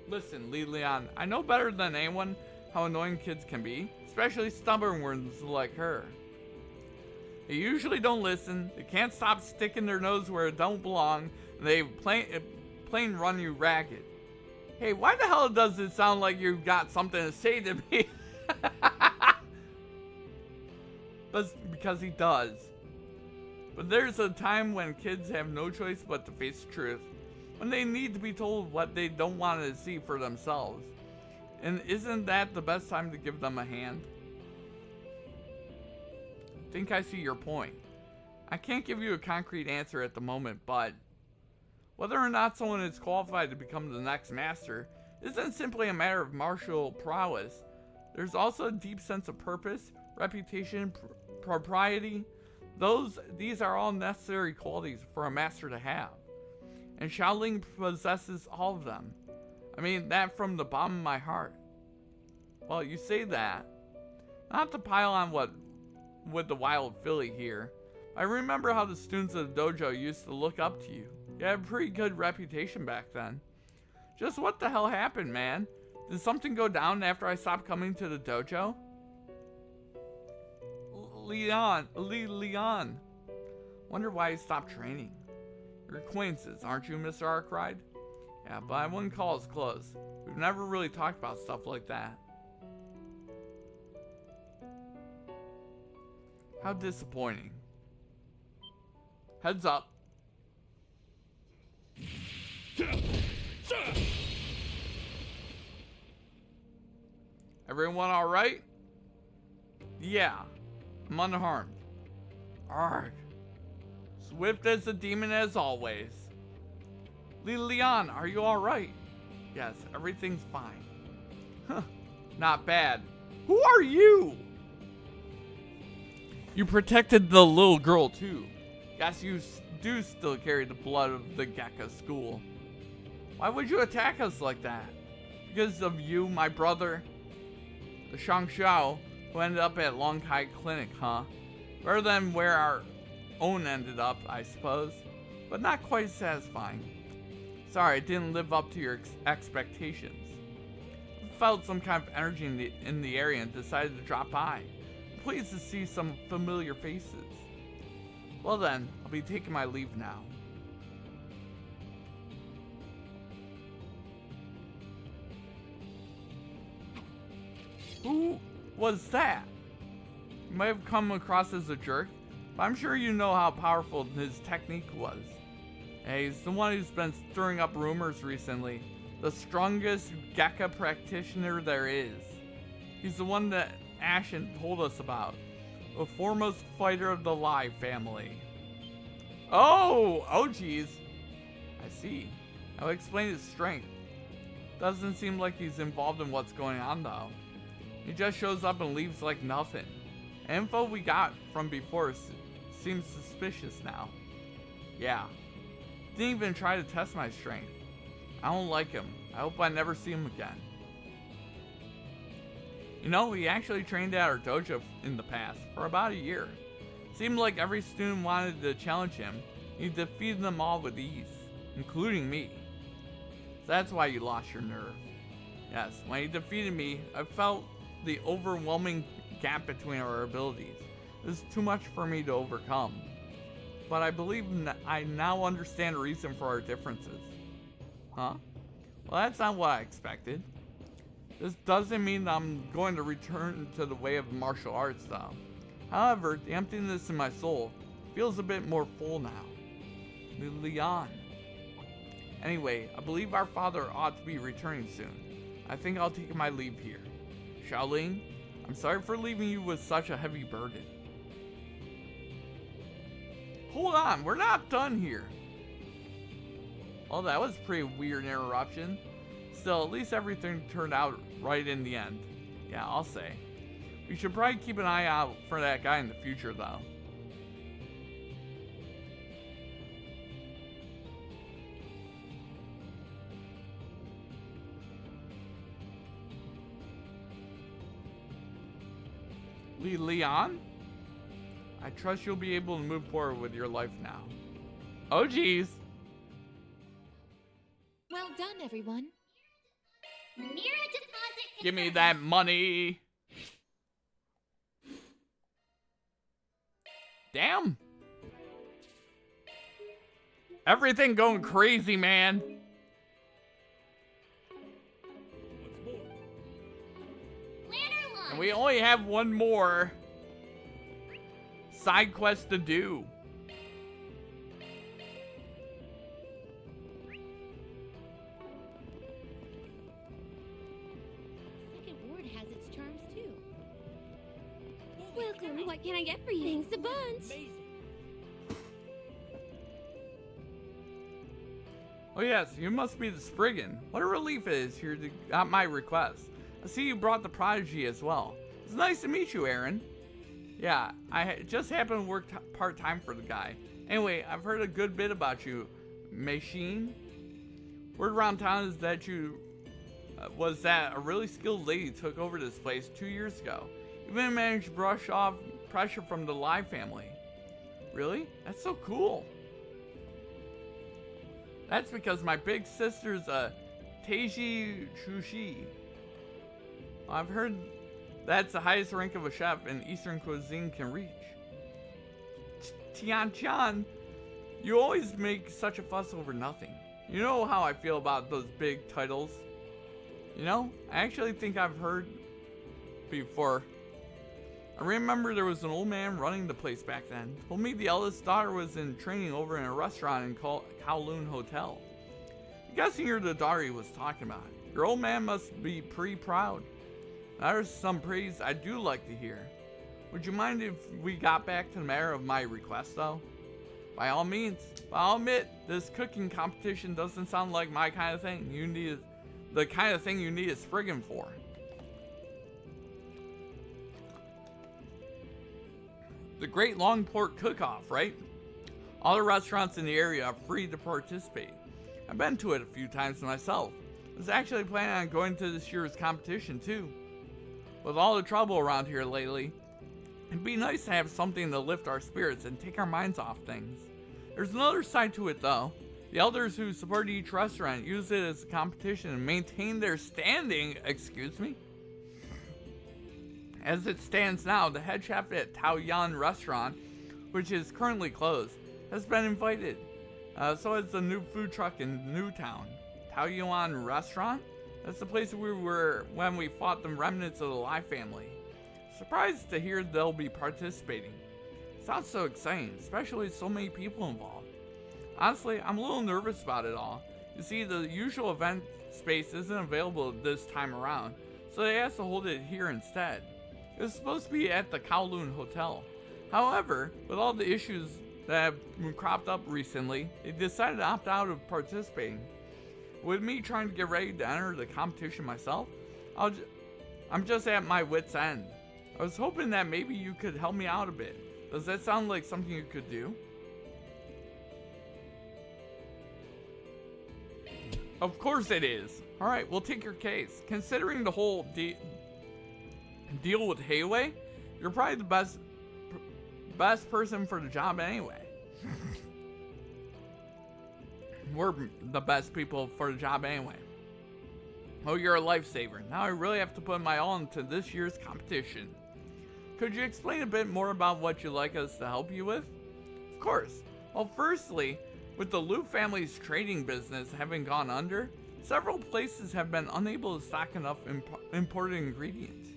A: Listen, Leon, I know better than anyone how annoying kids can be, especially stubborn ones like her. They usually don't listen, they can't stop sticking their nose where it don't belong, and they plain run you ragged. Hey, why the hell does it sound like you got something to say to me? But because he does. But there's a time when kids have no choice but to face the truth. When they need to be told what they don't want to see for themselves. And isn't that the best time to give them a hand? I think I see your point. I can't give you a concrete answer at the moment, but whether or not someone is qualified to become the next master isn't simply a matter of martial prowess. There's also a deep sense of purpose, reputation, propriety. These are all necessary qualities for a master to have. And Shaolin possesses all of them. I mean that from the bottom of my heart. Well, you say that. Not to pile on with the wild filly here. I remember how the students of the dojo used to look up to you. You had a pretty good reputation back then. Just what the hell happened, man? Did something go down after I stopped coming to the dojo? Leon. Wonder why he stopped training. You're acquaintances, aren't you, Mr. Arkwright? Yeah, but I wouldn't call us close. We've never really talked about stuff like that. How disappointing. Heads up. Everyone alright? Yeah, I'm unharmed. Arg. Swift as a demon as always. Leon, are you alright? Yes, everything's fine. Huh, not bad. Who are you? You protected the little girl too. Guess you do still carry the blood of the Gekka school. Why would you attack us like that? Because of you, my brother? The Shangxiao, who ended up at Longkai Clinic, huh? Better than where our own ended up, I suppose. But not quite satisfying. Sorry, I didn't live up to your expectations. I felt some kind of energy in the area and decided to drop by. I'm pleased to see some familiar faces. Well then, I'll be taking my leave now. Who was that? You might have come across as a jerk, but I'm sure you know how powerful his technique was. Hey, he's the one who's been stirring up rumors recently. The strongest Gekka practitioner there is. He's the one that Ashen told us about. The foremost fighter of the Lai family. Oh geez. I see. I'll explain his strength. Doesn't seem like he's involved in what's going on though. He just shows up and leaves like nothing. Info we got from before seems suspicious now. Yeah. Didn't even try to test my strength. I don't like him. I hope I never see him again. You know, he actually trained at our dojo in the past for about a year. Seemed like every student wanted to challenge him. He defeated them all with ease, including me. So that's why you lost your nerve. Yes, when he defeated me, I felt the overwhelming gap between our abilities. It was too much for me to overcome. But I believe I now understand the reason for our differences. Huh? Well, that's not what I expected. This doesn't mean that I'm going to return to the way of martial arts though. However, the emptiness in my soul feels a bit more full now. Leon. Anyway, I believe our father ought to be returning soon. I think I'll take my leave here. Shaolin, I'm sorry for leaving you with such a heavy burden. Hold on, we're not done here. Well, that was a pretty weird interruption. Still, at least everything turned out right in the end. Yeah, I'll say. We should probably keep an eye out for that guy in the future, though. Leon? I trust you'll be able to move forward with your life now. Oh, geez.
I: Well done, everyone.
B: Mirror deposit.
A: Give me that money. Damn. Everything going crazy, man. And we only have one more side quest to do.
I: Second Ward has its charms too.
M: Welcome. What can I get for you? Thanks a bunch.
A: Oh yes, you must be the Spriggan. What a relief it is here at my request. I see you brought the Prodigy as well. It's nice to meet you, Aaron. Yeah, I just happened to work part-time for the guy. Anyway, I've heard a good bit about you, Machine. Word around town is that was that a really skilled lady took over this place 2 years ago. Even managed to brush off pressure from the Lai family. Really? That's so cool. That's because my big sister's a Teiji Chushi. I've heard that's the highest rank of a chef in Eastern cuisine can reach. Tian, you always make such a fuss over nothing. You know how I feel about those big titles. You know, I actually think I've heard before. I remember there was an old man running the place back then. Told me the eldest daughter was in training over in a restaurant in Kowloon Hotel. I'm guessing you're the daughter he was talking about. Your old man must be pretty proud. There's some praise I do like to hear. Would you mind if we got back to the matter of my request, though? By all means. But I'll admit, this cooking competition doesn't sound like my kind of thing. You need the kind of thing you need a Spriggan for. The Great Langport Cook-Off, right? All the restaurants in the area are free to participate. I've been to it a few times myself. I was actually planning on going to this year's competition, too. With all the trouble around here lately, it'd be nice to have something to lift our spirits and take our minds off things. There's another side to it though. The elders who support each restaurant use it as a competition and maintain their standing, excuse me? As it stands now, the head chef at Taoyuan restaurant, which is currently closed, has been invited. So is the new food truck in Newtown. Taoyuan restaurant? That's the place we were when we fought the remnants of the Lai family. Surprised to hear they'll be participating. Sounds so exciting, especially with so many people involved. Honestly, I'm a little nervous about it all. You see, the usual event space isn't available this time around, so they asked to hold it here instead. It was supposed to be at the Kowloon Hotel. However, with all the issues that have cropped up recently, they decided to opt out of participating. With me trying to get ready to enter the competition myself, I'm just at my wit's end. I was hoping that maybe you could help me out a bit. Does that sound like something you could do? Of course it is. Alright, we'll take your case. Considering the whole deal with Hayway, you're probably the best person for the job anyway. We're the best people for the job anyway. Oh, you're a lifesaver. Now I really have to put my all into this year's competition. Could you explain a bit more about what you'd like us to help you with? Of course. Well, firstly, with the Liu family's trading business having gone under, several places have been unable to stock enough imported ingredients.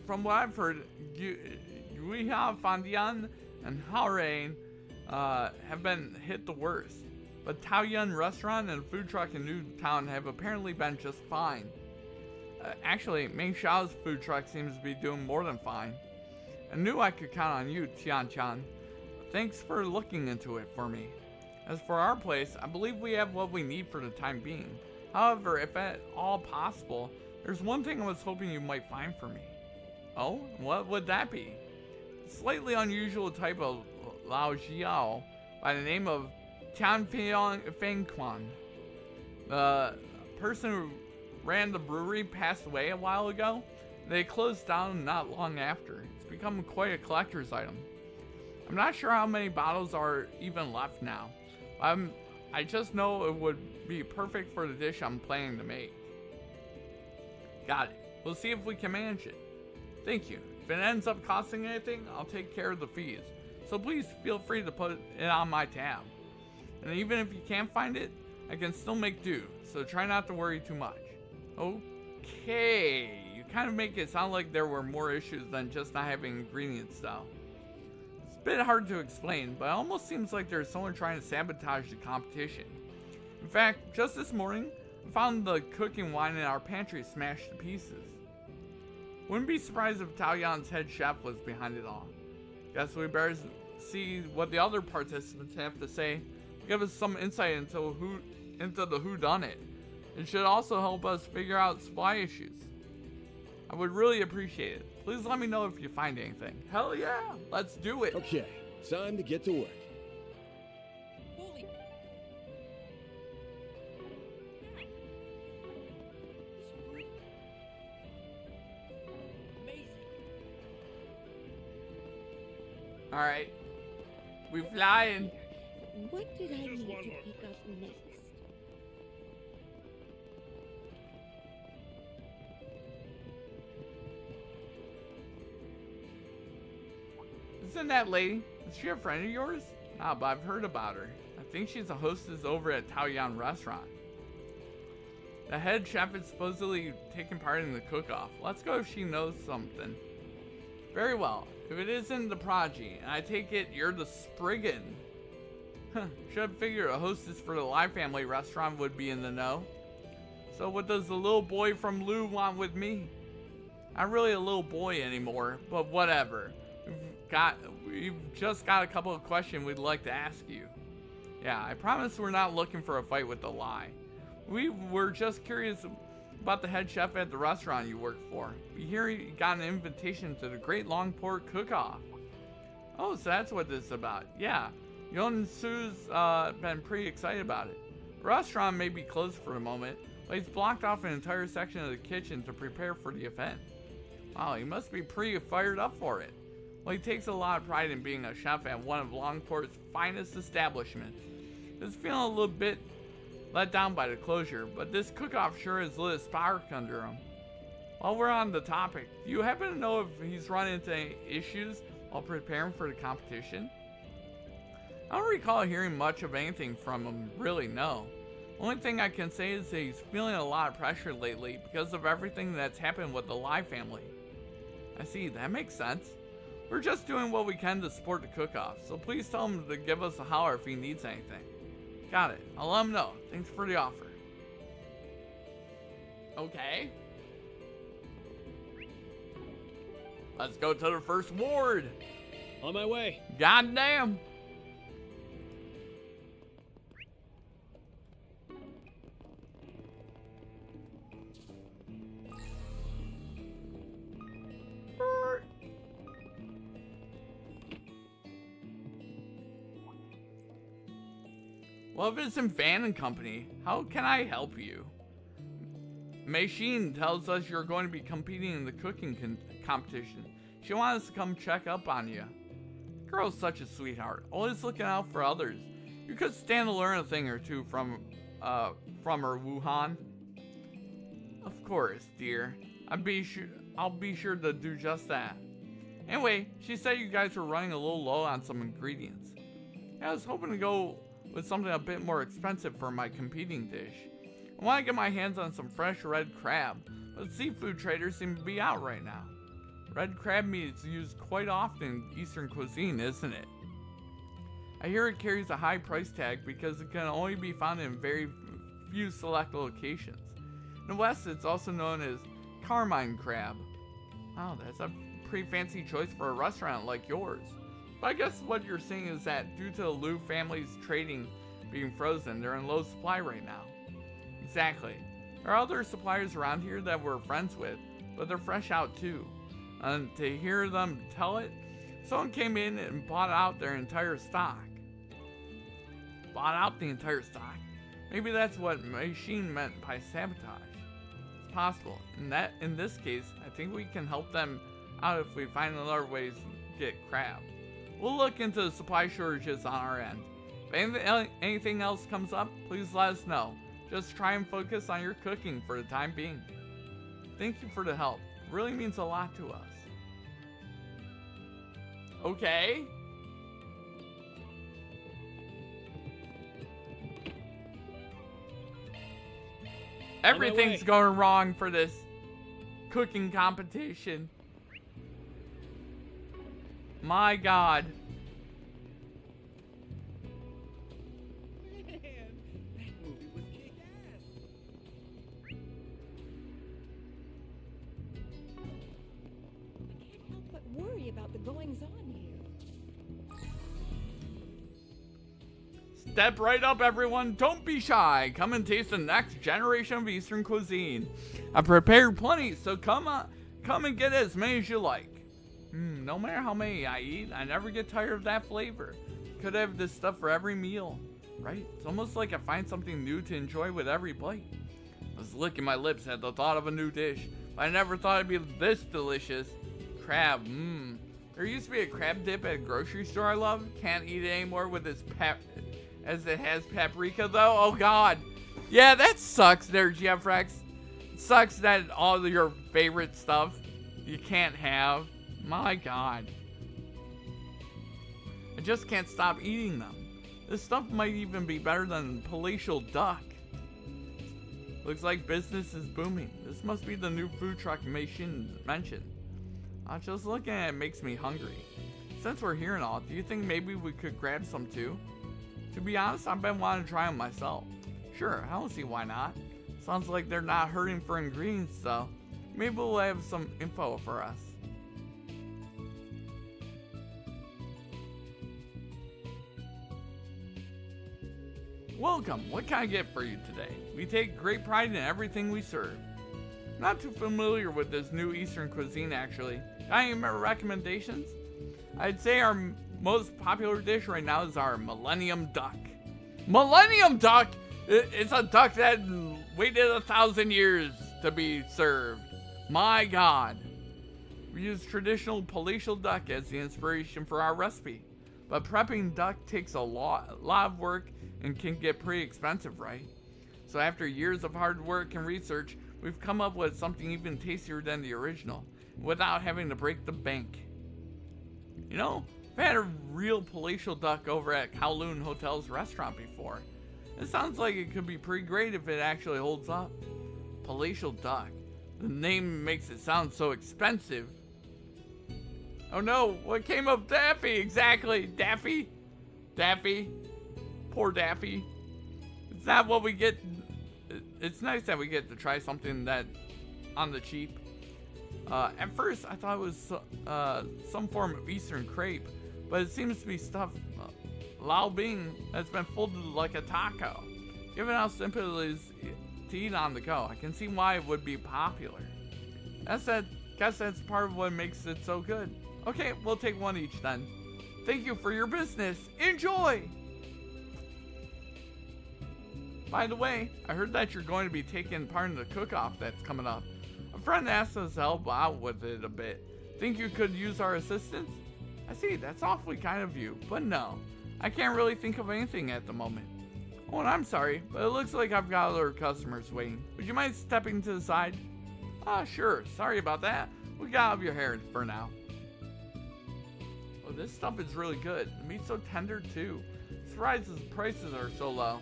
A: From what I've heard, Yuiha, Fandian, and Haorain have been hit the worst. But Taoyuan restaurant and food truck in Newtown have apparently been just fine. Actually, Ming Xiao's food truck seems to be doing more than fine. I knew I could count on you, Tian-chan. Thanks for looking into it for me. As for our place, I believe we have what we need for the time being. However, if at all possible, there's one thing I was hoping you might find for me. Oh, what would that be? A slightly unusual type of Lao Jiao by the name of Tianfengquan. The person who ran the brewery passed away a while ago. They closed down not long after. It's become quite a collector's item. I'm not sure how many bottles are even left now. I just know it would be perfect for the dish I'm planning to make. Got it. We'll see if we can manage it. Thank you. If it ends up costing anything, I'll take care of the fees. So please feel free to put it on my tab. And even if you can't find it, I can still make do. So try not to worry too much. Okay. You kind of make it sound like there were more issues than just not having ingredients though. It's a bit hard to explain, but it almost seems like there's someone trying to sabotage the competition. In fact, just this morning, I found the cooking wine in our pantry smashed to pieces. Wouldn't be surprised if Taoyuan's head chef was behind it all. Guess we better see what the other participants have to say. Give us some insight into the whodunit. It should also help us figure out supply issues. I would really appreciate it. Please let me know if you find anything. Hell yeah, let's do it.
D: Okay, time to get to work.
A: Alright. We flying.
K: What did I need to pick up next?
A: Isn't that lady? Is she a friend of yours? Ah, but I've heard about her. I think she's a hostess over at Taoyuan restaurant. The head chef is supposedly taking part in the cook-off. Let's go if she knows something. Very well. If it isn't the prodigy, and I take it you're the Spriggan. Should have figured a hostess for the Lai family restaurant would be in the know. So what does the little boy from Lu want with me? Not really a little boy anymore, but whatever. We've just got a couple of questions we'd like to ask you. Yeah, I promise we're not looking for a fight with the Lai. We were just curious about the head chef at the restaurant you work for. We hear you got an invitation to the Great Langport Cook-Off. Oh, so that's what this is about. Yeah, Yon Su's been pretty excited about it. The restaurant may be closed for a moment, but he's blocked off an entire section of the kitchen to prepare for the event. Wow, he must be pretty fired up for it. Well, he takes a lot of pride in being a chef at one of Langport's finest establishments. He's feeling a little bit let down by the closure, but this cook-off sure has lit a spark under him. While we're on the topic, do you happen to know if he's run into any issues while preparing for the competition? I don't recall hearing much of anything from him, really, no. Only thing I can say is that he's feeling a lot of pressure lately because of everything that's happened with the Lai family. I see, that makes sense. We're just doing what we can to support the cook-off, so please tell him to give us a holler if he needs anything. Got it. I'll let him know. Thanks for the offer. Okay. Let's go to the first ward.
H: On my way.
A: Goddamn. Well, if it's in Van & Company, how can I help you? Mei Xin tells us you're going to be competing in the cooking competition. She wants us to come check up on you. Girl's such a sweetheart, always looking out for others. You could stand to learn a thing or two from her, Wuhan. Of course, dear. I'll be sure to do just that. Anyway, she said you guys were running a little low on some ingredients. I was hoping to go with something a bit more expensive for my competing dish. I want to get my hands on some fresh red crab, but seafood traders seem to be out right now. Red crab meat is used quite often in Eastern cuisine, isn't it? I hear it carries a high price tag because it can only be found in very few select locations. In the West, it's also known as carmine crab. Wow, that's a pretty fancy choice for a restaurant like yours. But I guess what you're saying is that due to the Liu family's trading being frozen, they're in low supply right now. Exactly. There are other suppliers around here that we're friends with, but they're fresh out too. And to hear them tell it, someone came in and bought out their entire stock. Bought out the entire stock? Maybe that's what Mei Xin meant by sabotage. It's possible. In this case, I think we can help them out if we find other ways to get crab. We'll look into the supply shortages on our end. If anything else comes up, please let us know. Just try and focus on your cooking for the time being. Thank you for the help. It really means a lot to us. Okay. Everything's going wrong for this cooking competition. My God.
H: Man, that movie was kick-ass.
K: I can't help but worry about the goings-on here.
A: Step right up, everyone. Don't be shy. Come and taste the next generation of Eastern cuisine. I prepared plenty, so come and get as many as you like. No matter how many I eat, I never get tired of that flavor. Could have this stuff for every meal, right? It's almost like I find something new to enjoy with every bite. I was licking my lips at the thought of a new dish, but I never thought it'd be this delicious. Crab, There used to be a crab dip at a grocery store I love. Can't eat it anymore with this as it has paprika though. Oh God. Yeah, that sucks there, Jeffrex. It sucks that all of your favorite stuff you can't have. My God. I just can't stop eating them. This stuff might even be better than palatial duck. Looks like business is booming. This must be the new food truck mentioned. Just looking at it makes me hungry. Since we're here and all, do you think maybe we could grab some too? To be honest, I've been wanting to try them myself. Sure, I don't see why not. Sounds like they're not hurting for ingredients though. Maybe we'll have some info for us. Welcome, what can I get for you today? We take great pride in everything we serve. Not too familiar with this new Eastern cuisine actually. Got any recommendations? I'd say our most popular dish right now is our Millennium Duck. Millennium Duck? It's a duck that waited 1,000 years to be served. My God. We use traditional palatial duck as the inspiration for our recipe. But prepping duck takes a lot of work and can get pretty expensive, right? So after years of hard work and research, we've come up with something even tastier than the original, without having to break the bank. You know, I've had a real palatial duck over at Kowloon Hotel's restaurant before. It sounds like it could be pretty great if it actually holds up. Palatial duck. The name makes it sound so expensive. Oh no, what came of Daffy? Exactly, Daffy? Daffy? Poor Daffy. It's not what we get. It's nice that we get to try something that on the cheap. At first, I thought it was some form of Eastern crepe, but it seems to be stuffed lao bing that's been folded like a taco. Given how simple it is to eat on the go, I can see why it would be popular. That said, guess that's part of what makes it so good. Okay, we'll take one each then. Thank you for your business. Enjoy! By the way, I heard that you're going to be taking part in the cook-off that's coming up. A friend asked us to help out with it a bit. Think you could use our assistance? I see, that's awfully kind of you, but no. I can't really think of anything at the moment. Oh, and I'm sorry, but it looks like I've got other customers waiting. Would you mind stepping to the side? Sure. Sorry about that. We got out of your hair for now. Oh, this stuff is really good. The meat's so tender, too. Surprised the prices are so low.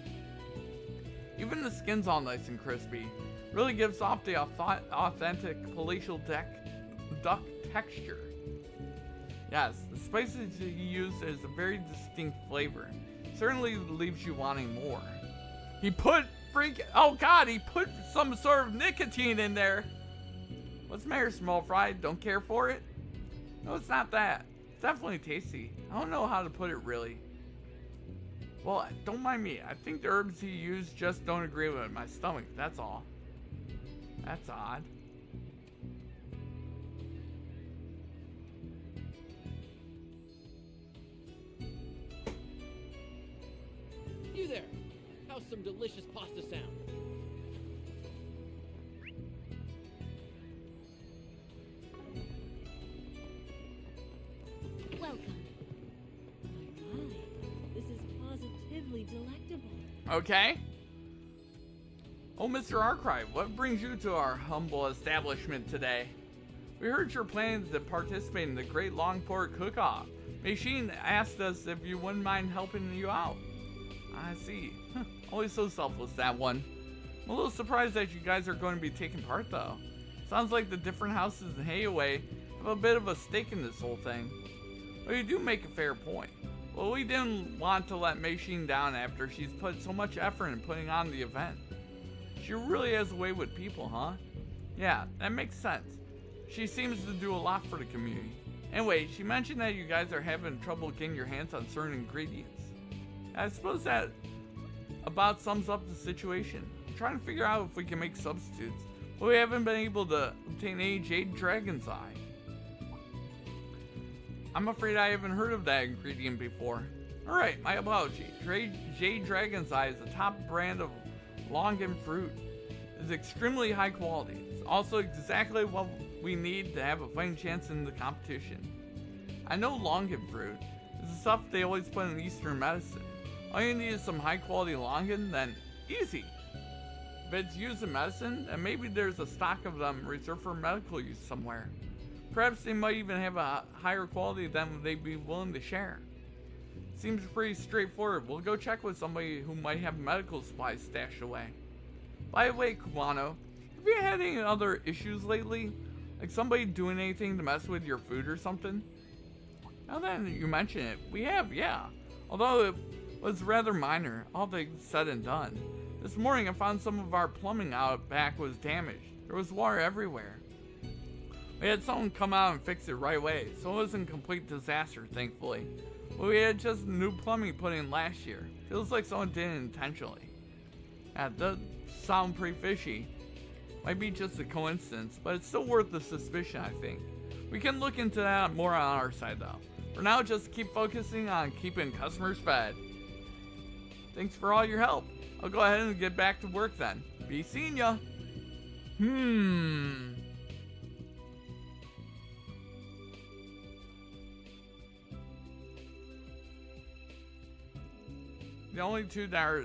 A: Even the skin's all nice and crispy. Really gives off the authentic palatial duck texture. Yes, the spices he used is a very distinct flavor. Certainly leaves you wanting more. He put oh God, he put some sort of nicotine in there. What's the matter, small fry? Don't care for it? No, it's not that. It's definitely tasty. I don't know how to put it really. Well, don't mind me. I think the herbs he used just don't agree with my stomach, that's all. That's odd.
E: You there! How's some delicious pasta sound?
A: Okay. Oh, Mr. Archive, what brings you to our humble establishment today? We heard you're planning to participate in the Great Langport Cook-Off. Machine asked us if you wouldn't mind helping you out. I see. Always so selfless, that one. I'm a little surprised that you guys are going to be taking part, though. Sounds like the different houses in Hayaway have a bit of a stake in this whole thing. Well, you do make a fair point. Well, we didn't want to let Machine down after she's put so much effort in putting on the event. She really has a way with people, huh? Yeah, that makes sense. She seems to do a lot for the community. Anyway, she mentioned that you guys are having trouble getting your hands on certain ingredients. I suppose that about sums up the situation. I'm trying to figure out if we can make substitutes, but we haven't been able to obtain any Jade Dragon's Eye. I'm afraid I haven't heard of that ingredient before. Alright, my apology. Jade Dragon's Eye is the top brand of longan fruit. It's extremely high quality. It's also exactly what we need to have a fighting chance in the competition. I know longan fruit is the stuff they always put in Eastern medicine. All you need is some high quality longan, then easy. If it's used in medicine, then maybe there's a stock of them reserved for medical use somewhere. Perhaps they might even have a higher quality than they'd be willing to share. Seems pretty straightforward. We'll go check with somebody who might have medical supplies stashed away. By the way, Kuwano, have you had any other issues lately? Like somebody doing anything to mess with your food or something? Now that you mention it, we have, yeah. Although it was rather minor, all things said and done. This morning I found some of our plumbing out back was damaged. There was water everywhere. We had someone come out and fix it right away, so it wasn't a complete disaster, thankfully. But we had just new plumbing put in last year. Feels like someone did it intentionally. That does sound pretty fishy. Might be just a coincidence, but it's still worth the suspicion, I think. We can look into that more on our side, though. For now, just keep focusing on keeping customers fed. Thanks for all your help. I'll go ahead and get back to work then. Be seeing ya. The only two that are...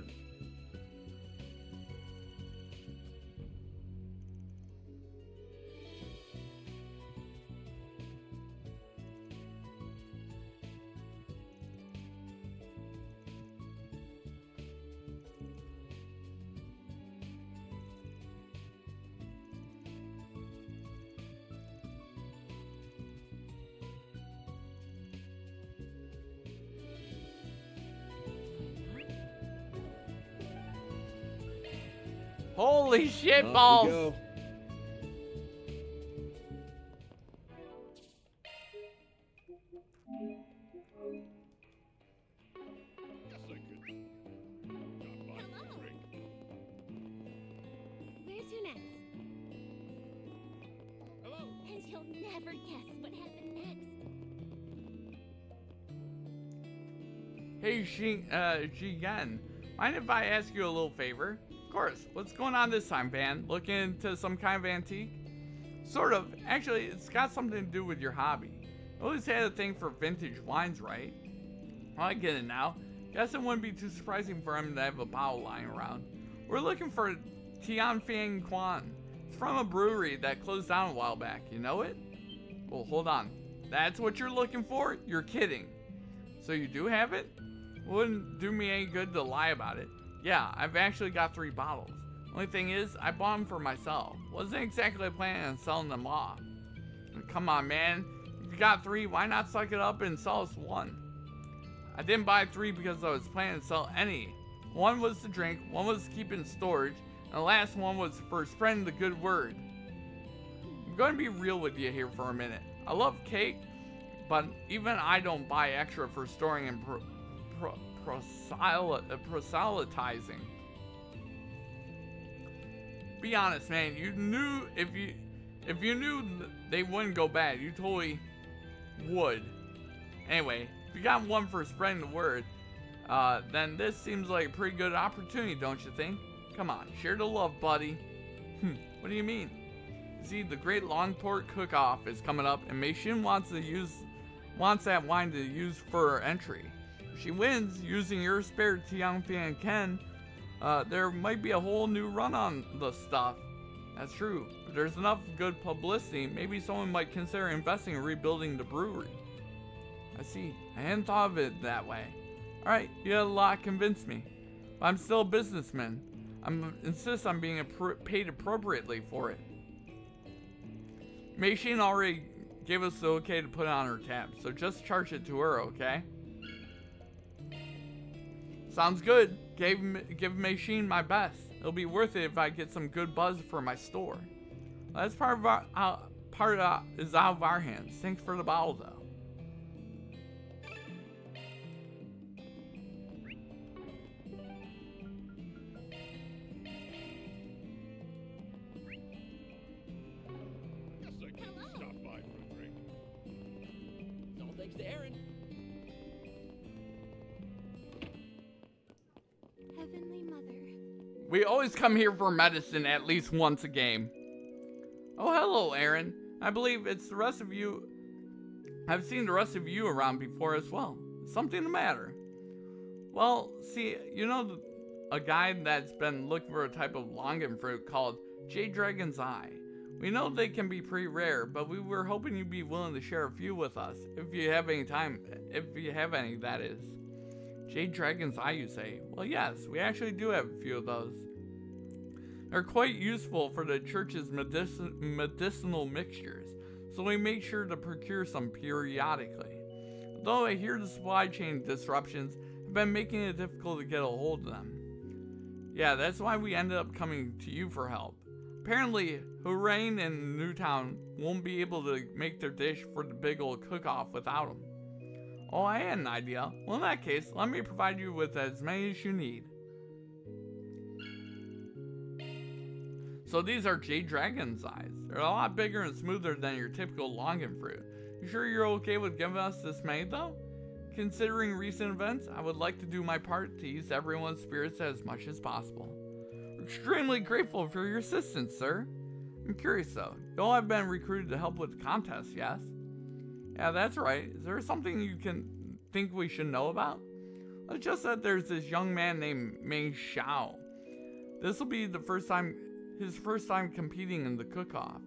A: Holy shit balls!
L: We go.
M: Where's your next?
C: Hello.
B: And you'll never guess what happened next.
A: Hey, Jigen, mind if I ask you a little favor? Of course. What's going on this time, Van? Looking into some kind of antique? Sort of. Actually, it's got something to do with your hobby. You always had a thing for vintage wines, right? Well, I get it now. Guess it wouldn't be too surprising for him to have a bottle lying around. We're looking for Tianfeng Quan. It's from a brewery that closed down a while back. You know it? Well, hold on. That's what you're looking for? You're kidding. So you do have it? Wouldn't do me any good to lie about it. Yeah, I've actually got 3 bottles. Only thing is, I bought them for myself. Wasn't exactly planning on selling them off. Come on, man. If you got 3, why not suck it up and sell us 1? I didn't buy 3 because I was planning to sell any. 1 was to drink, 1 was to keep in storage, and the last 1 was for spreading the good word. I'm going to be real with you here for a minute. I love cake, but even I don't buy extra for storing and proselytizing. Be honest, man. You knew if you knew they wouldn't go bad, you totally would. Anyway, if you got 1 for spreading the word, then this seems like a pretty good opportunity, don't you think? Come on, share the love, buddy. What do you mean? See, the Great Langport Cook-Off is coming up, and Mei Xin wants that wine to use for her entry. If she wins, using your spare Tianfeng Ken, there might be a whole new run on the stuff. That's true. If there's enough good publicity, maybe someone might consider investing in rebuilding the brewery. I see. I hadn't thought of it that way. Alright, you had a lot convinced me. But I'm still a businessman. I insist on being paid appropriately for it. Machine already gave us the okay to put it on her tab, so just charge it to her, okay? Sounds good. Give Machine my best. It'll be worth it if I get some good buzz for my store. That's part of is out of our hands. Thanks for the bottle, though.
C: Stop by for a drink.
E: It's all thanks to Aaron.
M: Heavenly Mother.
A: We always come here for medicine at least once a game. Oh, hello, Aaron. I believe it's the rest of you. I've seen the rest of you around before as well. Something the matter? Well, see, you know a guy that's been looking for a type of longan fruit called Jade Dragon's Eye. We know they can be pretty rare, but we were hoping you'd be willing to share a few with us, if you have any time, if you have any, that is. Jade Dragon's Eye, you say? Well, yes, we actually do have a few of those. They're quite useful for the church's medicinal mixtures, so we make sure to procure some periodically. Though I hear the supply chain disruptions have been making it difficult to get a hold of them. Yeah, that's why we ended up coming to you for help. Apparently, Hurain and Newtown won't be able to make their dish for the big old cook-off without them. Oh, I had an idea. Well, in that case, let me provide you with as many as you need. So these are Jade Dragon's Eyes. They're a lot bigger and smoother than your typical longan fruit. You sure you're okay with giving us this many, though? Considering recent events, I would like to do my part to ease everyone's spirits as much as possible. We're extremely grateful for your assistance, sir. I'm curious, though. You all have been recruited to help with the contest, yes? Yeah, that's right. Is there something you can think we should know about? It's just that there's this young man named Ming Xiao. This will be his first time competing in the cook-off.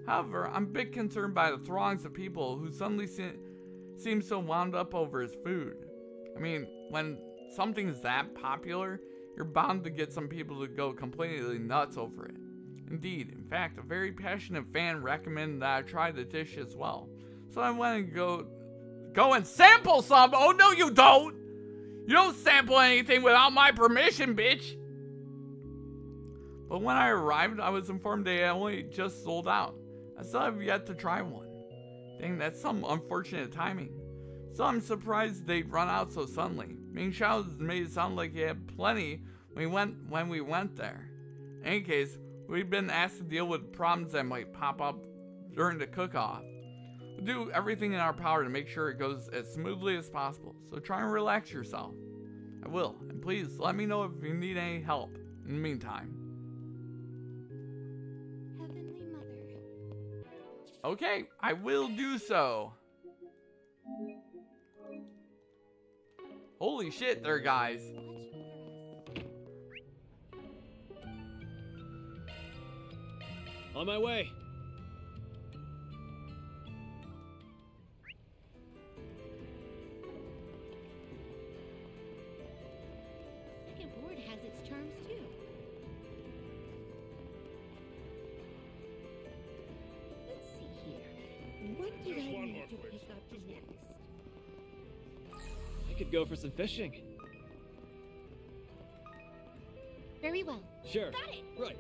A: However, I'm a bit concerned by the throngs of people who suddenly seem so wound up over his food. I mean, when something's that popular, you're bound to get some people to go completely nuts over it. Indeed, in fact, a very passionate fan recommended that I try the dish as well. So I went and go and sample some. Oh no, you don't! You don't sample anything without my permission, bitch! But when I arrived, I was informed they only just sold out. I still have yet to try one. Dang, that's some unfortunate timing. So I'm surprised they'd run out so suddenly. Ming Xiao's made it sound like he had plenty when we went there. In any case, we've been asked to deal with problems that might pop up during the cook-off. We'll do everything in our power to make sure it goes as smoothly as possible, so try and relax yourself. I will, and please let me know if you need any help in the meantime.
M: Heavenly Mother.
A: Okay, I will do so. Holy shit there, guys.
E: On my way.
M: Second ward has its charms too. Let's see here. What did
C: Just
M: I
C: one
M: need
C: more
M: to
C: question.
M: pick up
C: Just one.
M: next?
E: I could go for some fishing.
M: Very well.
E: Sure.
M: Got it.
E: Right.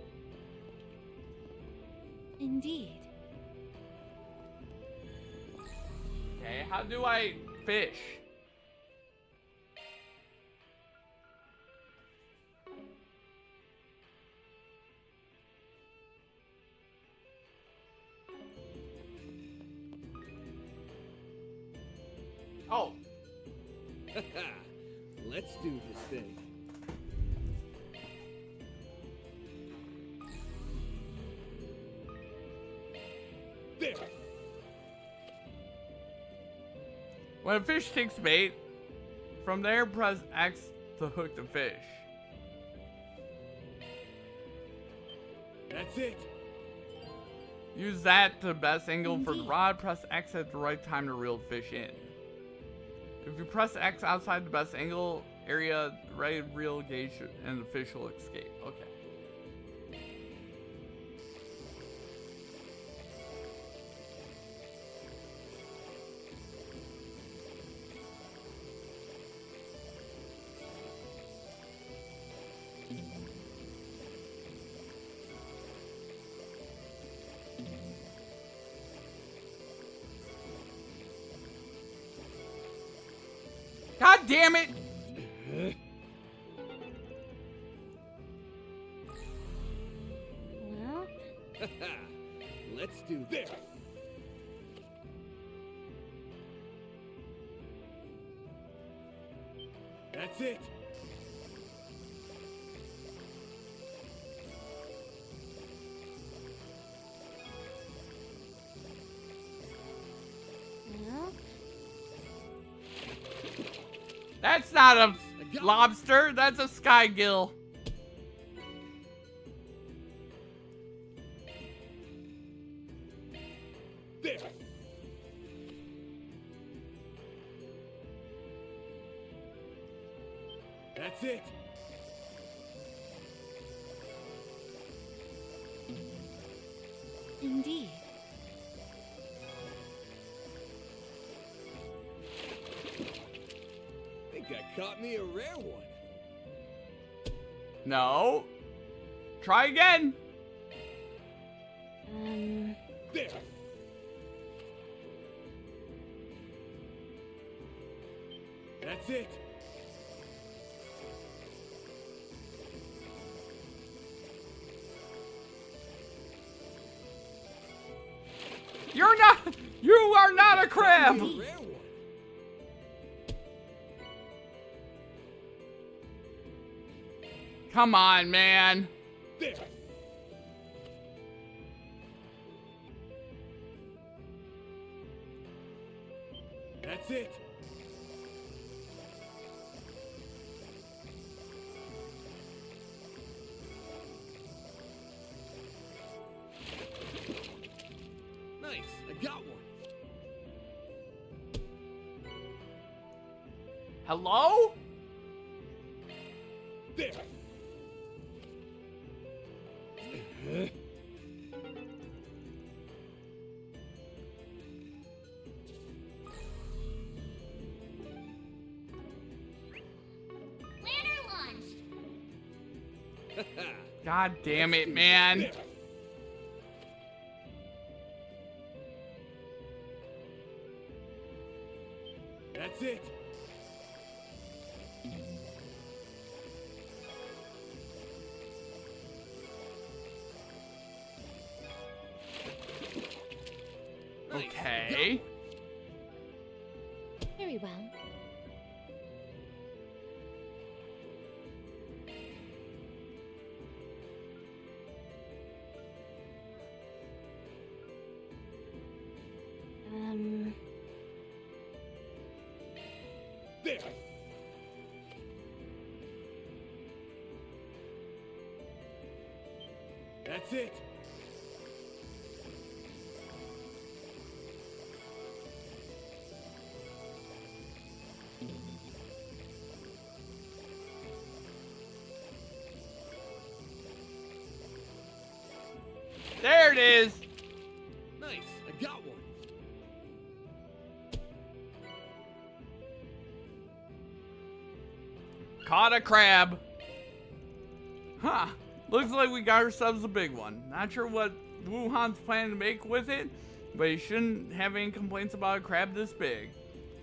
M: Indeed.
A: Okay, how do I fish? Oh.
L: Let's do this thing.
C: There.
A: When a fish takes bait, from there press X to hook the fish.
H: That's it.
A: Use that to best angle for the rod. Press X at the right time to reel the fish in. If you press X outside the best angle area, right reel gauge and the fish will escape. Okay. God damn it!
M: Well,
H: Let's do this. That's it.
M: well,
A: That's not a lobster, that's a sky gill.
H: There. That's it.
M: indeed.
H: Think I caught me a rare one.
A: No. Try again.
H: There. That's it.
A: You're not. You are not a crab.
H: A rare one.
A: Come on, man.
H: There. That's it. Nice, I got one.
A: Hello?
H: There.
B: Planner launched.
A: God damn it, man.
H: There. That's it. Nice,
A: Okay.
M: Very well.
H: There. That's it.
A: There it is.
H: Nice, I got one.
A: Caught a crab. Huh. Looks like we got ourselves a big one. Not sure what Wuhan's planning to make with it, but you shouldn't have any complaints about a crab this big.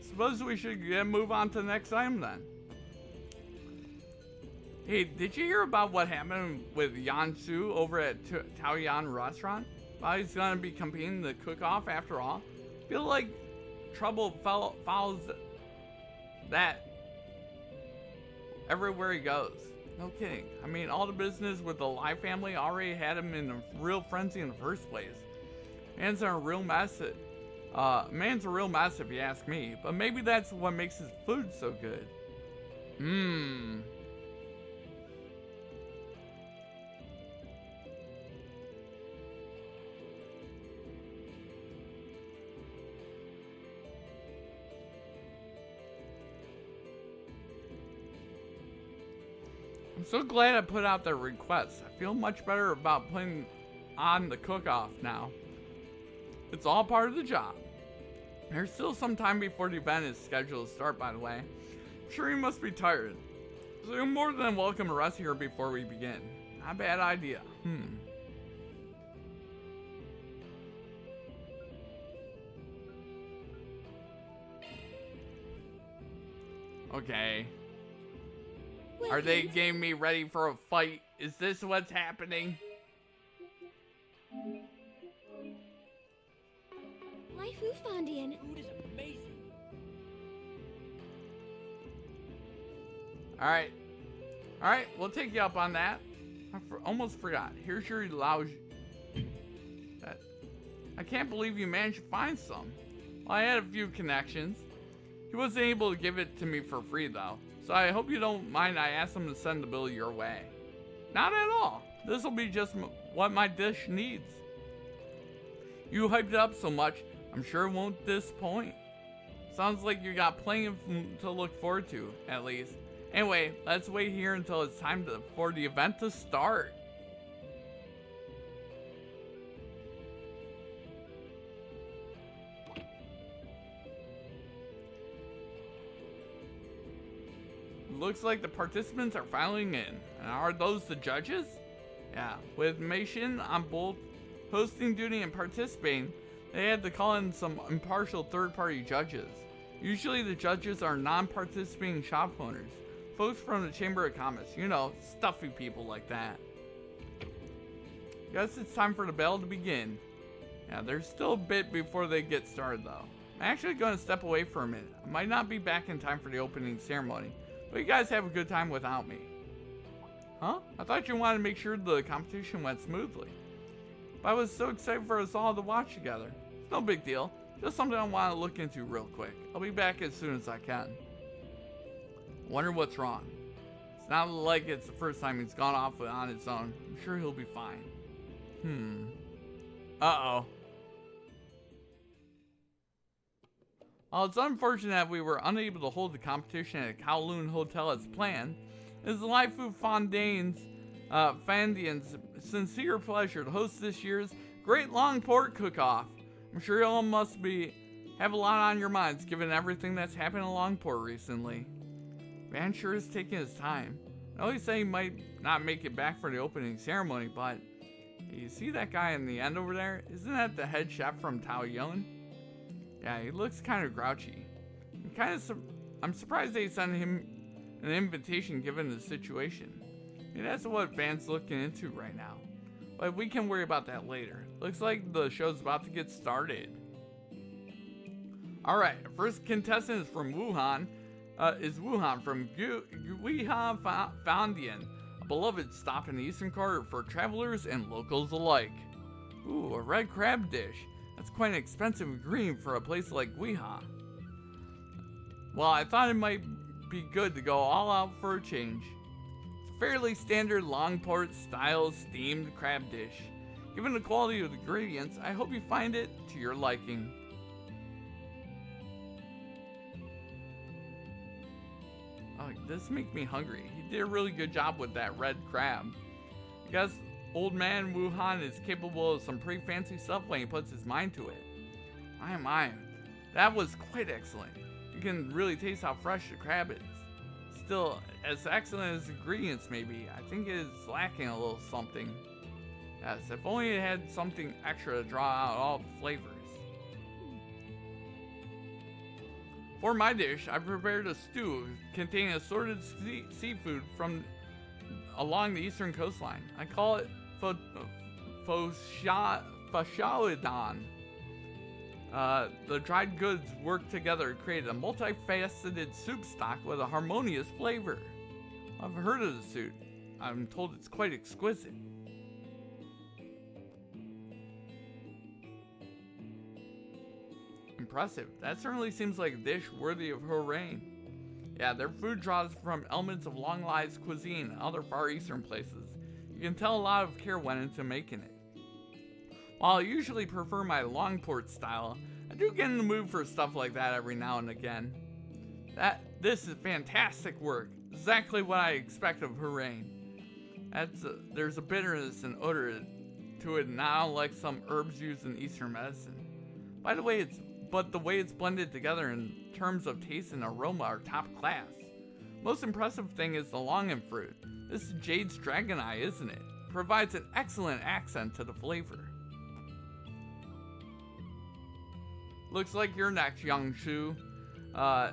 A: Suppose we should move on to the next item then. Hey, did you hear about what happened with Yan Su over at Taoyuan restaurant? Well, he's gonna be competing the cook-off after all. Feel like trouble follows that everywhere he goes. No kidding. I mean, all the business with the Lai family already had him in a real frenzy in the first place. Man's a real mess. Man's a real mess if you ask me. But maybe that's what makes his food so good. I'm so glad I put out the request. I feel much better about putting on the cook-off now. It's all part of the job. There's still some time before the event is scheduled to start, by the way. I'm sure you must be tired. So you're more than welcome to rest here before we begin. Not a bad idea. Okay. Are they getting me ready for a fight? Is this what's happening?
I: Life Ufandian.
E: Food is amazing.
A: Alright. Alright, we'll take you up on that. I almost forgot. Here's your lounge. I can't believe you managed to find some. Well, I had a few connections. He wasn't able to give it to me for free, though. So I hope you don't mind I asked him to send the bill your way. Not at all. This will be just what my dish needs. You hyped it up so much, I'm sure it won't disappoint. Sounds like you got plenty to look forward to, at least. Anyway, let's wait here until it's time for the event to start. Looks like the participants are filing in. And are those the judges? Yeah, with Mission on both hosting duty and participating, they had to call in some impartial third-party judges. Usually the judges are non-participating shop owners, folks from the Chamber of Commerce, you know, stuffy people like that. Guess it's time for the bell to begin. Yeah, there's still a bit before they get started though. I'm actually going to step away for a minute. I might not be back in time for the opening ceremony, but you guys have a good time without me. Huh? I thought you wanted to make sure the competition went smoothly. But I was so excited for us all to watch together. It's no big deal. Just something I want to look into real quick. I'll be back as soon as I can. Wonder what's wrong. It's not like it's the first time he's gone off on his own. I'm sure he'll be fine. Uh-oh. While it's unfortunate that we were unable to hold the competition at Kowloon Hotel as planned, it is the Lifu Fandian's sincere pleasure to host this year's Great Langport Cook-Off. I'm sure you all must have a lot on your minds given everything that's happened in Langport recently. Man sure is taking his time. I know he said he might not make it back for the opening ceremony, but you see that guy in the end over there? Isn't that the head chef from Taoyuan? Yeah, he looks kind of grouchy. I'm surprised they sent him an invitation given the situation. I mean, that's what Van's looking into right now. But we can worry about that later. Looks like the show's about to get started. Alright, first contestant is from Wuhan. Wuhan from Guiha Fandian, a beloved stop in the Eastern Quarter for travelers and locals alike. Ooh, a red crab dish. That's quite an expensive ingredient for a place like Guiha. Well, I thought it might be good to go all out for a change. It's a fairly standard Langport style steamed crab dish. Given the quality of the ingredients, I hope you find it to your liking. Oh, this makes me hungry. He did a really good job with that red crab. I guess old man Wuhan is capable of some pretty fancy stuff when he puts his mind to it. My, that was quite excellent. You can really taste how fresh the crab is. Still, as excellent as the ingredients may be, I think it is lacking a little something. Yes, if only it had something extra to draw out all the flavors. For my dish, I prepared a stew containing assorted seafood from along the eastern coastline. I call it Fashaodan. The dried goods worked together to create a multifaceted soup stock with a harmonious flavor. I've heard of the soup. I'm told it's quite exquisite. Impressive. That certainly seems like a dish worthy of Horain. Yeah, their food draws from elements of Longlai's cuisine and other Far Eastern places. You can tell a lot of care went into making it. While I usually prefer my Langport style, I do get in the mood for stuff like that every now and again. This is fantastic work. exactly what I expect of her rain. There's a bitterness and odor to it, not unlike some herbs used in Eastern medicine. By the way, the way it's blended together in terms of taste and aroma are top class. Most impressive thing is the longan fruit. This is Jade's dragon eye, isn't it? Provides an excellent accent to the flavor. Looks like you're next, young Shu. I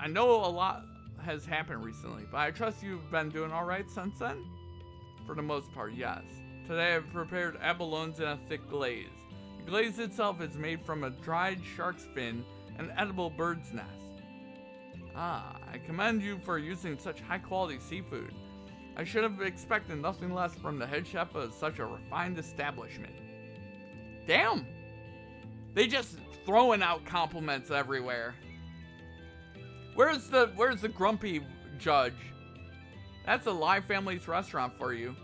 A: know a lot has happened recently, but I trust you've been doing alright since then? For the most part, yes. Today I've prepared abalones in a thick glaze. The glaze itself is made from a dried shark's fin and edible bird's nest. I commend you for using such high quality seafood. I should have expected nothing less from the head chef of such a refined establishment. Damn! They just throwing out compliments everywhere. Where's the grumpy judge? That's a Live Family's restaurant for you.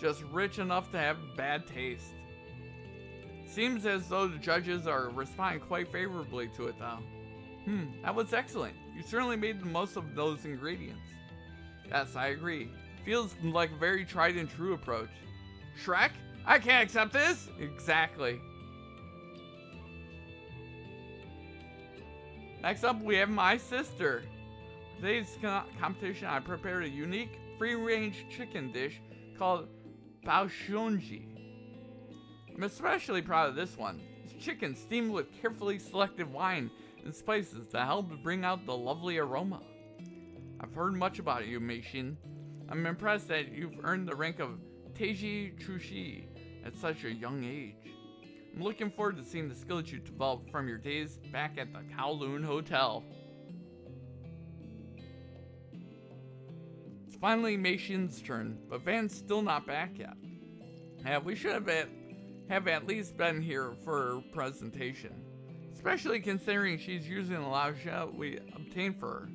A: Just rich enough to have bad taste. Seems as though the judges are responding quite favorably to it though. That was excellent. You certainly made the most of those ingredients. Yes, I agree. Feels like a very tried and true approach. Shrek? I can't accept this! Exactly. Next up, we have my sister. For today's competition, I prepared a unique free-range chicken dish called baoshonji. I'm especially proud of this one. It's chicken steamed with carefully selected wine and spices that help bring out the lovely aroma. I've heard much about you, Meishin. I'm impressed that you've earned the rank of Teiji Chushi at such a young age. I'm looking forward to seeing the skills you developed from your days back at the Kowloon Hotel. It's finally Meishin's turn, but Van's still not back yet. Yeah, we should have at least been here for her presentation, especially considering she's using the laoxia we obtained for her.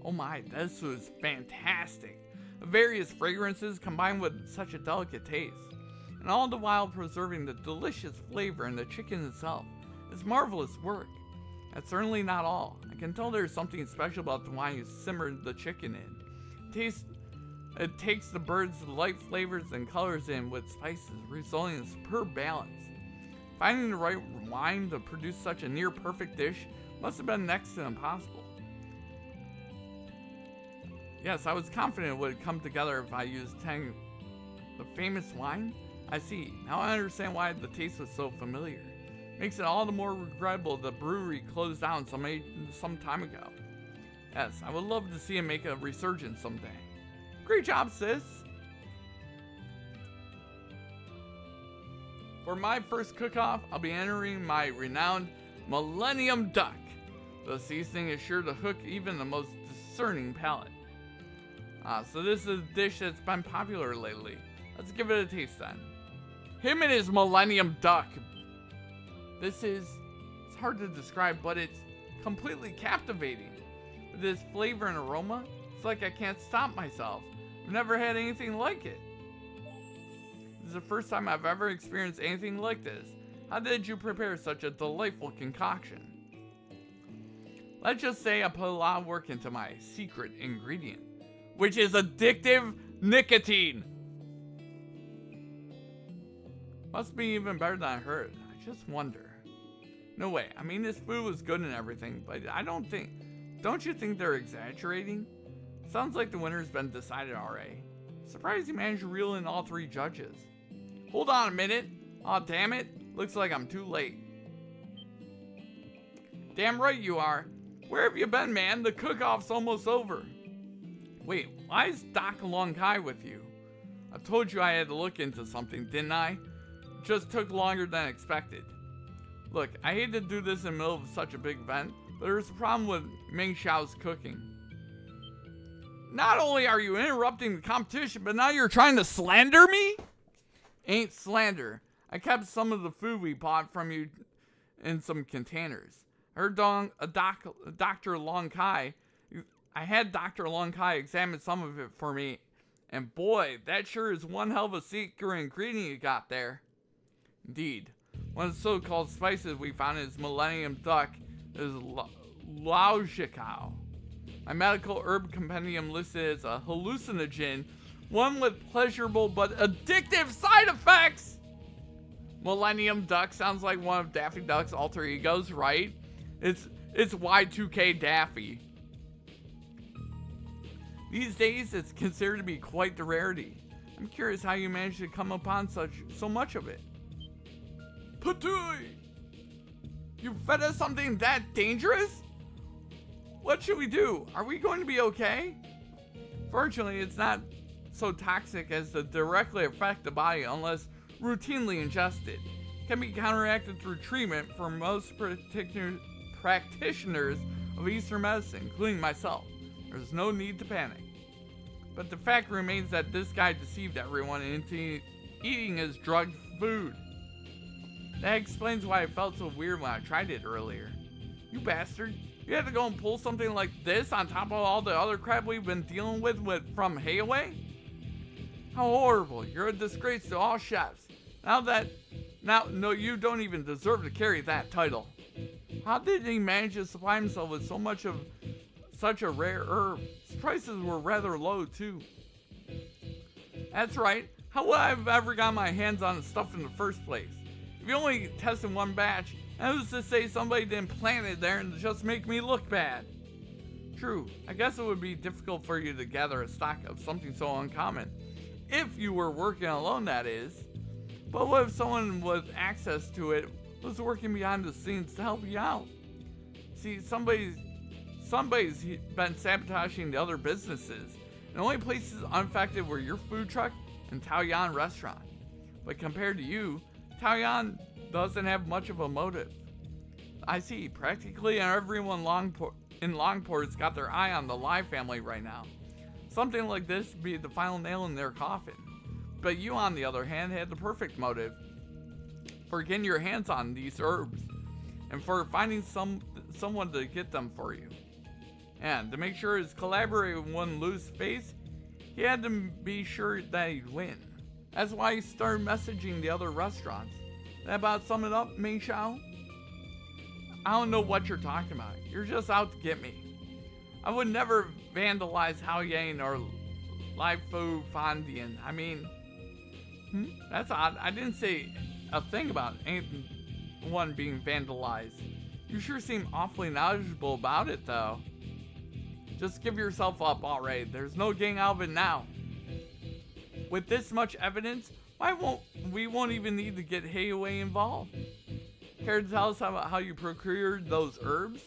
A: Oh my, this was fantastic. Various fragrances combined with such a delicate taste, and all the while preserving the delicious flavor in the chicken itself. It's marvelous work. That's certainly not all. I can tell there's something special about the wine you simmered the chicken in. It takes the bird's light flavors and colors in with spices, resulting in a superb balance. Finding the right wine to produce such a near perfect dish must have been next to impossible. Yes, I was confident it would come together if I used Tang, the famous wine. I see. Now I understand why the taste was so familiar. Makes it all the more regrettable the brewery closed down some time ago. Yes, I would love to see it make a resurgence someday. Great job, sis! For my first cook-off, I'll be entering my renowned Millennium Duck. The seasoning is sure to hook even the most discerning palate. So this is a dish that's been popular lately. Let's give it a taste then. Him and his Millennium Duck. It's hard to describe, but it's completely captivating. With this flavor and aroma, it's like I can't stop myself. I've never had anything like it. This is the first time I've ever experienced anything like this. How did you prepare such a delightful concoction? Let's just say I put a lot of work into my secret ingredient, which is addictive nicotine. Must be even better than I heard. I just wonder. No way. I mean, this food was good and everything, but don't you think they're exaggerating? Sounds like the winner's been decided already. Surprised you managed to reel in all three judges. Hold on a minute. Aw, damn it. Looks like I'm too late. Damn right you are. Where have you been, man? The cook-off's almost over. Wait, why is Doc Long Kai with you? I told you I had to look into something, didn't I? It just took longer than expected. Look, I hate to do this in the middle of such a big event, but there's a problem with Ming Xiao's cooking. Not only are you interrupting the competition, but now you're trying to slander me? Ain't slander. I kept some of the food we bought from you in some containers. I heard Dr. Long Kai. I had Dr. Long Kai examine some of it for me, and boy, that sure is one hell of a secret ingredient you got there. Indeed. One of the so-called spices we found in his Millennium Duck is laoxia. My medical herb compendium listed as a hallucinogen, one with pleasurable but addictive side effects. Millennium Duck sounds like one of Daffy Duck's alter egos, right? It's Y2K Daffy. These days, it's considered to be quite the rarity. I'm curious how you managed to come upon so much of it. Patooey! You fed us something that dangerous? What should we do? Are we going to be okay? Fortunately, it's not so toxic as to directly affect the body unless routinely ingested. It can be counteracted through treatment for most practitioners of Eastern medicine, including myself. There's no need to panic. But the fact remains that this guy deceived everyone into eating his drugged food. That explains why I felt so weird when I tried it earlier. You bastard. You had to go and pull something like this on top of all the other crap we've been dealing with from Hayaway? How horrible. You're a disgrace to all chefs. No, you don't even deserve to carry that title. How did he manage to supply himself with such a rare herb? His prices were rather low, too. That's right. How would I have ever gotten my hands on the stuff in the first place? If you only tested one batch, and who's to say somebody didn't plant it there and just make me look bad? True, I guess it would be difficult for you to gather a stock of something so uncommon. If you were working alone, that is. But what if someone with access to it was working behind the scenes to help you out? See, somebody's been sabotaging the other businesses. The only places unaffected were your food truck and Taoyuan restaurant. But compared to you, Taoyuan doesn't have much of a motive. I see, practically everyone in Langport's got their eye on the Lai family right now. Something like this would be the final nail in their coffin. But you, on the other hand, had the perfect motive for getting your hands on these herbs and for finding someone to get them for you. And to make sure his collaborator wouldn't lose face, he had to be sure that he'd win. That's why he started messaging the other restaurants. That about sum it up, Ming Xiao? I don't know what you're talking about. You're just out to get me. I would never vandalize Haoyang or Lai Fu Fandian. I mean, that's odd. I didn't say a thing about anyone being vandalized. You sure seem awfully knowledgeable about it, though. Just give yourself up, alright. There's no getting out of it now. With this much evidence, we won't even need to get Hayaway involved. Care to tell us how you procured those herbs?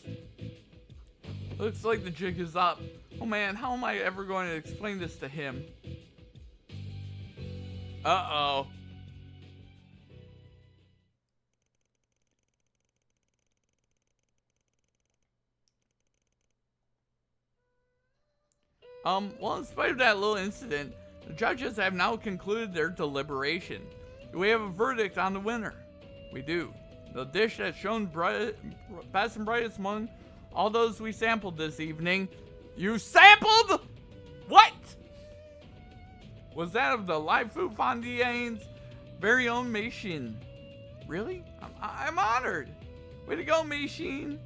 A: Looks like the jig is up. Oh man, how am I ever going to explain this to him? Uh-oh. Well, in spite of that little incident, the judges have now concluded their deliberation. Do we have a verdict on the winner? We do. The dish that's shown best and brightest among all those we sampled this evening. You sampled? What? Was that of the Lai Fu Fandian's very own Mei Xin. Really? I'm honored. Way to go, Mei Xin.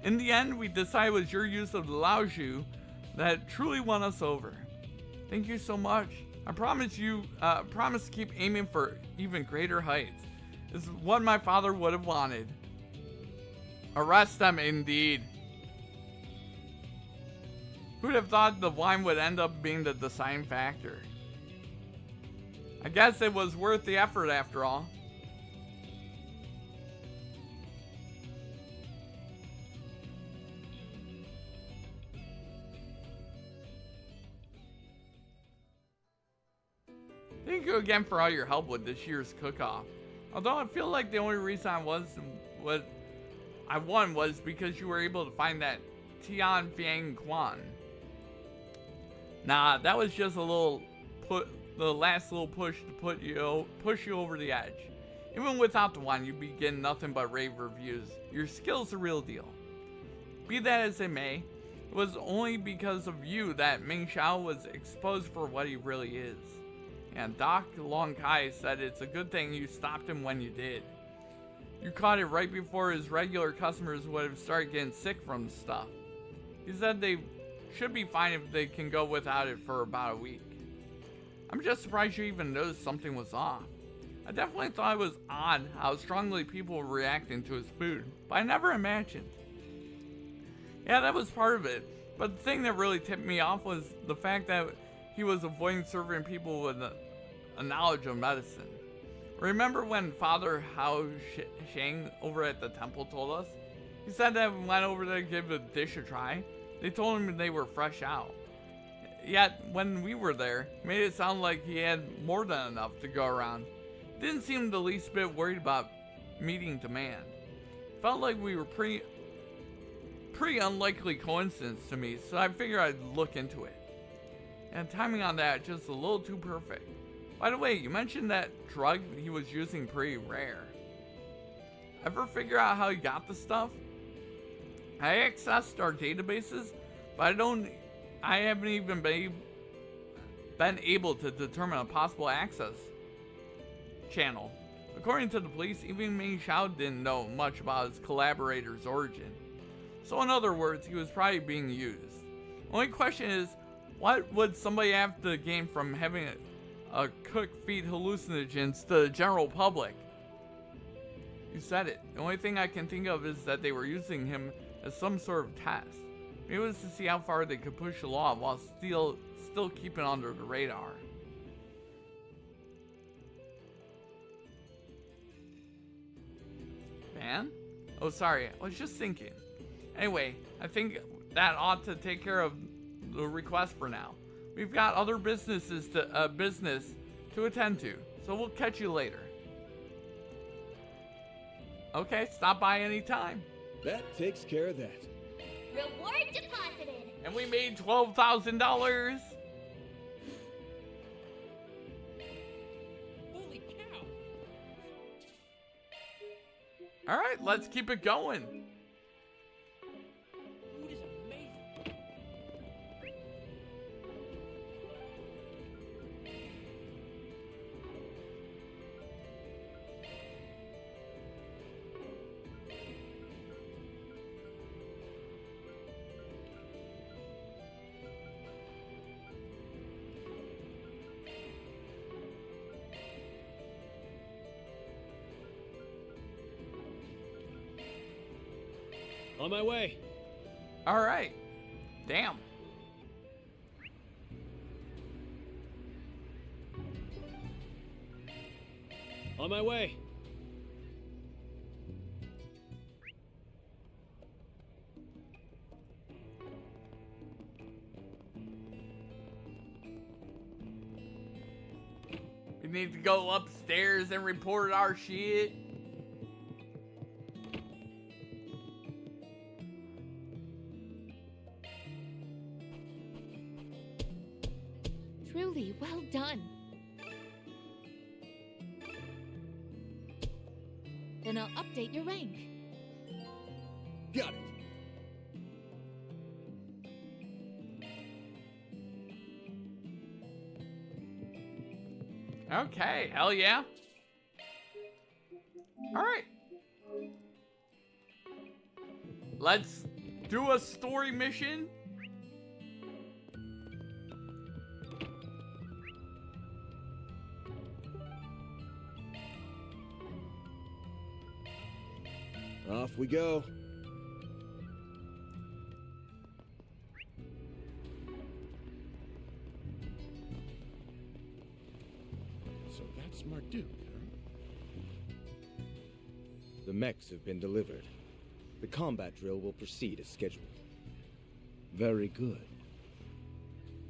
A: In the end, we decided it was your use of the Lao Zhu that truly won us over. Thank you so much. I promise to keep aiming for even greater heights. This is what my father would have wanted. Arrest them, indeed. Who'd have thought the wine would end up being the deciding factor? I guess it was worth the effort after all. Thank you again for all your help with this year's cook-off. Although I feel like the only reason I won was because you were able to find that Tian Fiang Quan. Nah, that was just the last little push to push you over the edge. Even without the wine, you'd be getting nothing but rave reviews. Your skill's the real deal. Be that as it may, it was only because of you that Ming Xiao was exposed for what he really is. And Doc Long Kai said it's a good thing you stopped him when you did. You caught it right before his regular customers would have started getting sick from the stuff. He said they should be fine if they can go without it for about a week. I'm just surprised you even noticed something was off. I definitely thought it was odd how strongly people were reacting to his food, but I never imagined. Yeah, that was part of it, but the thing that really tipped me off was the fact that he was avoiding serving people with a knowledge of medicine. Remember when Father Hao Shang over at the temple told us? He said that when we went over there to give the dish a try, they told him they were fresh out. Yet, when we were there, it made it sound like he had more than enough to go around. Didn't seem the least bit worried about meeting demand. Felt like we were pretty unlikely coincidence to me, so I figured I'd look into it. And timing on that just a little too perfect. By the way, you mentioned that drug he was using pretty rare. Ever figure out how he got the stuff? I accessed our databases, but I haven't even been able to determine a possible access channel. According to the police, even Ming Xiao didn't know much about his collaborator's origin. So in other words, he was probably being used. Only question is, what would somebody have to gain from having a cook feed hallucinogens to the general public? You said it. The only thing I can think of is that they were using him as some sort of test. Maybe it was to see how far they could push the law while still keeping under the radar. Man? Oh, sorry. I was just thinking. Anyway, I think that ought to take care of the request for now. We've got other business to attend to, so we'll catch you later. Okay, stop by anytime.
L: That takes care of that.
B: Reward deposited.
A: And we made $12,000.
E: Holy cow!
A: All right, let's keep it going.
E: Food is amazing.
L: On my way.
A: All right. Damn.
L: On my way.
A: We need to go upstairs and report our shit.
M: Truly well done. Then I'll update your rank.
L: Got it.
A: Okay, hell yeah. All right. Let's do a story mission.
L: Off we go.
C: So that's Marduk, huh?
D: The mechs have been delivered. The combat drill will proceed as scheduled. Very good.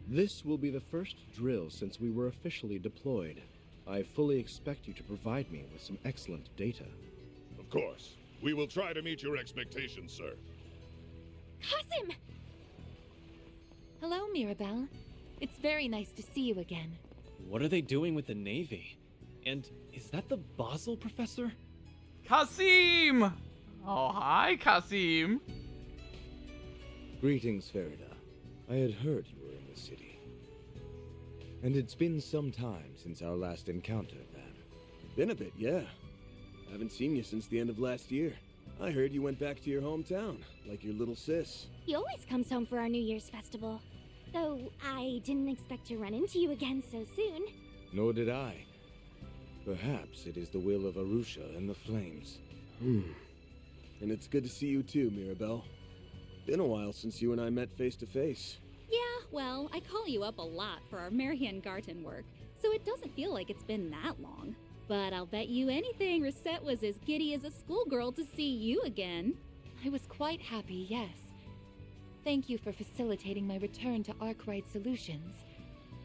D: This will be the first drill since we were officially deployed. I fully expect you to provide me with some excellent data.
F: Of course. We will try to meet your expectations, sir.
M: Kasim! Hello, Mirabelle. It's very nice to see you again.
E: What are they doing with the Navy? And is that the Basel professor?
A: Kasim! Oh, hi, Kasim.
D: Greetings, Farida. I had heard you were in the city. And it's been some time since our last encounter, Van.
L: Been a bit, yeah. Haven't seen you since the end of last year.
D: I heard you went back to your hometown, like your little sis.
B: He always comes home for our New Year's festival. Though I didn't expect to run into you again so soon.
D: Nor did I. Perhaps it is the will of Arusha and the flames. And it's good to see you too, Mirabelle. Been a while since you and I met face to face.
I: Yeah, well, I call you up a lot for our Marchen Garten work, so it doesn't feel like it's been that long. But I'll bet you anything Rosette was as giddy as a schoolgirl to see you again.
M: I was quite happy, yes. Thank you for facilitating my return to Arkwright Solutions.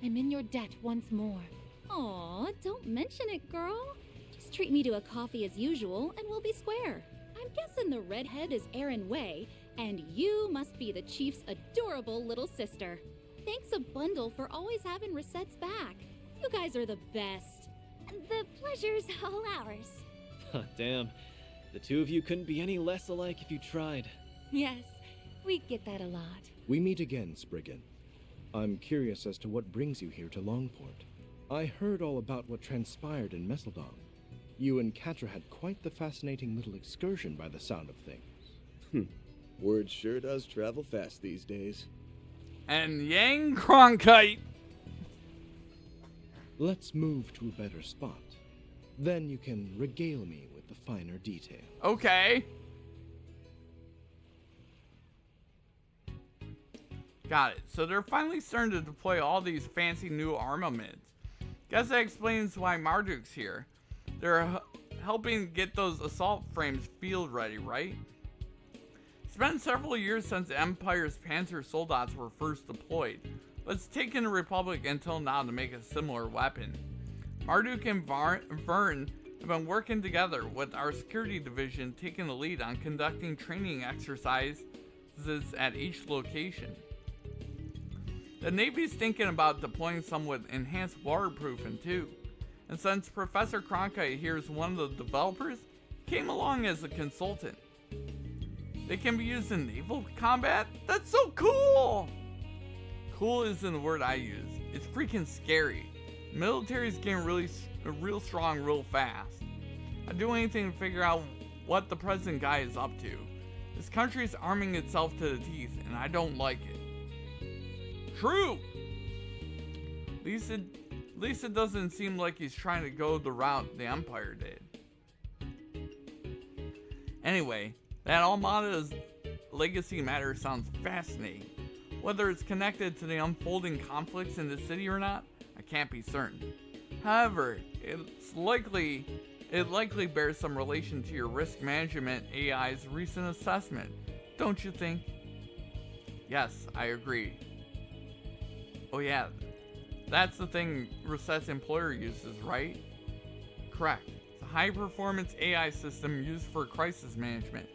M: I'm in your debt once more.
I: Aw, don't mention it, girl. Just treat me to a coffee as usual, and we'll be square. I'm guessing the redhead is Erin Way, and you must be the Chief's adorable little sister. Thanks a bundle for always having Rosette's back. You guys are the best.
B: The pleasure's all ours.
L: Damn. The two of you couldn't be any less alike if you tried.
M: Yes, we get that a lot.
D: We meet again, Spriggan. I'm curious as to what brings you here to Langport. I heard all about what transpired in Messeldom. You and Catra had quite the fascinating little excursion by the sound of things. Word sure does travel fast these days.
A: And Yang Cronkite.
D: Let's move to a better spot. Then you can regale me with the finer detail.
A: Okay. Got it. So they're finally starting to deploy all these fancy new armaments. Guess that explains why Marduk's here. They're helping get those assault frames field ready, right? It's been several years since the Empire's Panzer Soldats were first deployed, but it's taken the Republic until now to make a similar weapon. Marduk and Vern have been working together, with our security division taking the lead on conducting training exercises at each location. The Navy's thinking about deploying some with enhanced waterproofing too, and since Professor Cronkite here is one of the developers, he came along as a consultant. They can be used in naval combat? That's so cool! Cool isn't the word I use. It's freaking scary. The military's getting real strong real fast. I'd do anything to figure out what the present guy is up to. This country's arming itself to the teeth, and I don't like it. True! At least it doesn't seem like he's trying to go the route the Empire did. Anyway, that Almada's legacy matter sounds fascinating. Whether it's connected to the unfolding conflicts in the city or not, I can't be certain. However, it likely bears some relation to your risk management AI's recent assessment, don't you think? Yes, I agree. Oh yeah, that's the thing Rosette's employer uses, right? Correct. It's a high-performance AI system used for crisis management.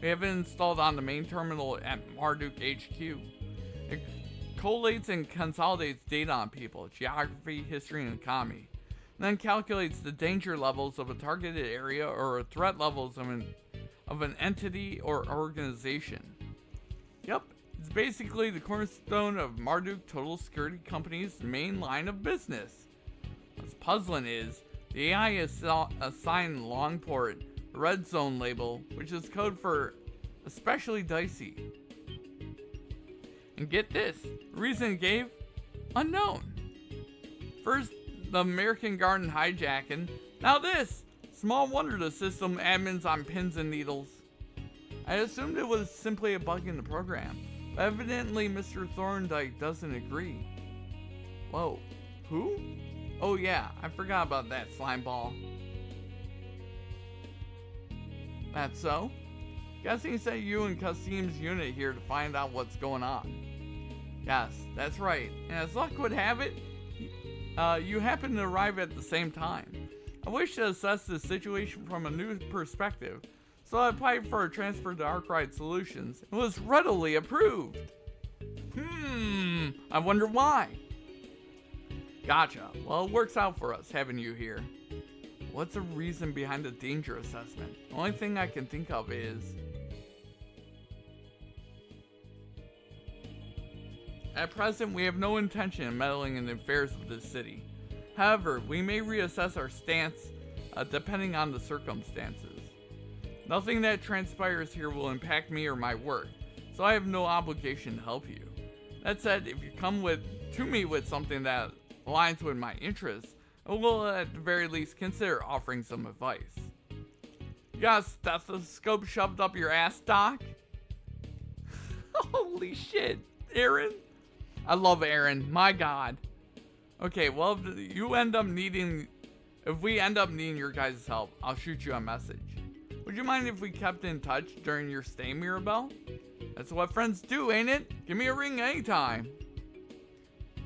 A: We have it installed on the main terminal at Marduk HQ. It collates and consolidates data on people, geography, history, and economy, and then calculates the danger levels of a targeted area or threat levels of an entity or organization. Yep. It's basically the cornerstone of Marduk Total Security Company's main line of business. What's puzzling is, the AI is assigned Langport the red zone label, which is code for especially dicey. And get this, the reason it gave? Unknown. First, the American Garden hijacking, now this! Small wonder the system admin's on pins and needles. I assumed it was simply a bug in the program. But evidently, Mr. Thorndike doesn't agree. Whoa. Who? Oh yeah, I forgot about that slime ball. That's so? Guessing he sent you and Kasim's unit here to find out what's going on. Yes, that's right. And as luck would have it, you happened to arrive at the same time. I wish to assess the situation from a new perspective, so I applied for a transfer to Arkwright Solutions and was readily approved. I wonder why. Gotcha. Well, it works out for us having you here. What's the reason behind the danger assessment? The only thing I can think of is... At present, we have no intention of meddling in the affairs of this city. However, we may reassess our stance depending on the circumstances. Nothing that transpires here will impact me or my work, so I have no obligation to help you. That said, if you come to me with something that aligns with my interests, I will at the very least consider offering some advice. You got a stethoscope shoved up your ass, Doc? Holy shit, Aaron. I love Aaron, my god. Okay, well, if we end up needing your guys' help, I'll shoot you a message. Would you mind if we kept in touch during your stay, Mirabelle? That's what friends do, ain't it? Give me a ring anytime.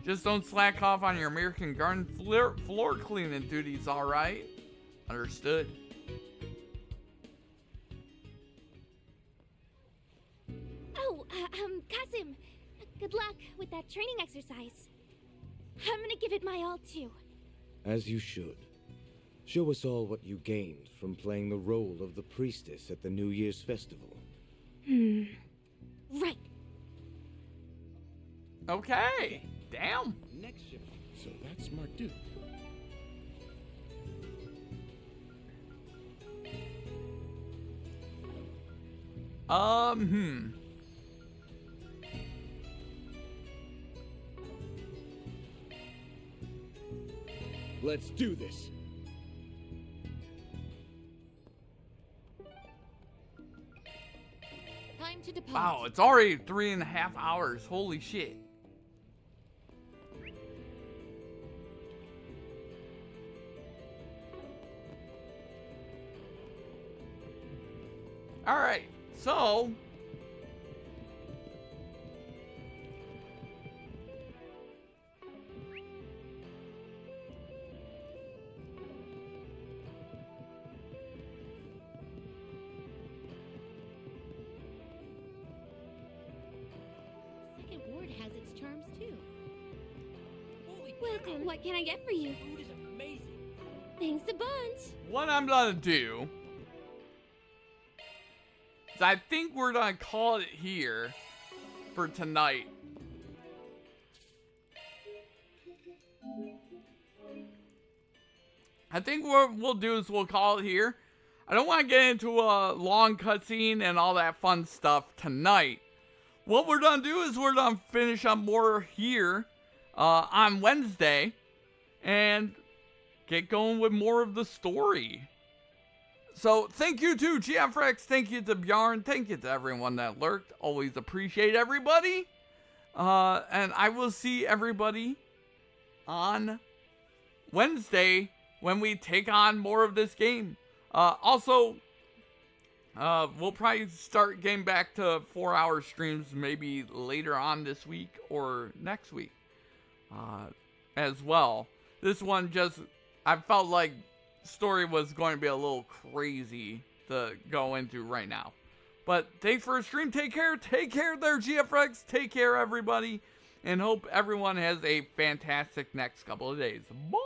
A: Just don't slack off on your American Garden floor cleaning duties, alright? Understood.
B: Oh, Kasim, good luck with that training exercise. I'm gonna give it my all, too.
D: As you should. Show us all what you gained from playing the role of the priestess at the New Year's festival.
B: Right.
A: Okay. Damn.
C: Next shift. So that's Marduk. Let's do this.
M: Time to depart.
A: Wow, it's already 3.5 hours. Holy shit. Alright, so
I: Second ward has its charms too.
B: Welcome. What can I get for you?
E: Food is amazing.
B: Thanks a bunch.
A: what I'm gonna do is I think we're gonna call it here for tonight. I think what we'll do is we'll call it here. I don't want to get into a long cutscene and all that fun stuff tonight. What we're gonna do is we're gonna finish up more here on Wednesday and get going with more of the story. So thank you to GFX, thank you to Bjarn, thank you to everyone that lurked. Always appreciate everybody. And I will see everybody on Wednesday when we take on more of this game. Also, we'll probably start getting back to 4-hour streams maybe later on this week or next week as well. This one just, I felt like story was going to be a little crazy to go into right now. But thanks for the stream. Take care there, GFX. Take care, everybody. And hope everyone has a fantastic next couple of days. Bye.